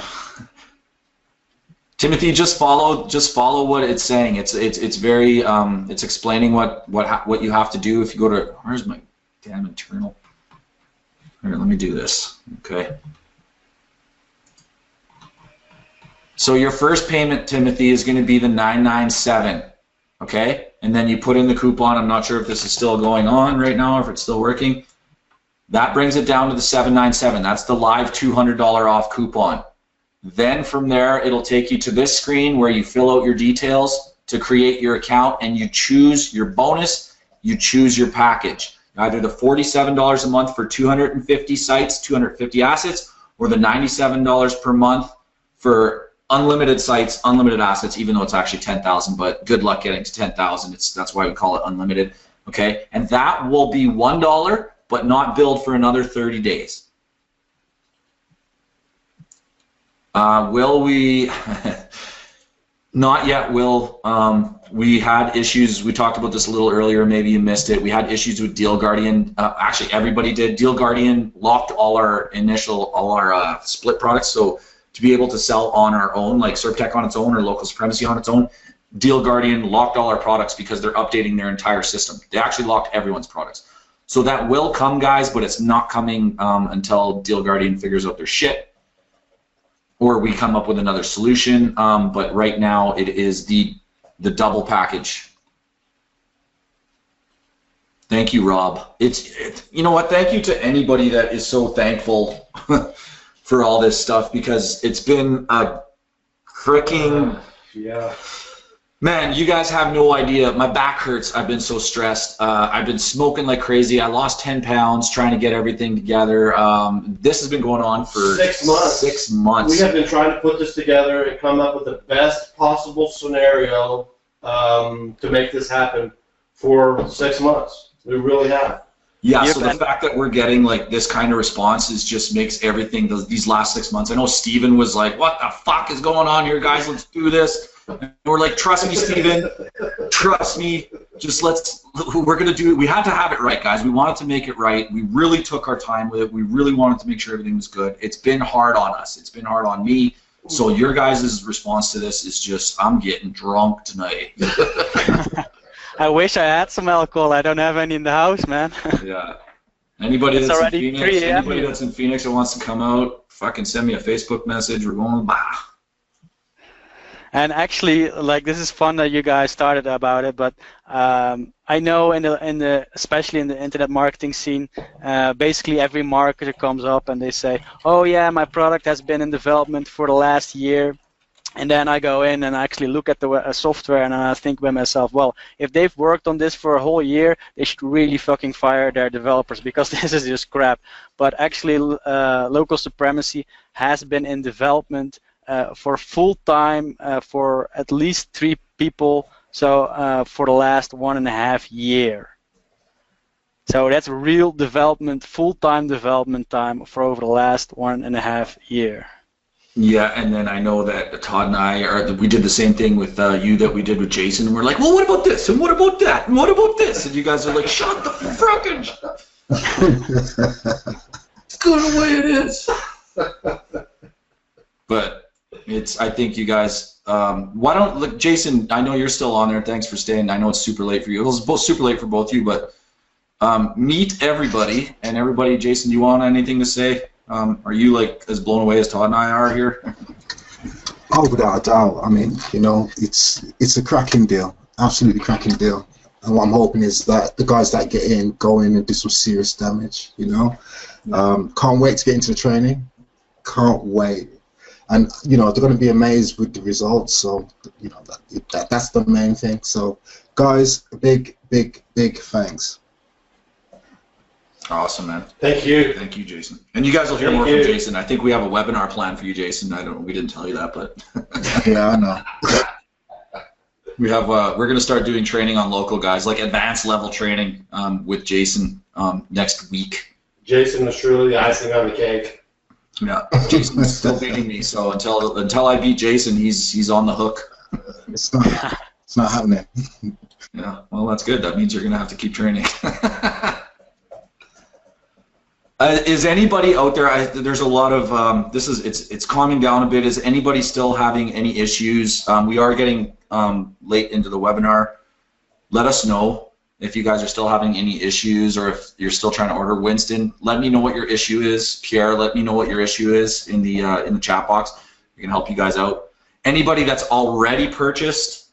Timothy, just follow what it's saying. It's very it's explaining what you have to do if you go to. Where's my damn internal? Here, let me do this. Okay. So your first payment, Timothy, is going to be the $997. Okay, and then you put in the coupon. I'm not sure if this is still going on right now, or if it's still working. That brings it down to the $797. That's the live $200 off coupon. Then from there, it'll take you to this screen where you fill out your details to create your account, and you choose your bonus, you choose your package. Either the $47 a month for 250 sites, 250 assets, or the $97 per month for unlimited sites, unlimited assets, even though it's actually 10,000, but good luck getting to 10,000. That's why we call it unlimited, okay? And that will be $1, but not billed for another 30 days. Will we? Not yet, Will. We had issues. We talked about this a little earlier. Maybe you missed it. We had issues with Deal Guardian. Actually, everybody did. Deal Guardian locked all our split products. So to be able to sell on our own, like SERPtech on its own or Local Supremacy on its own, Deal Guardian locked all our products because they're updating their entire system. They actually locked everyone's products. So that will come, guys, but it's not coming until Deal Guardian figures out their shit, or we come up with another solution. But right now it is the double package. Thank you, Rob. You know what? Thank you to anybody that is so thankful for all this stuff, because it's been a freaking man. You guys have no idea. My back hurts. I've been so stressed. I've been smoking like crazy. I lost 10 pounds trying to get everything together. This has been going on for 6 months. 6 months. We have been trying to put this together and come up with the best possible scenario to make this happen for 6 months. We really have. Yeah, so the fact that we're getting like this kind of responses just makes everything, these last 6 months. I know Steven was like, what the fuck is going on here, guys? Let's do this. And we're like, trust me, Steven. Trust me. Just we're going to do it. We had to have it right, guys. We wanted to make it right. We really took our time with it. We really wanted to make sure everything was good. It's been hard on us. It's been hard on me. So your guys' response to this is just, I'm getting drunk tonight. I wish I had some alcohol. I don't have any in the house, man. Yeah. Anybody that's in Phoenix that wants to come out, fucking send me a Facebook message. We're going, bah. And actually, like, this is fun that you guys started about it, but I know especially in the internet marketing scene, basically every marketer comes up and they say, oh yeah, my product has been in development for the last year. And then I go in and actually look at the software, and I think by myself, well, if they've worked on this for a whole year, they should really fucking fire their developers, because this is just crap. But actually, Local Supremacy has been in development for full time for at least 3 people, so for the last 1.5 years. So that's real development, full-time development time for over the last 1.5 years. Yeah, and then I know that Todd and I, we did the same thing with you that we did with Jason, and we're like, well, what about this, and what about that, and what about this? And you guys are like, shut the frickin' it's good the way it is. But I think you guys, why don't, look, Jason, I know you're still on there, thanks for staying. I know it's super late for you. It was both super late for both of you, but meet everybody, and everybody, Jason, do you want anything to say? Are you like as blown away as Todd and I are here? Oh, without a doubt. I mean, you know, it's a cracking deal, absolutely cracking deal. And what I'm hoping is that the guys that get in go in and do some serious damage. You know, can't wait to get into the training. Can't wait. And you know, they're going to be amazed with the results. So you know, that's the main thing. So guys, big thanks. Awesome, man. Thank you. Thank you, Jason. And you guys will hear more from Jason. I think we have a webinar plan for you, Jason. We didn't tell you that, but yeah, I know. We have. We're going to start doing training on local guys, like advanced level training, with Jason next week. Jason is truly the icing on the cake. Yeah, Jason's still beating me. So until I beat Jason, he's on the hook. It's not happening. Yeah. Well, that's good. That means you're going to have to keep training. Is anybody out there? There's a lot of it's calming down a bit. Is anybody still having any issues? We are getting late into the webinar. Let us know if you guys are still having any issues, or if you're still trying to order. Winston, let me know what your issue is. Pierre, let me know what your issue is in the chat box. We can help you guys out. Anybody that's already purchased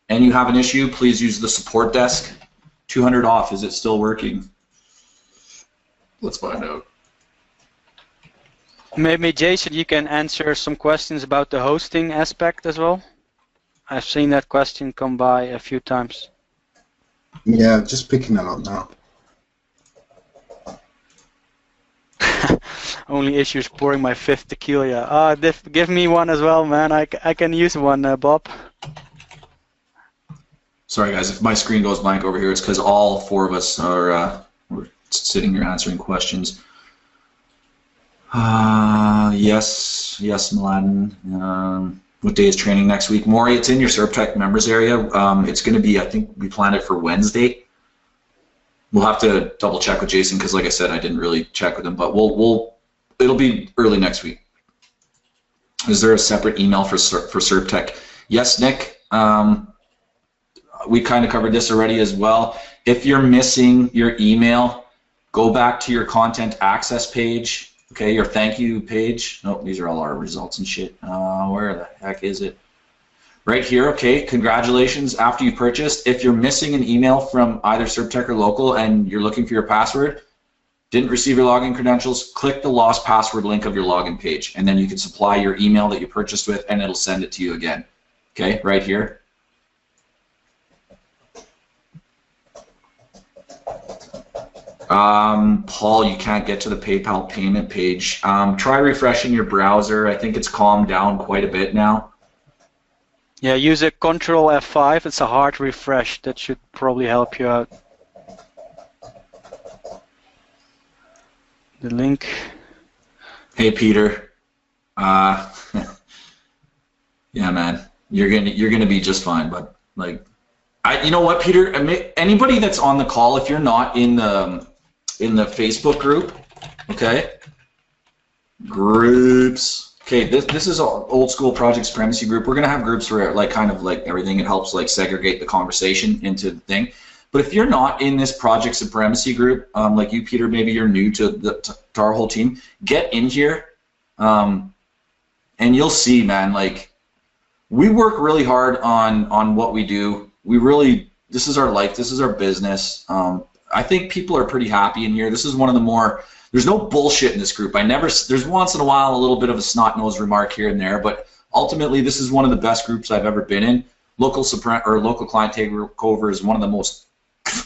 and you have an issue, please use the support desk. 200 off. Is it still working? Let's find out. Maybe Jason, you can answer some questions about the hosting aspect as well. I've seen that question come by a few times. Yeah, just picking that up now. Only issues pouring my 5th tequila. Give me one as well, man. I can use one, Bob. Sorry, guys. If my screen goes blank over here, it's because all 4 of us are we're sitting here answering questions. Yes, Mladen. What day is training next week? Maury, it's in your SERPtech members area. It's going to be, I think we planned it for Wednesday. We'll have to double check with Jason because, like I said, I didn't really check with him, but it'll be early next week. Is there a separate email for SERPtech? Yes, Nick. We kind of covered this already as well. If you're missing your email, go back to your content access page. Okay, your thank you page. Nope, these are all our results and shit. Where the heck is it? Right here, okay, congratulations after you purchased. If you're missing an email from either SERPtech or local and you're looking for your password, didn't receive your login credentials, click the lost password link of your login page, and then you can supply your email that you purchased with and it'll send it to you again. Okay, right here. Paul, you can't get to the PayPal payment page. Try refreshing your browser. I think it's calmed down quite a bit now. Yeah, use a Control F5. It's a hard refresh. That should probably help you out. The link. Hey, Peter. Yeah, man, you're gonna be just fine. But like, you know what, Peter? Anybody that's on the call, if you're not in the Facebook group, okay, groups. Okay, this is an old school Project Supremacy group. We're gonna have groups for like kind of like everything. It helps like segregate the conversation into the thing. But if you're not in this Project Supremacy group, like you, Peter, maybe you're new to our whole team. Get in here, and you'll see, man. Like, we work really hard on what we do. This is our life. This is our business. I think people are pretty happy in here. This is one of the more. There's no bullshit in this group. There's once in a while a little bit of a snot-nosed remark here and there, but ultimately this is one of the best groups I've ever been in. Local client takeover is one of the most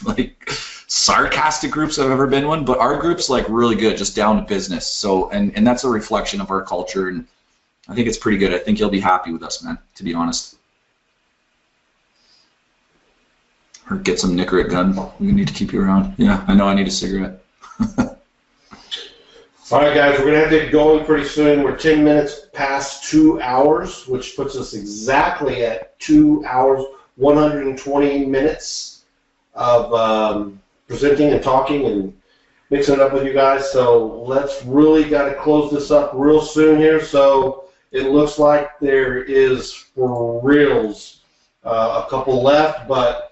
like sarcastic groups I've ever been in, but our group's like really good, just down to business. So and that's a reflection of our culture, and I think it's pretty good. I think you'll be happy with us, man, to be honest. Or get some Nicorette gun. We need to keep you around. Yeah, I know I need a cigarette. All right, guys, we're going to have to get going pretty soon. We're 10 minutes past 2 hours, which puts us exactly at 2 hours, 120 minutes of presenting and talking and mixing it up with you guys. So let's really got to close this up real soon here. So it looks like there is, for reals, a couple left, but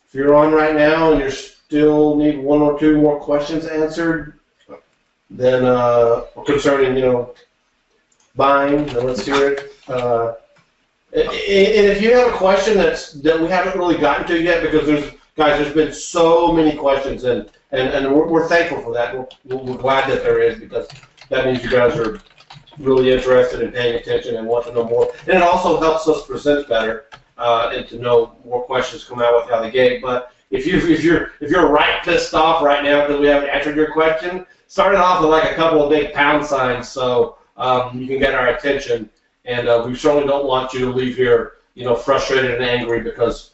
if you're on right now and you still need 1 or 2 more questions answered, then concerning, buying, then let's hear it. And if you have a question that we haven't really gotten to yet, because there's been so many questions, and we're thankful for that. We're glad that there is, because that means you guys are really interested in paying attention and want to know more. And it also helps us present better and to know more questions come out with out of the gate. But if you're right pissed off right now because we haven't answered your question, start it off with like a couple of big pound signs so you can get our attention. And we certainly don't want you to leave here, frustrated and angry because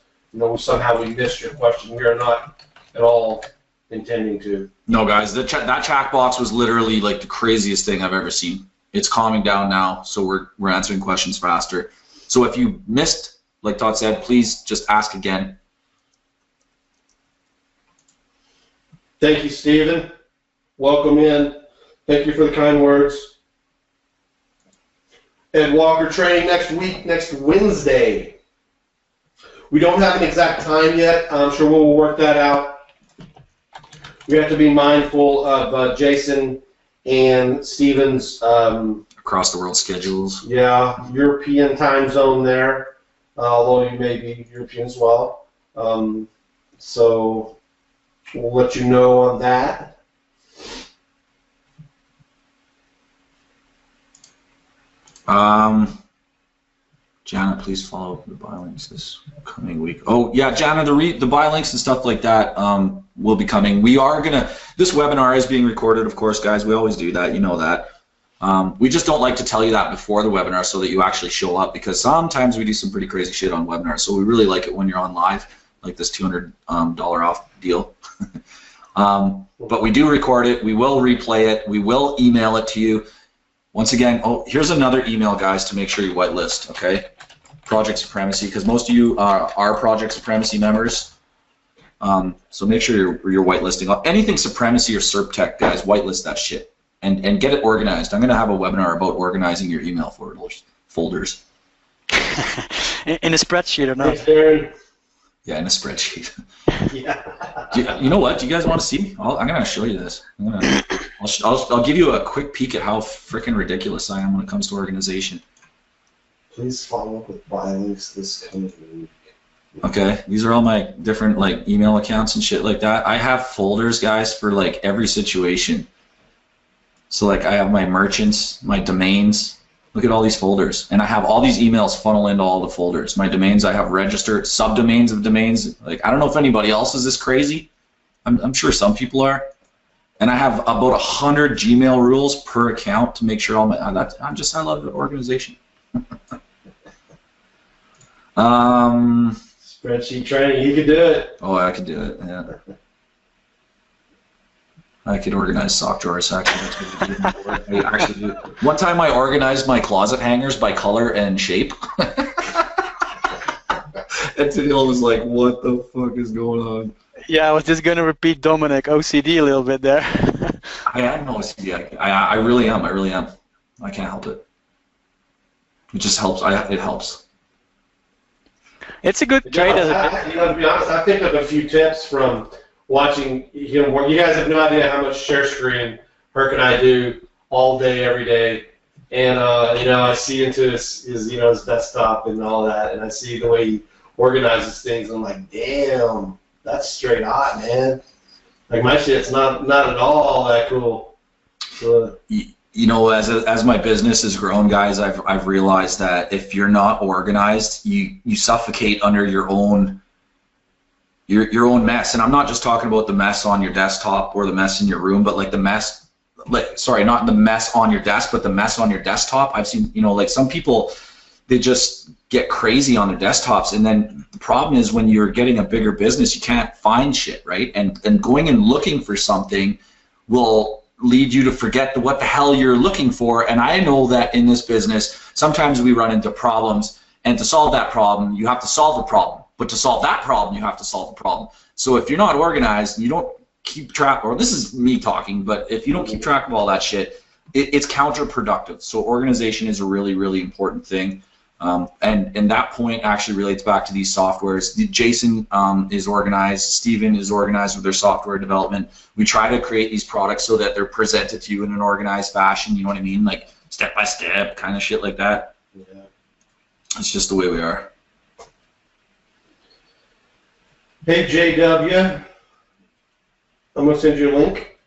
somehow we missed your question. We are not at all intending to. No, guys, that chat box was literally like the craziest thing I've ever seen. It's calming down now, so we're answering questions faster. So if you missed, like Todd said, please just ask again. Thank you, Stephen. welcome in. Thank you for the kind words. Ed Walker training next week, next Wednesday. We don't have an exact time yet. I'm sure we'll work that out. We have to be mindful of Jason and Steven's across the world schedules. Yeah, European time zone there, although you may be European as well. So we'll let you know on that. Janet, please follow the buy links this coming week. Oh yeah, Janet, the buy links and stuff like that will be coming. We are gonna. This webinar is being recorded, of course, guys. We always do that. You know that. We just don't like to tell you that before the webinar so that you actually show up, because sometimes we do some pretty crazy shit on webinars. So we really like it when you're on live, like this $200 off deal. But we do record it. We will replay it. We will email it to you. Once again, oh, here's another email, guys, to make sure you whitelist, okay? Project Supremacy, because most of you are Project Supremacy members. So make sure you're whitelisting. Anything Supremacy or SERPtech, guys, whitelist that shit and get it organized. I'm going to have a webinar about organizing your email folders. In a spreadsheet or not? Yeah, in a spreadsheet. Yeah. You know what? Do you guys want to see? I'm going to show you this. I'll give you a quick peek at how freaking ridiculous I am when it comes to organization. Please follow up with buy links this coming week. Okay, these are all my different like email accounts and shit like that. I have folders, guys, for like every situation. So like I have my merchants, my domains. Look at all these folders, and I have all these emails funnel into all the folders. My domains, I have registered subdomains of domains. Like I don't know if anybody else is this crazy. I'm sure some people are. And I have about 100 Gmail rules per account to make sure all my. I love the organization. Spreadsheet training, you could do it. Oh, I could do it. Yeah. I could organize sock drawers. Actually, that's what I actually do. One time, I organized my closet hangers by color and shape. And Daniel was like, "What the fuck is going on?" Yeah, I was just gonna repeat Dominic OCD a little bit there. I am OCD. I really am. I really am. I can't help it. It just helps. It helps. It's a good trade as a you know, to be honest, I picked up a few tips from watching him work. You guys have no idea how much share screen Herc and I do all day, every day. And you know, I see into his his desktop and all that, and I see the way he organizes things. And I'm like, damn, that's straight hot, man. Like my shit's not at all that cool. So, you know, as my business has grown, guys, I've realized that if you're not organized, you suffocate under your own mess. And I'm not just talking about the mess on your desktop or the mess in your room, but like the mess, sorry, not the mess on your desk, but the mess on your desktop. I've seen, you know, like some people, they just get crazy on their desktops, and then the problem is when you're getting a bigger business, you can't find shit, right? And going and looking for something will lead you to forget what the hell you're looking for. And I know that in this business, sometimes we run into problems, and to solve that problem, you have to solve the problem. But to solve that problem, you have to solve the problem. So if you're not organized, you don't keep track, or this is me talking, but if you don't keep track of all that shit, it's counterproductive. So organization is a really, really important thing. And that point actually relates back to these softwares. Jason is organized, Steven is organized with their software development. We try to create these products so that they're presented to you in an organized fashion, you know what I mean? Like step by step, kind of shit like that. yeah. It's just the way we are. Hey JW, I'm gonna send you a link.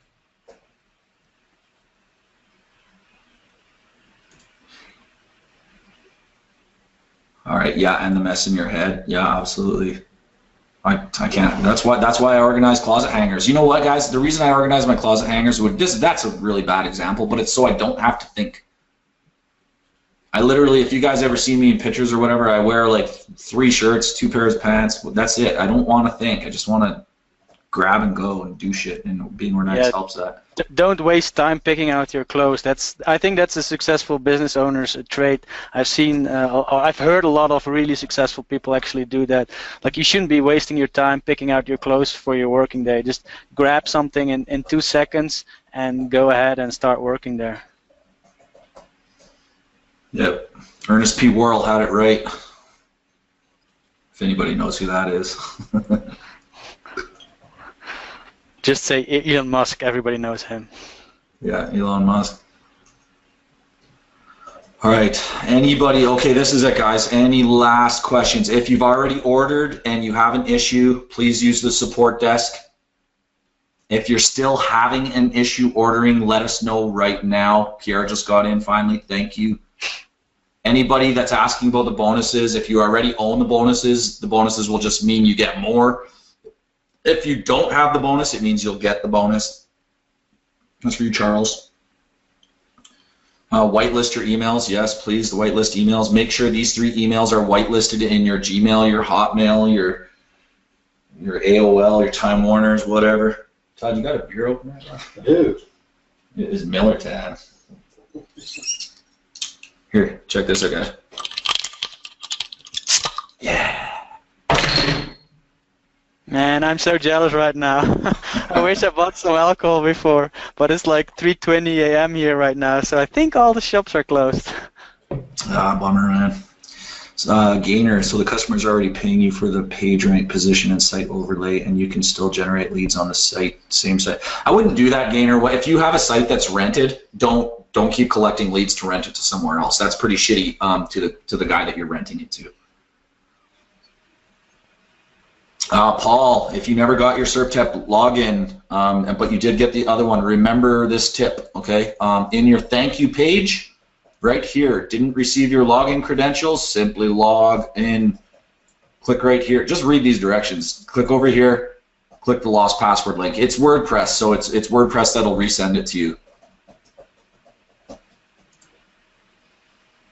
All right, yeah, and the mess in your head, yeah, absolutely. I can't. That's why I organize closet hangers. You know what, guys? The reason I organize my closet hangers that's a really bad example, but it's so I don't have to think. I literally, if you guys ever see me in pictures or whatever, I wear like 3 shirts, 2 pairs of pants. That's it. I don't want to think. I just want to grab and go and do shit, and being organized helps that. Don't waste time picking out your clothes. I think that's a successful business owner's trait. I've heard a lot of really successful people actually do that. Like, you shouldn't be wasting your time picking out your clothes for your working day. Just grab something in 2 seconds and go ahead and start working there. Yep. Ernest P. Worrell had it right. If anybody knows who that is. Just say Elon Musk, everybody knows him. Yeah, Elon Musk. All right, anybody, okay, this is it, guys. Any last questions? If you've already ordered and you have an issue, please use the support desk. If you're still having an issue ordering, let us know right now. Pierre just got in finally, thank you. Anybody that's asking about the bonuses, if you already own the bonuses will just mean you get more. If you don't have the bonus, it means you'll get the bonus. That's for you, Charles. Whitelist your emails. Yes, please, the whitelist emails. Make sure these 3 emails are whitelisted in your Gmail, your Hotmail, your AOL, your Time Warners, whatever. Todd, you got a beer opener? I do. It is Miller Tad. Here, check this out, guys. Yeah. Man, I'm so jealous right now. I wish I bought some alcohol before, but it's like 3:20 a.m. here right now, so I think all the shops are closed. Bummer, man. Gainer, so the customer's already paying you for the page rank position and site overlay, and you can still generate leads on the site, same site. I wouldn't do that, Gainer. If you have a site that's rented, don't keep collecting leads to rent it to somewhere else. That's pretty shitty to the guy that you're renting it to. Paul, if you never got your SERPtech login, but you did get the other one, remember this tip, okay? In your thank you page, right here, didn't receive your login credentials, simply log in, click right here. Just read these directions. Click over here, click the lost password link. It's WordPress, so it's WordPress that'll resend it to you.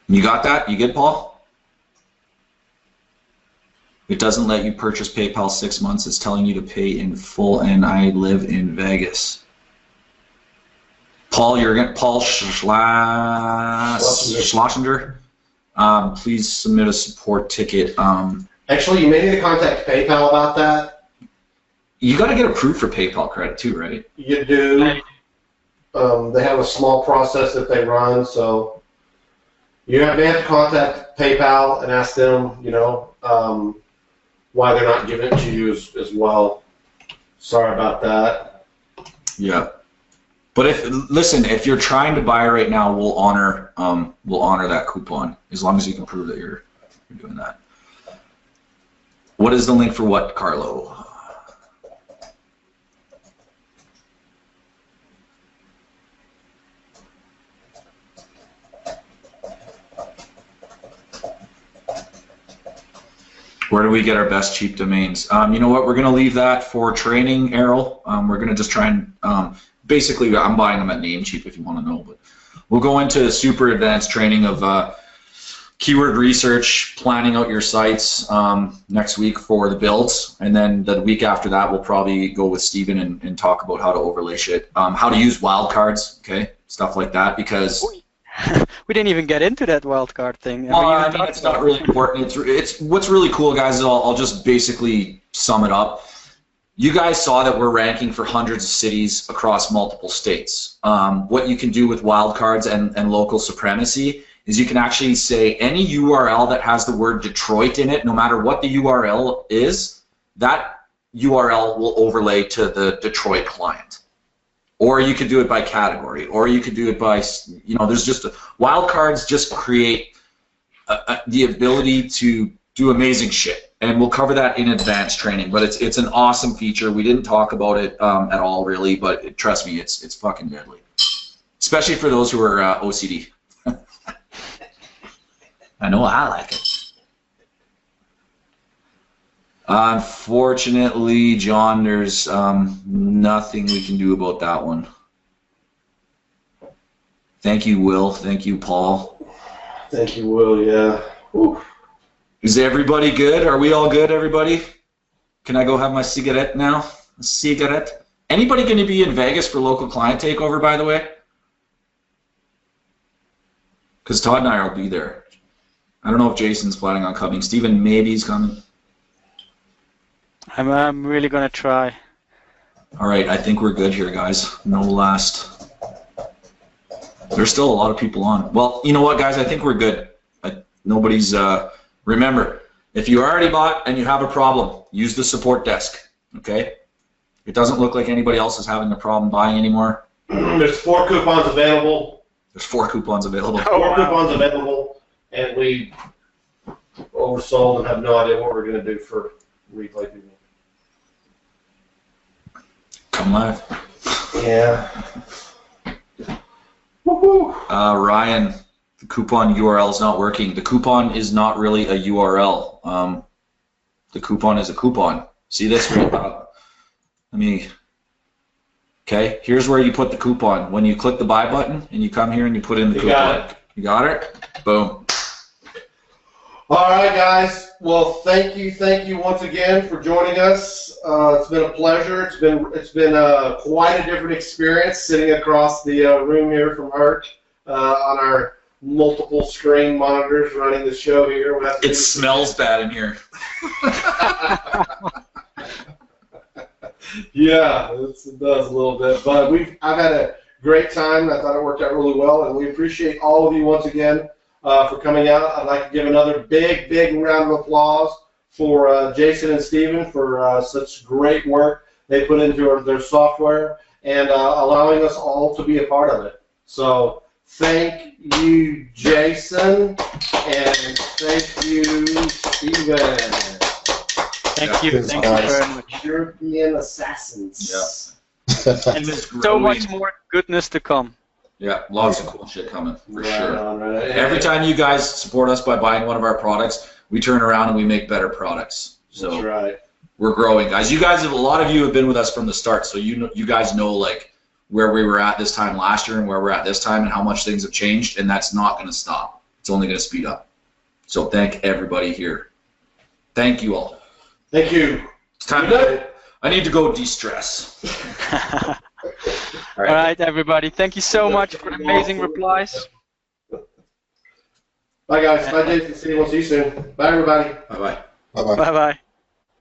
You got that? You good, Paul? It doesn't let you purchase PayPal 6 months. It's telling you to pay in full, and I live in Vegas. Paul, Paul Schlosinger. Please submit a support ticket. Actually, you may need to contact PayPal about that. You got to get approved for PayPal credit too, right? You do. They have a small process that they run, so you may have to contact PayPal and ask them, why they're not giving it to you as well. Sorry about that. Yeah. But if you're trying to buy right now, we'll honor that coupon as long as you can prove that you're doing that. What is the link for what, Carlo? Where do we get our best cheap domains? You know what? We're going to leave that for training, Errol. We're going to just try and basically, I'm buying them at Namecheap if you want to know. But we'll go into super advanced training of keyword research, planning out your sites next week for the builds, and then the week after that, we'll probably go with Steven and talk about how to overlay shit, how to use wildcards, okay, stuff like that, because. We didn't even get into that wildcard thing. It's not really important. It's what's really cool, guys, is I'll just basically sum it up. You guys saw that we're ranking for hundreds of cities across multiple states. What you can do with wildcards and local supremacy is you can actually say any URL that has the word Detroit in it, no matter what the URL is, that URL will overlay to the Detroit client. Or you could do it by category, or you could do it by, there's just wildcards just create the ability to do amazing shit, and we'll cover that in advanced training. But it's an awesome feature. We didn't talk about it at all, really, but trust me, it's fucking deadly, especially for those who are OCD. I know I like it. Unfortunately, John, there's nothing we can do about that one. Thank you, Will. Thank you, Paul. Thank you, Will, yeah. Oof. Is everybody good? Are we all good, everybody? Can I go have my cigarette now? cigarette. Anybody going to be in Vegas for local client takeover, by the way? Because Todd and I will be there. I don't know if Jason's planning on coming. Steven, maybe he's coming. I'm really gonna try. All right, I think we're good here, guys. No last. There's still a lot of people on. Well, you know what, guys? I think we're good. Nobody's. Remember, if you already bought and you have a problem, use the support desk. Okay? It doesn't look like anybody else is having a problem buying anymore. There's 4 coupons available. There's 4 coupons available. 4 coupons available, and we oversold and have no idea what we're going to do for replay people. Come live. Yeah. Woohoo! Ryan, the coupon URL is not working. The coupon is not really a URL. The coupon is a coupon. See this? Okay, here's where you put the coupon. When you click the buy button and you come here and you put in the coupon. Got it. You got it? Boom. All right, guys. Well, thank you once again for joining us. It's been a pleasure. It's been quite a different experience sitting across the room here from Art on our multiple screen monitors running the show here. It smells bad in here. Yeah, it does a little bit, but I've had a great time. I thought it worked out really well, and we appreciate all of you once again for coming out. I'd like to give another big round of applause for Jason and Steven for such great work they put into their software and allowing us all to be a part of it. So thank you, Jason, and thank you, Steven. Thank you very much. European assassins. Yeah. And there's so much more goodness to come. Yeah, lots of cool shit coming, for sure. Right. Every time you guys support us by buying one of our products, we turn around and we make better products. So that's right. We're growing, guys. A lot of you have been with us from the start, so you guys know like where we were at this time last year and where we're at this time and how much things have changed, and that's not going to stop. It's only going to speed up. So thank everybody here. Thank you all. Thank you. It's time I need to go de-stress. All right, everybody. Thank you so much for the amazing replies. Bye, guys. Bye, Jason. We'll see you soon. Bye, everybody. Bye-bye. Bye-bye. Bye-bye.